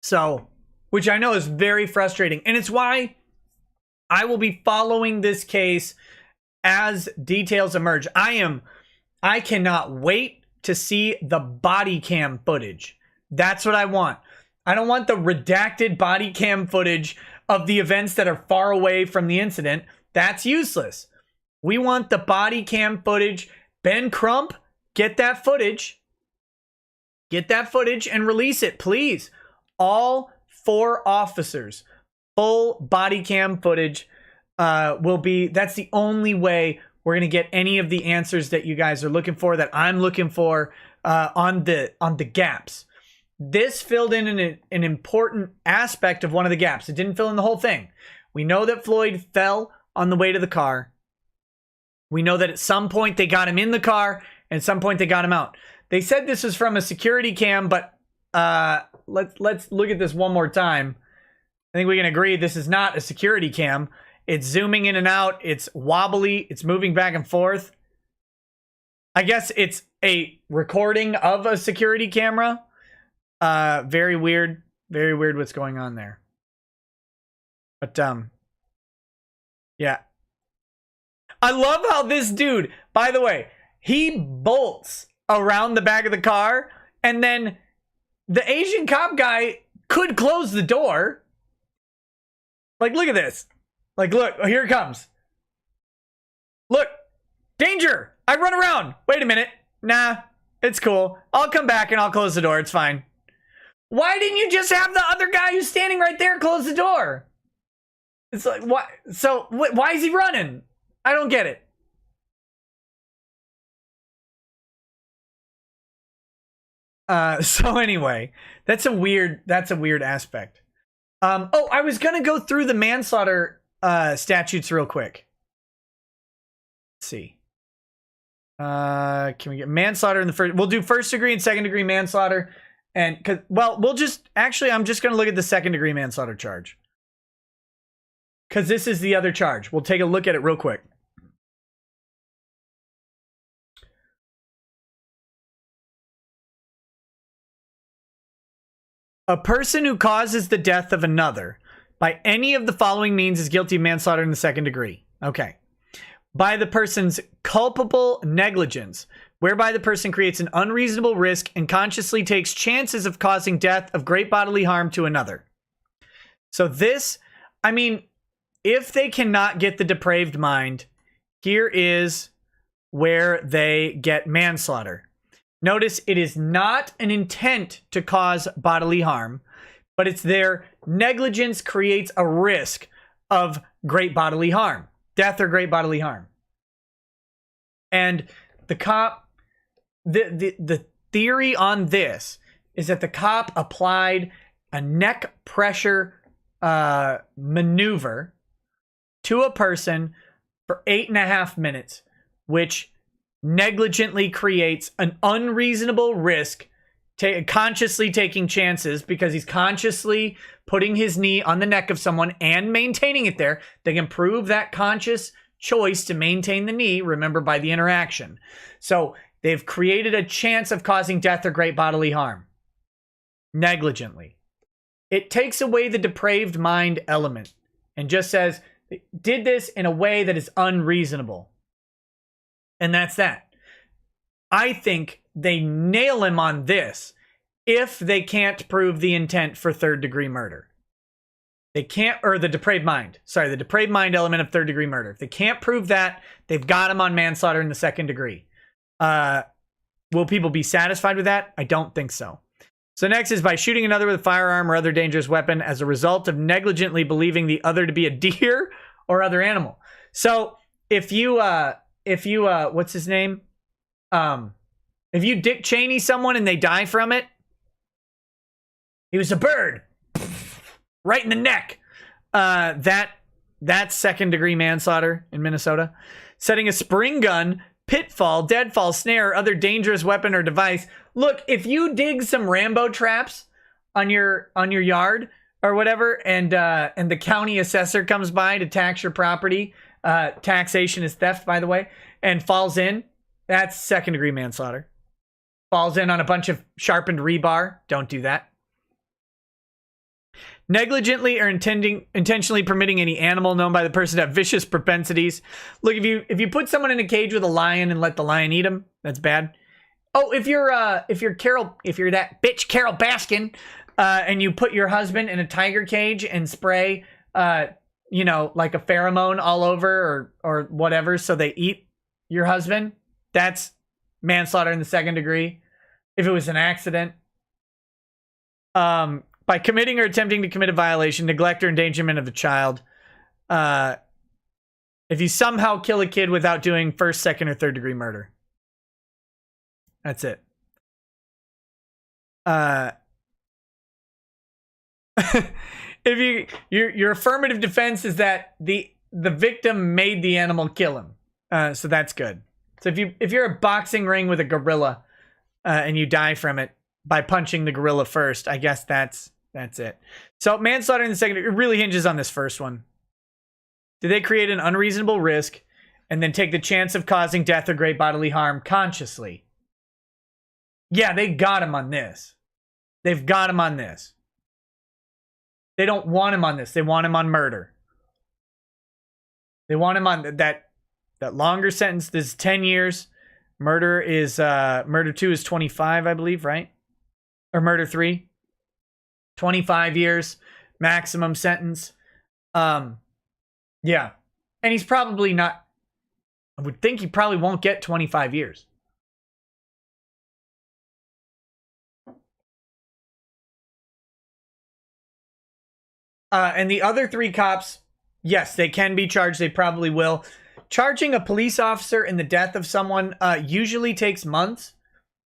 So, which I know is very frustrating. And it's why I will be following this case as details emerge. I cannot wait to see the body cam footage. That's what I want. I don't want the redacted body cam footage of the events that are far away from the incident. That's useless. We want the body cam footage. Ben Crump, get that footage. Get that footage and release it, please. All 4 officers, full body cam footage will be, that's the only way we're going to get any of the answers that you guys are looking for, that I'm looking for on the gaps. This filled in an important aspect of one of the gaps. It didn't fill in the whole thing. We know that Floyd fell on the way to the car. We know that at some point they got him in the car, and at some point they got him out. They said this was from a security cam, but let's look at this one more time. I think we can agree this is not a security cam. It's zooming in and out. It's wobbly. It's moving back and forth. I guess it's a recording of a security camera. Very weird. Very weird what's going on there. But, yeah. I love how this dude, by the way, he bolts around the back of the car, and then the Asian cop guy could close the door. Like, look at this. Like, look, here it comes. Look, danger. I run around. Wait a minute. Nah, it's cool. I'll come back and I'll close the door. It's fine. Why didn't you just have the other guy who's standing right there close the door? It's like, why? So, why is he running? I don't get it. So anyway, that's a weird aspect. Oh, I was gonna go through the manslaughter statutes real quick. Let's see. Can we get manslaughter in the first? We'll do first degree and second degree manslaughter, and we'll just actually I'm just gonna look at the second degree manslaughter charge because this is the other charge. We'll take a look at it real quick. A person who causes the death of another by any of the following means is guilty of manslaughter in the second degree. Okay. By the person's culpable negligence, whereby the person creates an unreasonable risk and consciously takes chances of causing death of great bodily harm to another. So this, I mean, if they cannot get the depraved mind, here is where they get manslaughter. Notice it is not an intent to cause bodily harm, but it's their negligence creates a risk of great bodily harm, death or great bodily harm. And the cop, the theory on this is that the cop applied a neck pressure maneuver to a person for 8.5 minutes, which negligently creates an unreasonable risk, consciously taking chances because he's consciously putting his knee on the neck of someone and maintaining it there. They can prove that conscious choice to maintain the knee, remember, by the interaction. So they've created a chance of causing death or great bodily harm negligently. It takes away the depraved mind element and just says, did this in a way that is unreasonable. And that's that. I think they nail him on this if they can't prove the intent for third degree murder. They can't, or the depraved mind. Sorry, the depraved mind element of third degree murder. If they can't prove that, they've got him on manslaughter in the second degree. Will people be satisfied with that? I don't think so. So next is by shooting another with a firearm or other dangerous weapon as a result of negligently believing the other to be a deer or other animal. So if you what's his name? If you Dick Cheney someone and they die from it, he was a bird, right in the neck. That's second degree manslaughter in Minnesota. Setting a spring gun, pitfall, deadfall, snare, or other dangerous weapon or device. Look, if you dig some Rambo traps on your yard or whatever, and the county assessor comes by to tax your property, taxation is theft, by the way, and falls in, that's second degree manslaughter. Falls in on a bunch of sharpened rebar, don't do that. Negligently or intentionally permitting any animal known by the person to have vicious propensities. Look, if you put someone in a cage with a lion and let the lion eat him, that's bad. Oh, if you're that bitch Carol Baskin, and you put your husband in a tiger cage and spray, like a pheromone all over or whatever, so they eat your husband, that's manslaughter in the second degree. If it was an accident. By committing or attempting to commit a violation, neglect or endangerment of a child. If you somehow kill a kid without doing first, second, or third degree murder. That's it. If your affirmative defense is that the victim made the animal kill him. So that's good. So if you're a boxing ring with a gorilla and you die from it by punching the gorilla first, I guess that's it. So manslaughter in the second, it really hinges on this first one. Did they create an unreasonable risk and then take the chance of causing death or great bodily harm consciously? Yeah, they got him on this. They've got him on this. They don't want him on this. They want him on murder. They want him on that longer sentence. This is 10 years. Murder 2 is 25, I believe, right? Or murder 3. 25 years maximum sentence. Yeah. And he's probably not, I would think he probably won't get 25 years. And the other 3 cops, yes, they can be charged. They probably will. Charging a police officer in the death of someone usually takes months.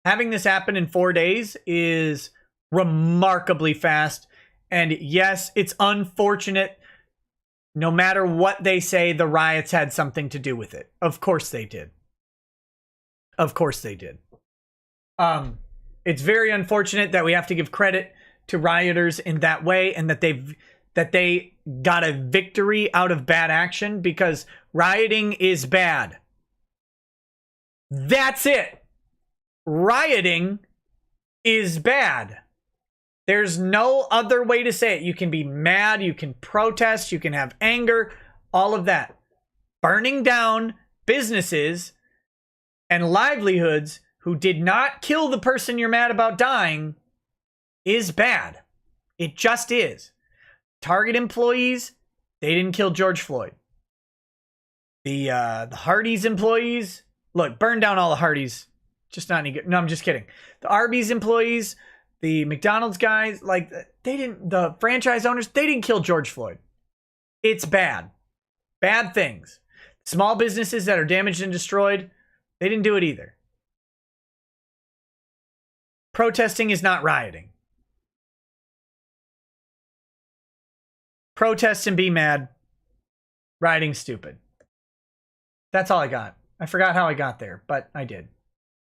having this happen in 4 days is remarkably fast. And yes, it's unfortunate. No matter what they say, the riots had something to do with it. Of course they did. Of course they did. It's very unfortunate that we have to give credit to rioters in that way, and that they got a victory out of bad action, because rioting is bad. That's it. Rioting is bad. There's no other way to say it. You can be mad, you can protest, you can have anger, all of that. Burning down businesses and livelihoods who did not kill the person you're mad about dying is bad. It just is. Target employees, they didn't kill George Floyd. The Hardee's employees, look, burn down all the Hardee's. Just not any good. No, I'm just kidding. The Arby's employees, the McDonald's guys, like, the franchise owners, they didn't kill George Floyd. It's bad. Bad things. Small businesses that are damaged and destroyed, they didn't do it either. Protesting is not rioting. Protest and be mad. Rioting's stupid. That's all I got. I forgot how I got there, but I did.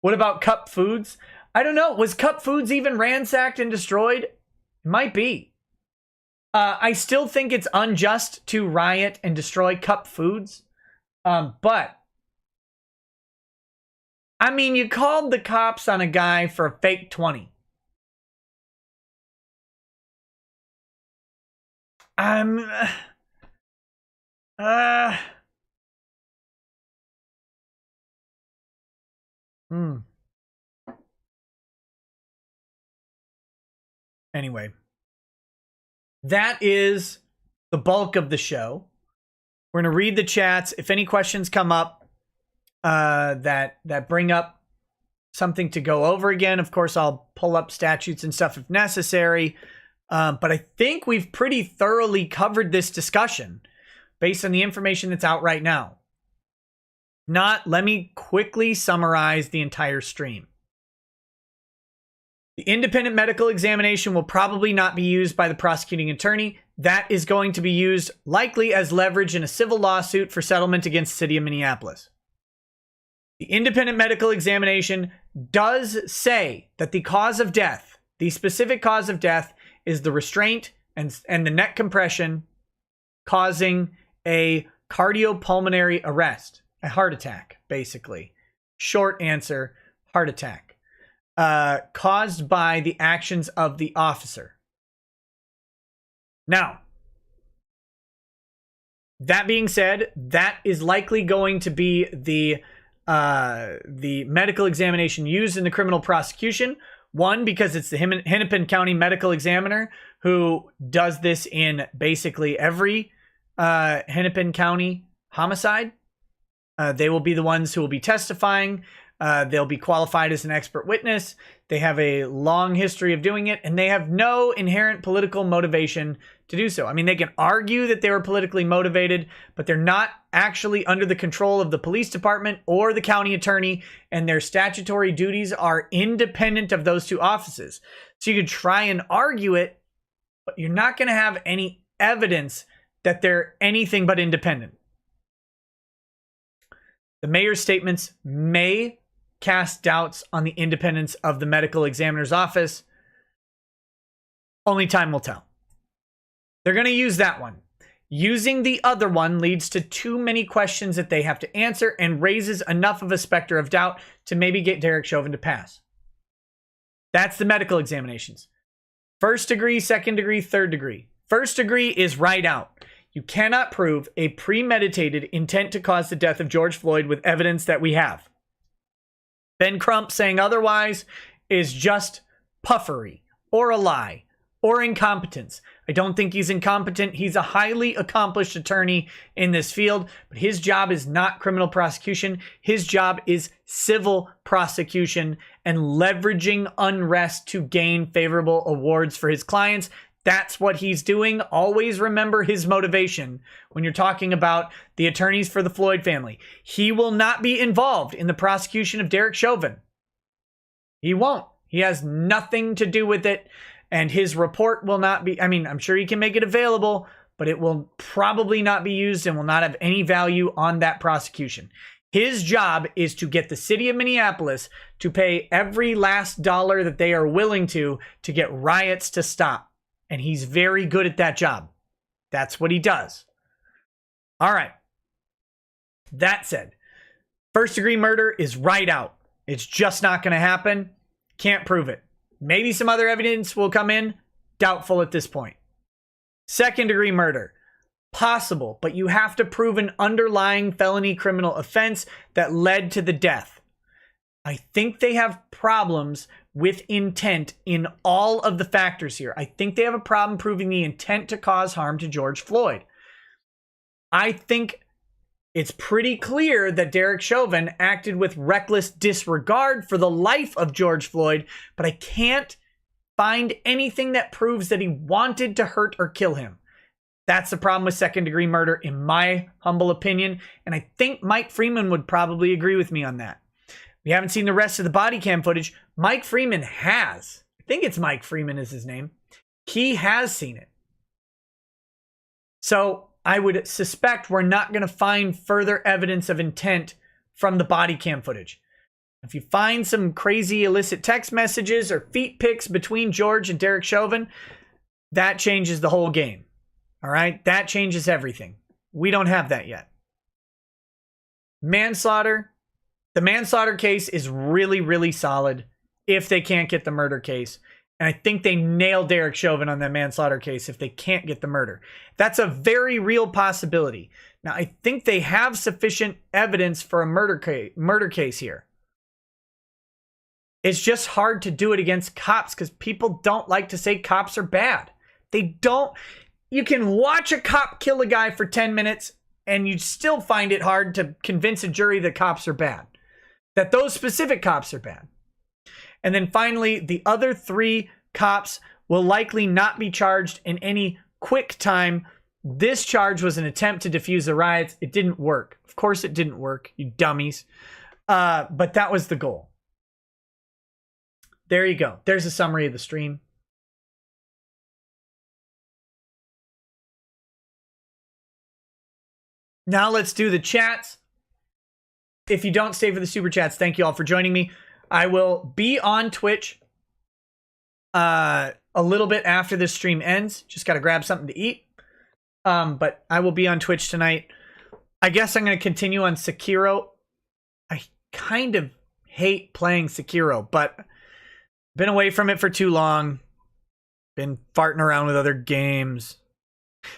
What about Cup Foods? I don't know. Was Cup Foods even ransacked and destroyed? It might be. I still think it's unjust to riot and destroy Cup Foods. But, I mean, you called the cops on a guy for a fake 20. Anyway, that is the bulk of the show. We're going to read the chats. If any questions come up that bring up something to go over again, of course, I'll pull up statutes and stuff if necessary. But I think we've pretty thoroughly covered this discussion based on the information that's out right now. Let me quickly summarize the entire stream. The independent medical examination will probably not be used by the prosecuting attorney. That is going to be used likely as leverage in a civil lawsuit for settlement against the city of Minneapolis. The independent medical examination does say that the cause of death, the specific cause of death, is the restraint and the neck compression causing a cardiopulmonary arrest, a heart attack, basically. Short answer, heart attack. Caused by the actions of the officer. Now, that being said, that is likely going to be the medical examination used in the criminal prosecution. One, because it's the Hennepin County medical examiner who does this in basically every Hennepin County homicide. They will be the ones who will be testifying. They'll be qualified as an expert witness. They have a long history of doing it, and they have no inherent political motivation to do so. I mean, they can argue that they were politically motivated, but they're not actually under the control of the police department or the county attorney, and their statutory duties are independent of those two offices. So you could try and argue it, but you're not going to have any evidence that they're anything but independent. The mayor's statements may cast doubts on the independence of the medical examiner's office. Only time will tell. They're going to use that one. Using the other one leads to too many questions that they have to answer and raises enough of a specter of doubt to maybe get Derek Chauvin to pass. That's the medical examinations. First degree, second degree, third degree. First degree is right out. You cannot prove a premeditated intent to cause the death of George Floyd with evidence that we have. Ben Crump saying otherwise is just puffery or a lie or incompetence. I don't think he's incompetent. He's a highly accomplished attorney in this field, but his job is not criminal prosecution. His job is civil prosecution and leveraging unrest to gain favorable awards for his clients. That's what he's doing. Always remember his motivation when you're talking about the attorneys for the Floyd family. He will not be involved in the prosecution of Derek Chauvin. He won't. He has nothing to do with it. And his report will not be, I mean, I'm sure he can make it available, but it will probably not be used and will not have any value on that prosecution. His job is to get the city of Minneapolis to pay every last dollar that they are willing to get riots to stop. And he's very good at that job. That's what he does. All right. That said, first-degree murder is right out. It's just not going to happen. Can't prove it. Maybe some other evidence will come in. Doubtful at this point. Second-degree murder. Possible, but you have to prove an underlying felony criminal offense that led to the death. I think they have problems with intent in all of the factors here. I think they have a problem proving the intent to cause harm to George Floyd. I think it's pretty clear that Derek Chauvin acted with reckless disregard for the life of George Floyd, but I can't find anything that proves that he wanted to hurt or kill him. That's the problem with second-degree murder, in my humble opinion, and I think Mike Freeman would probably agree with me on that. We haven't seen the rest of the body cam footage. Mike Freeman has. I think it's Mike Freeman is his name. He has seen it. So I would suspect we're not going to find further evidence of intent from the body cam footage. If you find some crazy illicit text messages or feet pics between George and Derek Chauvin, that changes the whole game. All right? That changes everything. We don't have that yet. Manslaughter. The manslaughter case is really, really solid if they can't get the murder case. And I think they nailed Derek Chauvin on that manslaughter case if they can't get the murder. That's a very real possibility. Now, I think they have sufficient evidence for a murder case here. It's just hard to do it against cops because people don't like to say cops are bad. They don't. You can watch a cop kill a guy for 10 minutes and you still find it hard to convince a jury that cops are bad. That those specific cops are bad. And then finally, the other 3 cops will likely not be charged in any quick time. This charge was an attempt to defuse the riots. It didn't work. Of course it didn't work, you dummies. But that was the goal. There you go. There's a summary of the stream. Now let's do the chats. If you don't stay for the super chats, thank you all for joining me. I will be on Twitch a little bit after this stream ends. Just got to grab something to eat. But I will be on Twitch tonight. I guess I'm going to continue on Sekiro. I kind of hate playing Sekiro, but been away from it for too long. Been farting around with other games.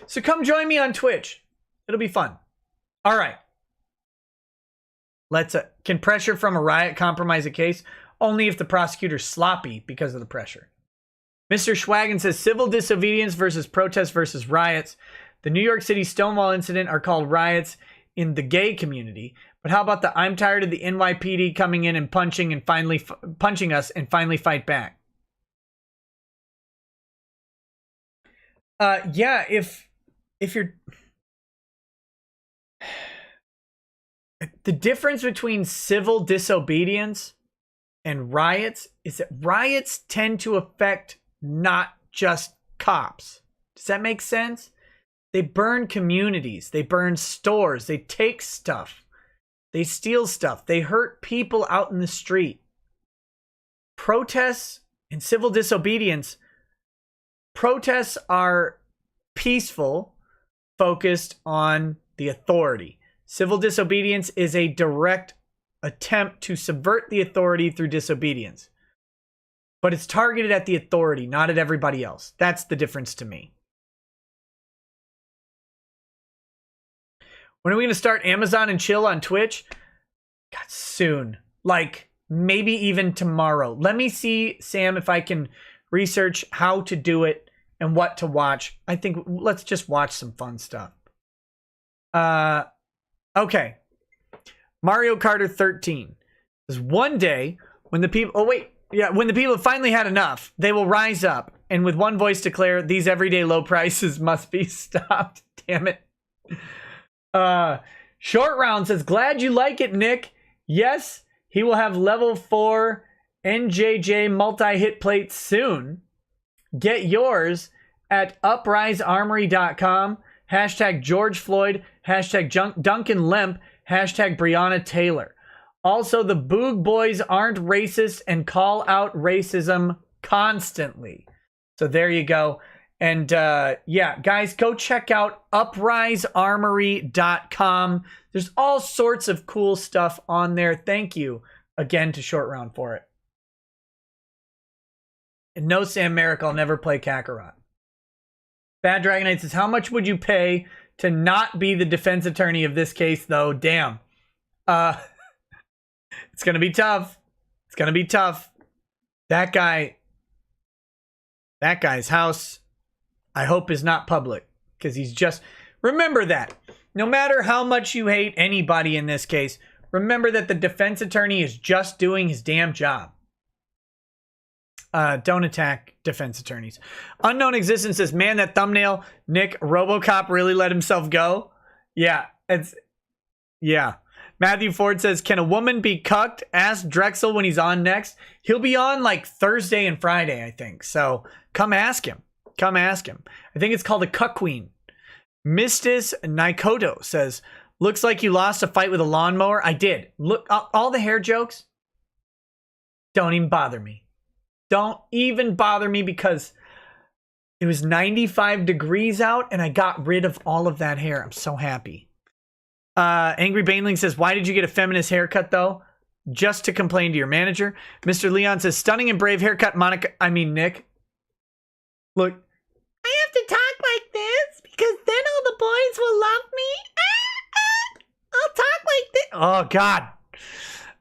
So come join me on Twitch. It'll be fun. All right. Let's can pressure from a riot compromise a case? Only if the prosecutor's sloppy because of the pressure. Mr. Schwagen says civil disobedience versus protest versus riots. The New York City Stonewall incident are called riots in the gay community. But how about the I'm tired of the NYPD coming in and punching us and finally fight back? Yeah, if you're... The difference between civil disobedience and riots is that riots tend to affect not just cops. Does that make sense? They burn communities. They burn stores. They take stuff. They steal stuff. They hurt people out in the street. Protests and civil disobedience. Protests are peaceful, focused on the authority. Civil disobedience is a direct attempt to subvert the authority through disobedience. But it's targeted at the authority, not at everybody else. That's the difference to me. When are we going to start Amazon and Chill on Twitch? God, soon. Like, maybe even tomorrow. Let me see, Sam, if I can research how to do it and what to watch. I think let's just watch some fun stuff. Okay. Mario Kart 13. There's one day when the people... when the people have finally had enough, they will rise up and with one voice declare, these everyday low prices must be stopped. Damn it. Short Round says, glad you like it, Nick. Yes, he will have level 4 NJJ multi-hit plates soon. Get yours at uprisearmory.com. Hashtag George Floyd. Hashtag Duncan Lemp. Hashtag Breonna Taylor. Also, the Boog Boys aren't racist and call out racism constantly. So there you go. And yeah, guys, go check out uprisearmory.com. There's all sorts of cool stuff on there. Thank you again to Short Round for it. And no Sam Merrick, I'll never play Kakarot. Bad Dragon Knight says, how much would you pay to not be the defense attorney of this case, though? Damn. It's going to be tough. It's going to be tough. That guy's house, I hope, is not public. Because he's just... Remember that. No matter how much you hate anybody in this case, remember that the defense attorney is just doing his damn job. Don't attack defense attorneys. Unknown Existence says, man, that thumbnail, Nick, RoboCop really let himself go. Yeah, yeah. Matthew Ford says, can a woman be cucked? Ask Drexel when he's on next. He'll be on like Thursday and Friday, I think. So come ask him. Come ask him. I think it's called a cuck queen. Mistis Nikoto says, looks like you lost a fight with a lawnmower. I did. Look, all the hair jokes, don't even bother me. Don't even bother me because it was 95 degrees out and I got rid of all of that hair. I'm so happy. Angry Baneling says, why did you get a feminist haircut though? Just to complain to your manager. Mr. Leon says, stunning and brave haircut, Nick. Look, I have to talk like this because then all the boys will love me. I'll talk like this. Oh,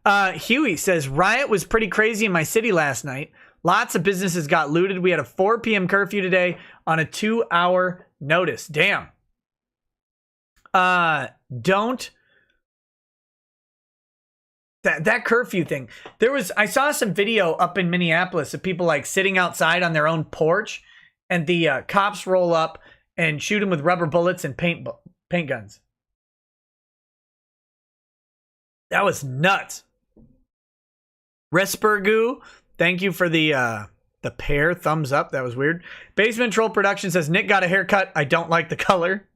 God. Huey says, Riot was pretty crazy in my city last night. Lots of businesses got looted. We had a 4 p.m. curfew today on a 2-hour notice. Damn. Don't. That curfew thing. I saw some video up in Minneapolis of people like sitting outside on their own porch and the cops roll up and shoot them with rubber bullets and paint guns. That was nuts. Respergoo, thank you for the pair thumbs up. That was weird. Basement Troll Production says, Nick got a haircut. I don't like the color.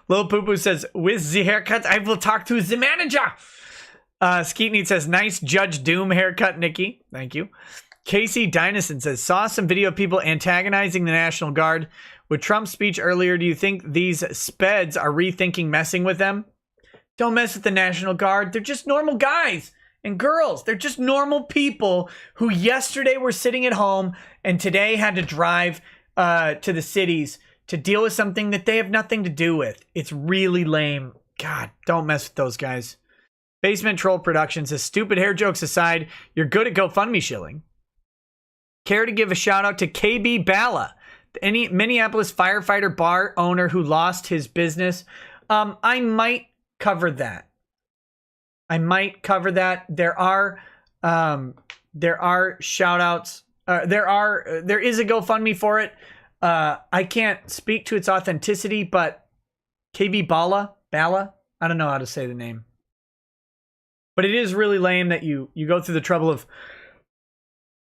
Lil Poo Poo says, with the haircut, I will talk to the manager. Skeetney says, nice Judge Doom haircut, Nikki. Thank you. Casey Dynaston says, saw some video of people antagonizing the National Guard. With Trump's speech earlier, do you think these speds are rethinking messing with them? Don't mess with the National Guard. They're just normal guys and girls. They're just normal people who yesterday were sitting at home and today had to drive to the cities to deal with something that they have nothing to do with. It's really lame. God, don't mess with those guys. Basement Troll Productions says, stupid hair jokes aside, you're good at GoFundMe shilling. Care to give a shout out to KB Bala, any Minneapolis firefighter bar owner who lost his business? I might cover that. There are shout outs. There is a GoFundMe for it. I can't speak to its authenticity, but KB Bala, I don't know how to say the name. But it is really lame that you go through the trouble of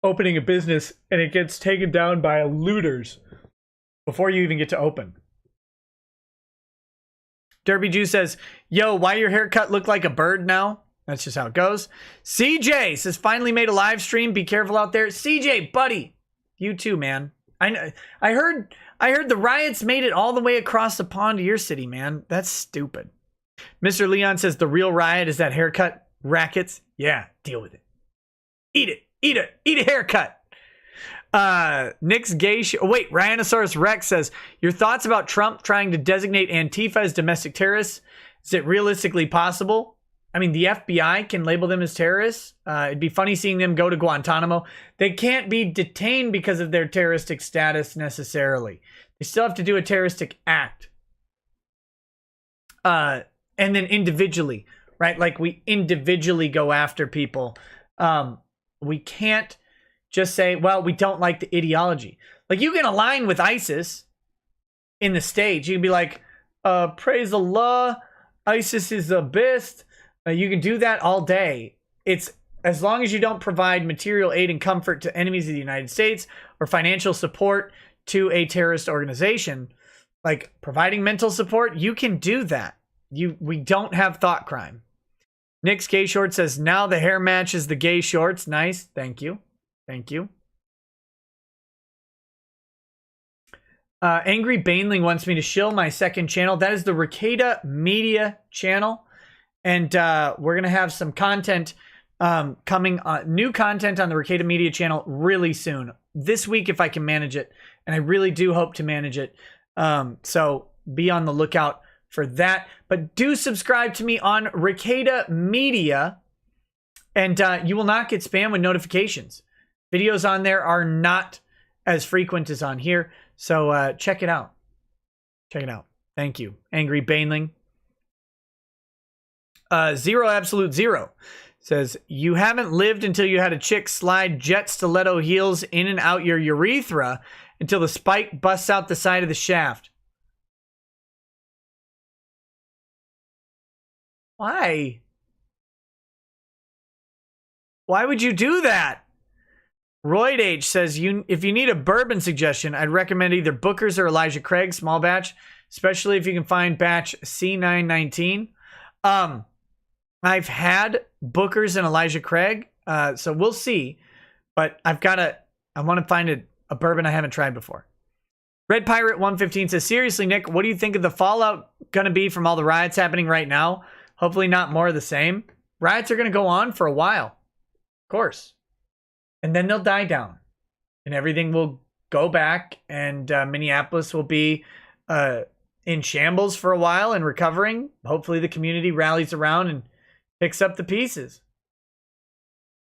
opening a business and it gets taken down by looters before you even get to open. Derby Jew says, yo, why your haircut look like a bird now? That's just how it goes. CJ says, finally made a live stream. Be careful out there. CJ, buddy. You too, man. I heard the riots made it all the way across the pond to your city, man. That's stupid. Mr. Leon says, the real riot is that haircut rackets. Yeah, deal with it. Eat a haircut. Nick's gay wait, Rhinosaurus Rex says, your thoughts about Trump trying to designate Antifa as domestic terrorists? Is it realistically possible? I mean, the FBI can label them as terrorists. It'd be funny seeing them go to Guantanamo. They can't be detained because of their terroristic status necessarily. They still have to do a terroristic act. And then individually, right? Like we individually go after people. We can't just say, well, we don't like the ideology. Like you can align with ISIS in the stage. You can be like, praise Allah, ISIS is the best. You can do that all day. It's as long as you don't provide material aid and comfort to enemies of the United States or financial support to a terrorist organization, like providing mental support, you can do that. We don't have thought crime. Nick's Gay Short says, now the hair matches the gay shorts. Nice. Thank you. Thank you. Angry Baneling wants me to shill my second channel. That is the Rekieta Media channel. And we're going to have some content coming on, new content on the Rekieta Media channel really soon. This week, if I can manage it. And I really do hope to manage it. So be on the lookout for that. But do subscribe to me on Rekieta Media. And you will not get spam with notifications. Videos on there are not as frequent as on here. So check it out. Check it out. Thank you. Angry Baneling. Zero Absolute Zero says, you haven't lived until you had a chick slide jet stiletto heels in and out your urethra until the spike busts out the side of the shaft. Why? Why would you do that? Royd H says, if you need a bourbon suggestion, I'd recommend either Booker's or Elijah Craig, small batch, especially if you can find batch C919. I've had Booker's and Elijah Craig, so we'll see. But I want to find a bourbon I haven't tried before. Red Pirate 115 says, seriously, Nick, what do you think of the fallout going to be from all the riots happening right now? Hopefully not more of the same. Riots are going to go on for a while. Of course. And then they'll die down. And everything will go back. And Minneapolis will be in shambles for a while and recovering. Hopefully the community rallies around and picks up the pieces.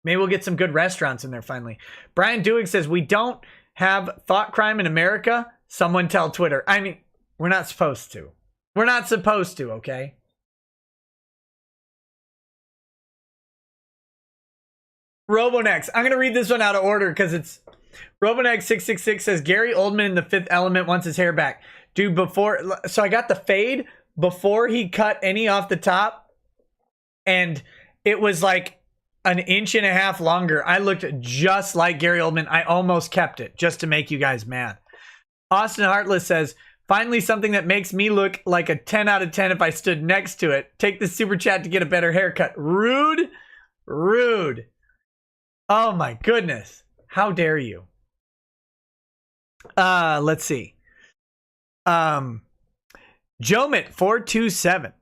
Maybe we'll get some good restaurants in there finally. Brian Dewig says, we don't have thought crime in America. Someone tell Twitter. I mean, we're not supposed to. We're not supposed to, okay? Robonex. I'm going to read this one out of order because it's... Robonex666 says, Gary Oldman in The Fifth Element wants his hair back. Dude, before... So I got the fade before he cut any off the top. And it was like an inch and a half longer. I looked just like Gary Oldman. I almost kept it just to make you guys mad. Austin Heartless says, finally something that makes me look like a 10 out of 10 if I stood next to it. Take the super chat to get a better haircut. Rude. Rude. Oh my goodness. How dare you? Let's see. Jomit427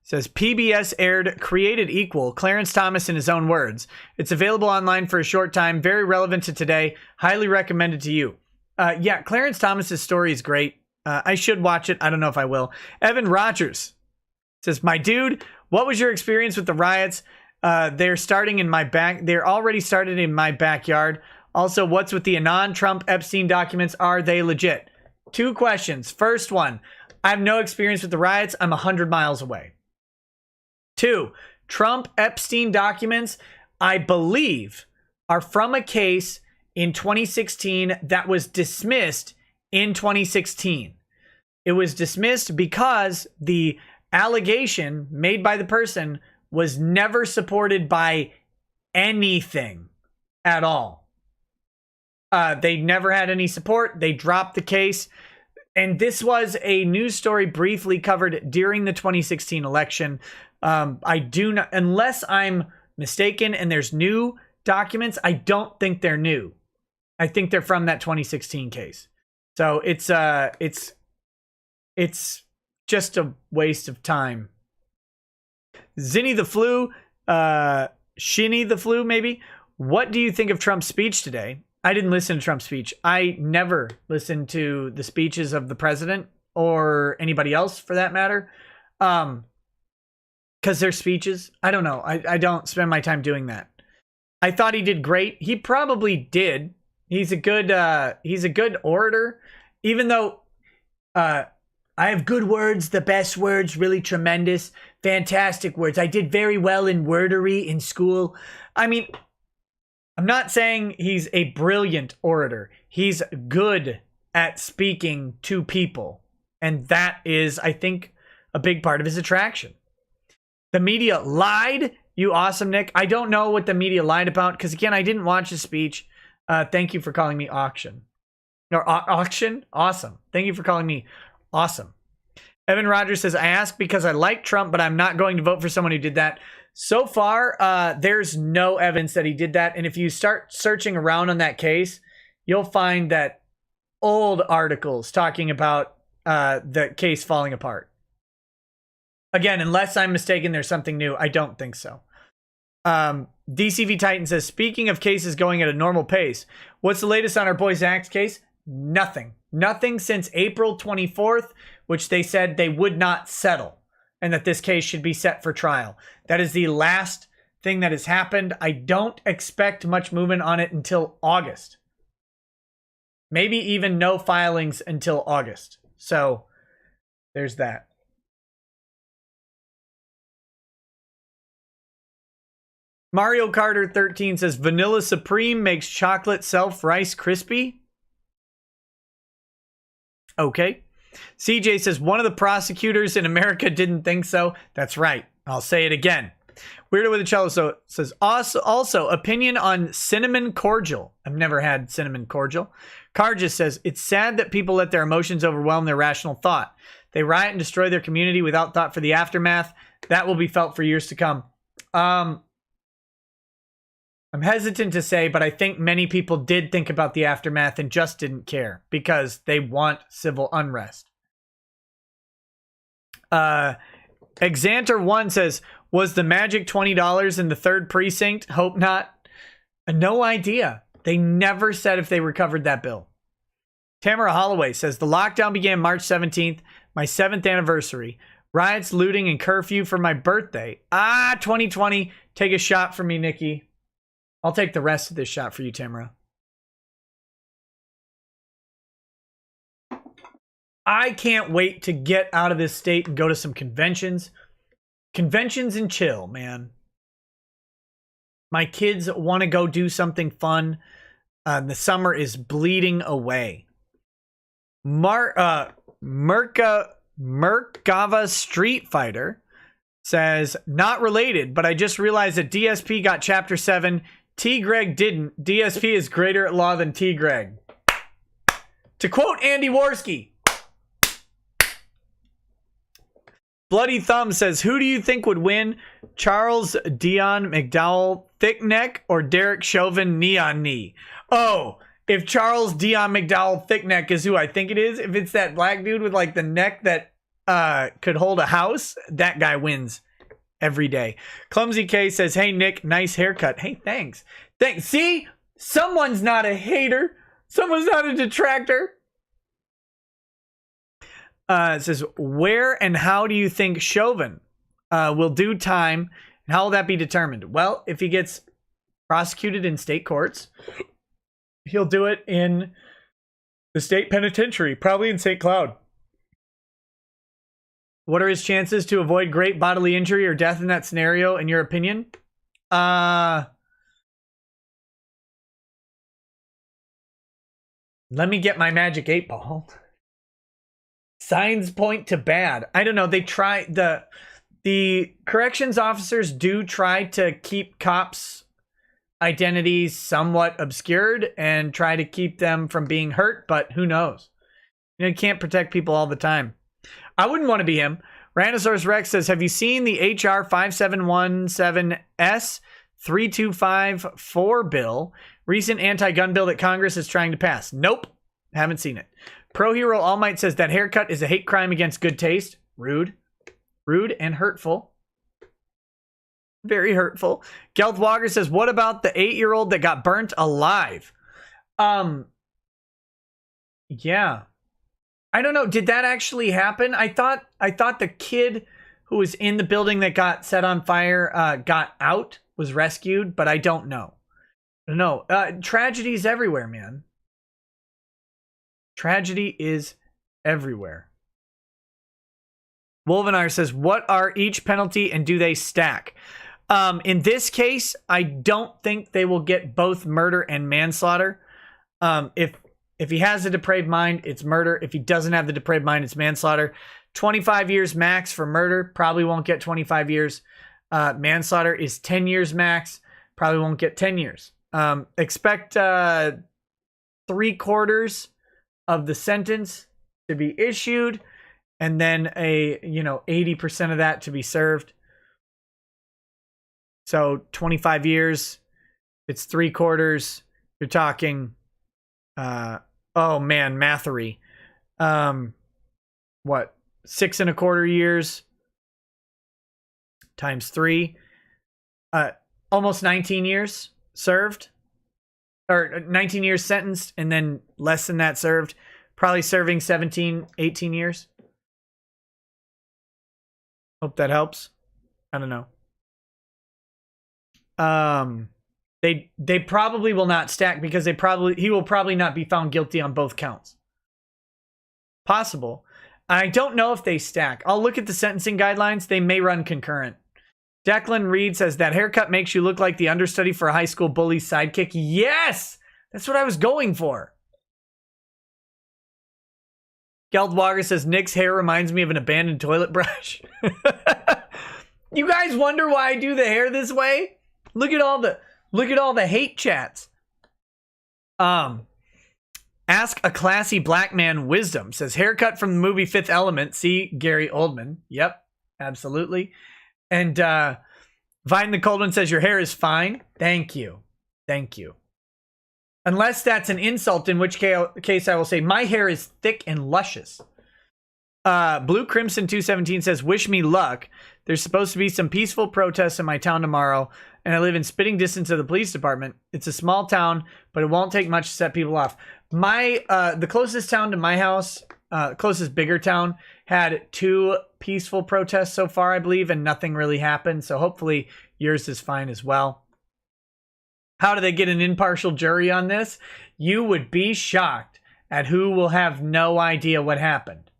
says, PBS aired Created Equal, Clarence Thomas in his own words. It's available online for a short time. Very relevant to today. Highly recommended to you. Yeah, Clarence Thomas's story is great. I should watch it. I don't know if I will. Evan Rogers says, my dude, what was your experience with the riots? They're already started in my backyard. Also, what's with the Anon Trump Epstein documents? Are they legit? 2 questions. First one, I have no experience with the riots. I'm 100 miles away. 2, Trump Epstein documents, I believe, are from a case in 2016 that was dismissed in 2016. It was dismissed because the allegation made by the person was never supported by anything at all. They never had any support. They dropped the case. And this was a news story briefly covered during the 2016 election. I do not, unless I'm mistaken and there's new documents, I don't think they're new. I think they're from that 2016 case. So it's just a waste of time. Zinny the Flu, Shinny the Flu, maybe. What do you think of Trump's speech today? I didn't listen to Trump's speech. I never listen to the speeches of the president or anybody else for that matter. Because they're speeches. I don't know. I don't spend my time doing that. I thought he did great. He probably did. He's a good orator. Even though I have good words, the best words, really tremendous, fantastic words. I did very well in wordery in school. I mean, I'm not saying he's a brilliant orator. He's good at speaking to people. And that is, I think, a big part of his attraction. The media lied You awesome, Nick. I don't know what the media lied about because, again, I didn't watch the speech. Thank you for calling me auction. Or auction? Awesome. Thank you for calling me awesome. Evan Rogers says, I ask because I like Trump, but I'm not going to vote for someone who did that. So far, there's no evidence that he did that. And if you start searching around on that case, you'll find that old articles talking about the case falling apart. Again, unless I'm mistaken, there's something new. I don't think so. DCV Titan says, speaking of cases going at a normal pace, what's the latest on our boy Zach's case? Nothing. Nothing since April 24th, which they said they would not settle and that this case should be set for trial. That is the last thing that has happened. I don't expect much movement on it until August. Maybe even no filings until August. So there's that. Mario Carter 13 says, Vanilla Supreme makes chocolate self-Rice Krispie. Okay. CJ says, one of the prosecutors in America didn't think so. That's right. I'll say it again. Weirdo with a cello says, also opinion on cinnamon cordial. I've never had cinnamon cordial. Cargis says, it's sad that people let their emotions overwhelm their rational thought. They riot and destroy their community without thought for the aftermath. That will be felt for years to come. I'm hesitant to say, but I think many people did think about the aftermath and just didn't care because they want civil unrest. Exanter1 says, was the magic $20 in the 3rd precinct? Hope not. No idea. They never said if they recovered that bill. Tamara Holloway says, the lockdown began March 17th, my 7th anniversary. Riots, looting, and curfew for my birthday. 2020. Take a shot for me, Nikki. I'll take the rest of this shot for you, Tamara. I can't wait to get out of this state and go to some conventions. Conventions and chill, man. My kids want to go do something fun. The summer is bleeding away. Merkava Street Fighter says, not related, but I just realized that DSP got Chapter 7. T. Greg didn't. DSP is greater at law than T. Greg. To quote Andy Worski, Bloody Thumb says, who do you think would win? Charles Dion McDowell Thick Neck or Derek Chauvin Neon Knee? Oh, if Charles Dion McDowell Thick Neck is who I think it is, if it's that black dude with like the neck that could hold a house, that guy wins every day. Clumsy K says, hey, Nick, nice haircut. Hey, thanks. Thanks. See? Someone's not a hater. Someone's not a detractor. It says, where and how do you think Chauvin will do time? And how will that be determined? Well, if he gets prosecuted in state courts, he'll do it in the state penitentiary, probably in St. Cloud. What are his chances to avoid great bodily injury or death in that scenario, in your opinion? Let me get my magic 8-ball. Signs point to bad. I don't know. They try the corrections officers do try to keep cops' identities somewhat obscured and try to keep them from being hurt, but who knows? You can't protect people all the time. I wouldn't want to be him. Rhinosaurus Rex says, have you seen the HR 5717S 3254 bill? Recent anti-gun bill that Congress is trying to pass. Nope. Haven't seen it. Pro Hero All Might says that haircut is a hate crime against good taste. Rude. Rude and hurtful. Very hurtful. Gelth Walker says, what about the 8-year-old that got burnt alive? Yeah. I don't know. Did that actually happen? I thought the kid who was in the building that got set on fire got out, was rescued, but I don't know. No. Tragedies everywhere, man. Tragedy is everywhere. Wolvenar says, what are each penalty and do they stack? In this case, I don't think they will get both murder and manslaughter. If he has a depraved mind, it's murder. If he doesn't have the depraved mind, it's manslaughter. 25 years max for murder. Probably won't get 25 years. Manslaughter is 10 years max. Probably won't get 10 years. Expect 3/4 of the sentence to be issued, and then 80% of that to be served. So 25 years. It's 3/4. You're talking, oh man, Matsuri. What? 6 1/4 years times 3. Almost 19 years served. Or 19 years sentenced, and then less than that served. Probably serving 17, 18 years. Hope that helps. I don't know. They probably will not stack because he will probably not be found guilty on both counts. Possible. I don't know if they stack. I'll look at the sentencing guidelines. They may run concurrent. Declan Reed says, that haircut makes you look like the understudy for a high school bully's sidekick. Yes! That's what I was going for. Geldwager says, Nick's hair reminds me of an abandoned toilet brush. You guys wonder why I do the hair this way? Look at all the hate chats. Ask a classy black man wisdom says, haircut from the movie Fifth Element. See Gary Oldman. Yep, absolutely. And Vine the Cold One says, your hair is fine. Thank you. Thank you. Unless that's an insult, in which case I will say, my hair is thick and luscious. Blue Crimson 217 says, wish me luck. There's supposed to be some peaceful protests in my town tomorrow, and I live in spitting distance of the police department. It's a small town, but it won't take much to set people off. The closest town to my house, closest bigger town, had 2 peaceful protests so far, I believe, and nothing really happened. So hopefully yours is fine as well. How do they get an impartial jury on this? You would be shocked at who will have no idea what happened.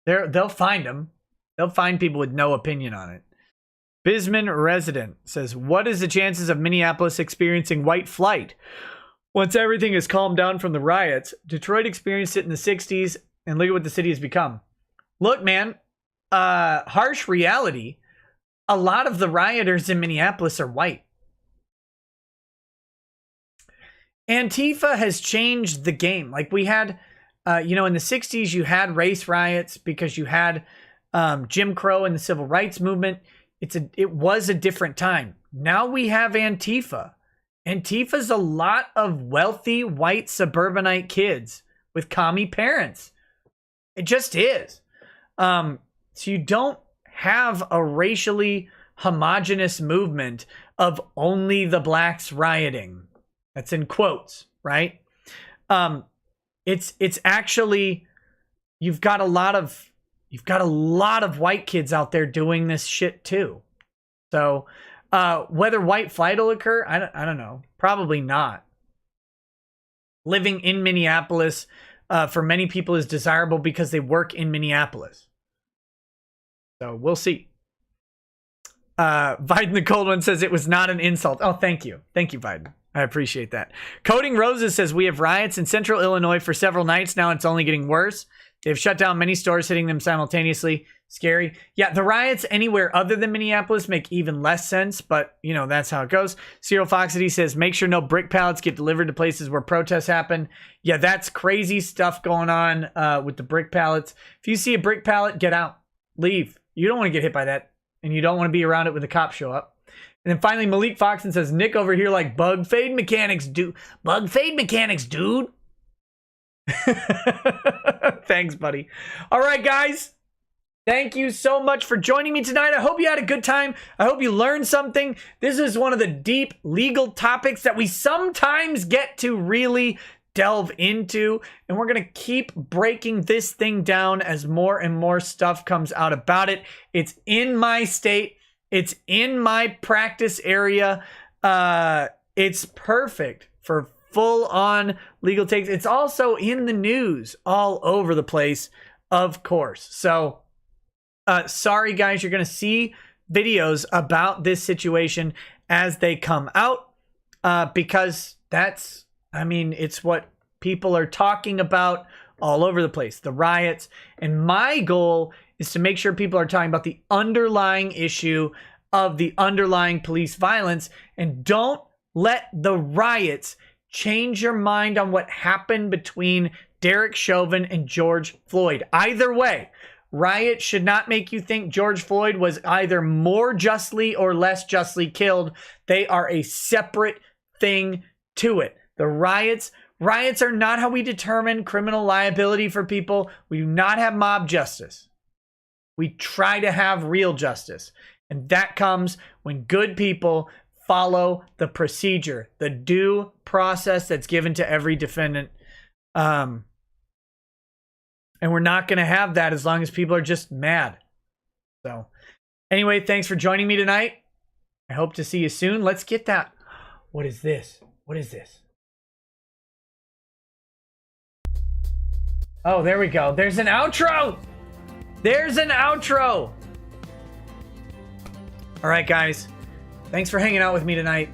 They'll find them. They'll find people with no opinion on it. Bisman Resident says, what is the chances of Minneapolis experiencing white flight once everything is calmed down from the riots? Detroit experienced it in the 60s, and look at what the city has become. Look, man, harsh reality. A lot of the rioters in Minneapolis are white. Antifa has changed the game. Like we had, in the 60s, you had race riots because you had Jim Crow and the civil rights movement. It was a different time. Now we have Antifa. Antifa's a lot of wealthy white suburbanite kids with commie parents. It just is. So you don't have a racially homogenous movement of only the blacks rioting. That's in quotes, right? It's actually, you've got a lot of white kids out there doing this shit too. So whether white flight will occur, I don't know. Probably not. Living in Minneapolis for many people is desirable because they work in Minneapolis. So we'll see. Biden the Cold One says it was not an insult. Oh, thank you. Thank you, Biden. I appreciate that. Coding Roses says we have riots in central Illinois for several nights now. It's only getting worse. They've shut down many stores, hitting them simultaneously. Scary. Yeah, the riots anywhere other than Minneapolis make even less sense, but, that's how it goes. Cyril Foxity says, make sure no brick pallets get delivered to places where protests happen. Yeah, that's crazy stuff going on with the brick pallets. If you see a brick pallet, get out. Leave. You don't want to get hit by that, and you don't want to be around it when the cops show up. And then finally, Malik Foxon says, Nick over here like bug fade mechanics, dude. Bug fade mechanics, dude. Thanks, buddy. All right, guys. Thank you so much for joining me tonight. I hope you had a good time. I hope you learned something. This is one of the deep legal topics that we sometimes get to really delve into. And we're going to keep breaking this thing down as more and more stuff comes out about it. It's in my state. It's in my practice area. It's perfect for full-on legal takes. It's also in the news all over the place, of course. So, sorry, guys. You're going to see videos about this situation as they come out because it's what people are talking about all over the place, the riots. And my goal is to make sure people are talking about the underlying issue of the underlying police violence, and don't let the riots change your mind on what happened between Derek Chauvin and George Floyd. Either way, Riot should not make you think George Floyd was either more justly or less justly killed. They are a separate thing to it. The riots are not how we determine criminal liability for people. We do not have mob justice. We try to have real justice. And that comes when good people follow the procedure, the due process that's given to every defendant. And we're not going to have that as long as people are just mad. So anyway, thanks for joining me tonight. I hope to see you soon. Let's get that. What is this? What is this? Oh, there we go. There's an outro. There's an outro. All right, guys. Thanks for hanging out with me tonight.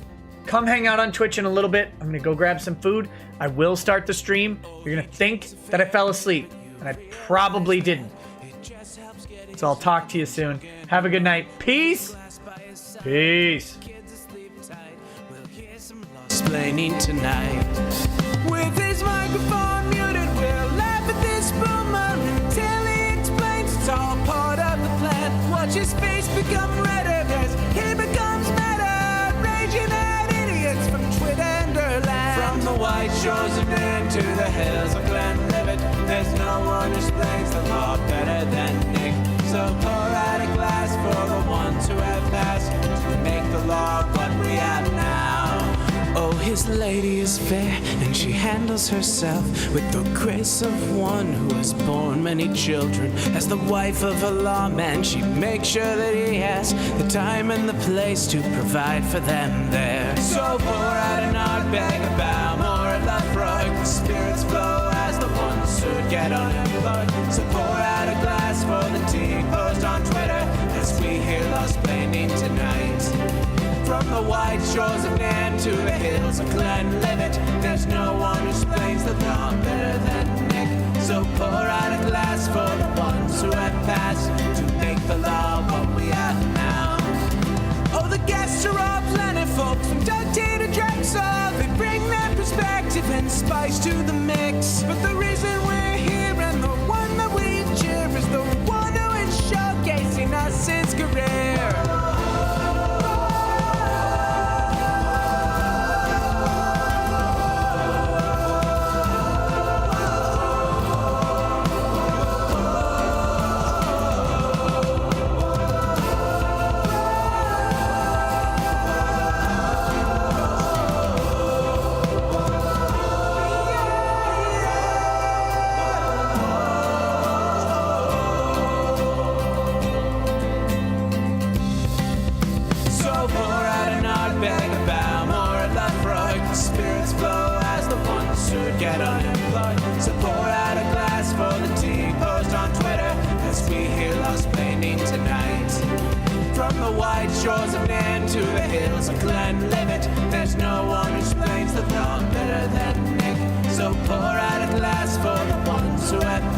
Come hang out on Twitch in a little bit. I'm going to go grab some food. I will start the stream. You're going to think that I fell asleep, and I probably didn't. So I'll talk to you soon. Have a good night. Peace. Peace. Explaining tonight. With his microphone muted, we'll laugh at this boomer until he explains it's all part of the plan. Watch his face become redder as he becomes meta, raging at idiots from Twitterland. From the white shores of Maine to the hills of Glenlivet, there's no one who explains the law better than Nick. So pour out a glass for the ones who have passed to make the law what we have now. Oh, his lady is fair, and she handles herself with the grace of one who has borne many children. As the wife of a lawman, she makes sure that he has the time and the place to provide for them there. So pour out an art bag of Balmore and Lafroig. The spirits flow as the ones who get unemployed. So pour out a glass for the tea post on Twitter as we hear Lost Planning tonight. From the white shores of Nan to the hills of Glenlivet, there's no one who explains the law better than Nick. So pour out a glass for the ones who have passed to make the law what we have now. Oh, the guests are all planet folks from Doug T to Drexel. They bring their perspective and spice to the mix. But the reason we're here and the one that we cheer is the one who is showcasing us his career. Get unemployed. So pour out a glass for the tea post on Twitter as we hear Lost Planning tonight. From the white shores of Nan to the hills of Glenlivet, there's no one who explains the law better than Nick. So pour out a glass for the ones who have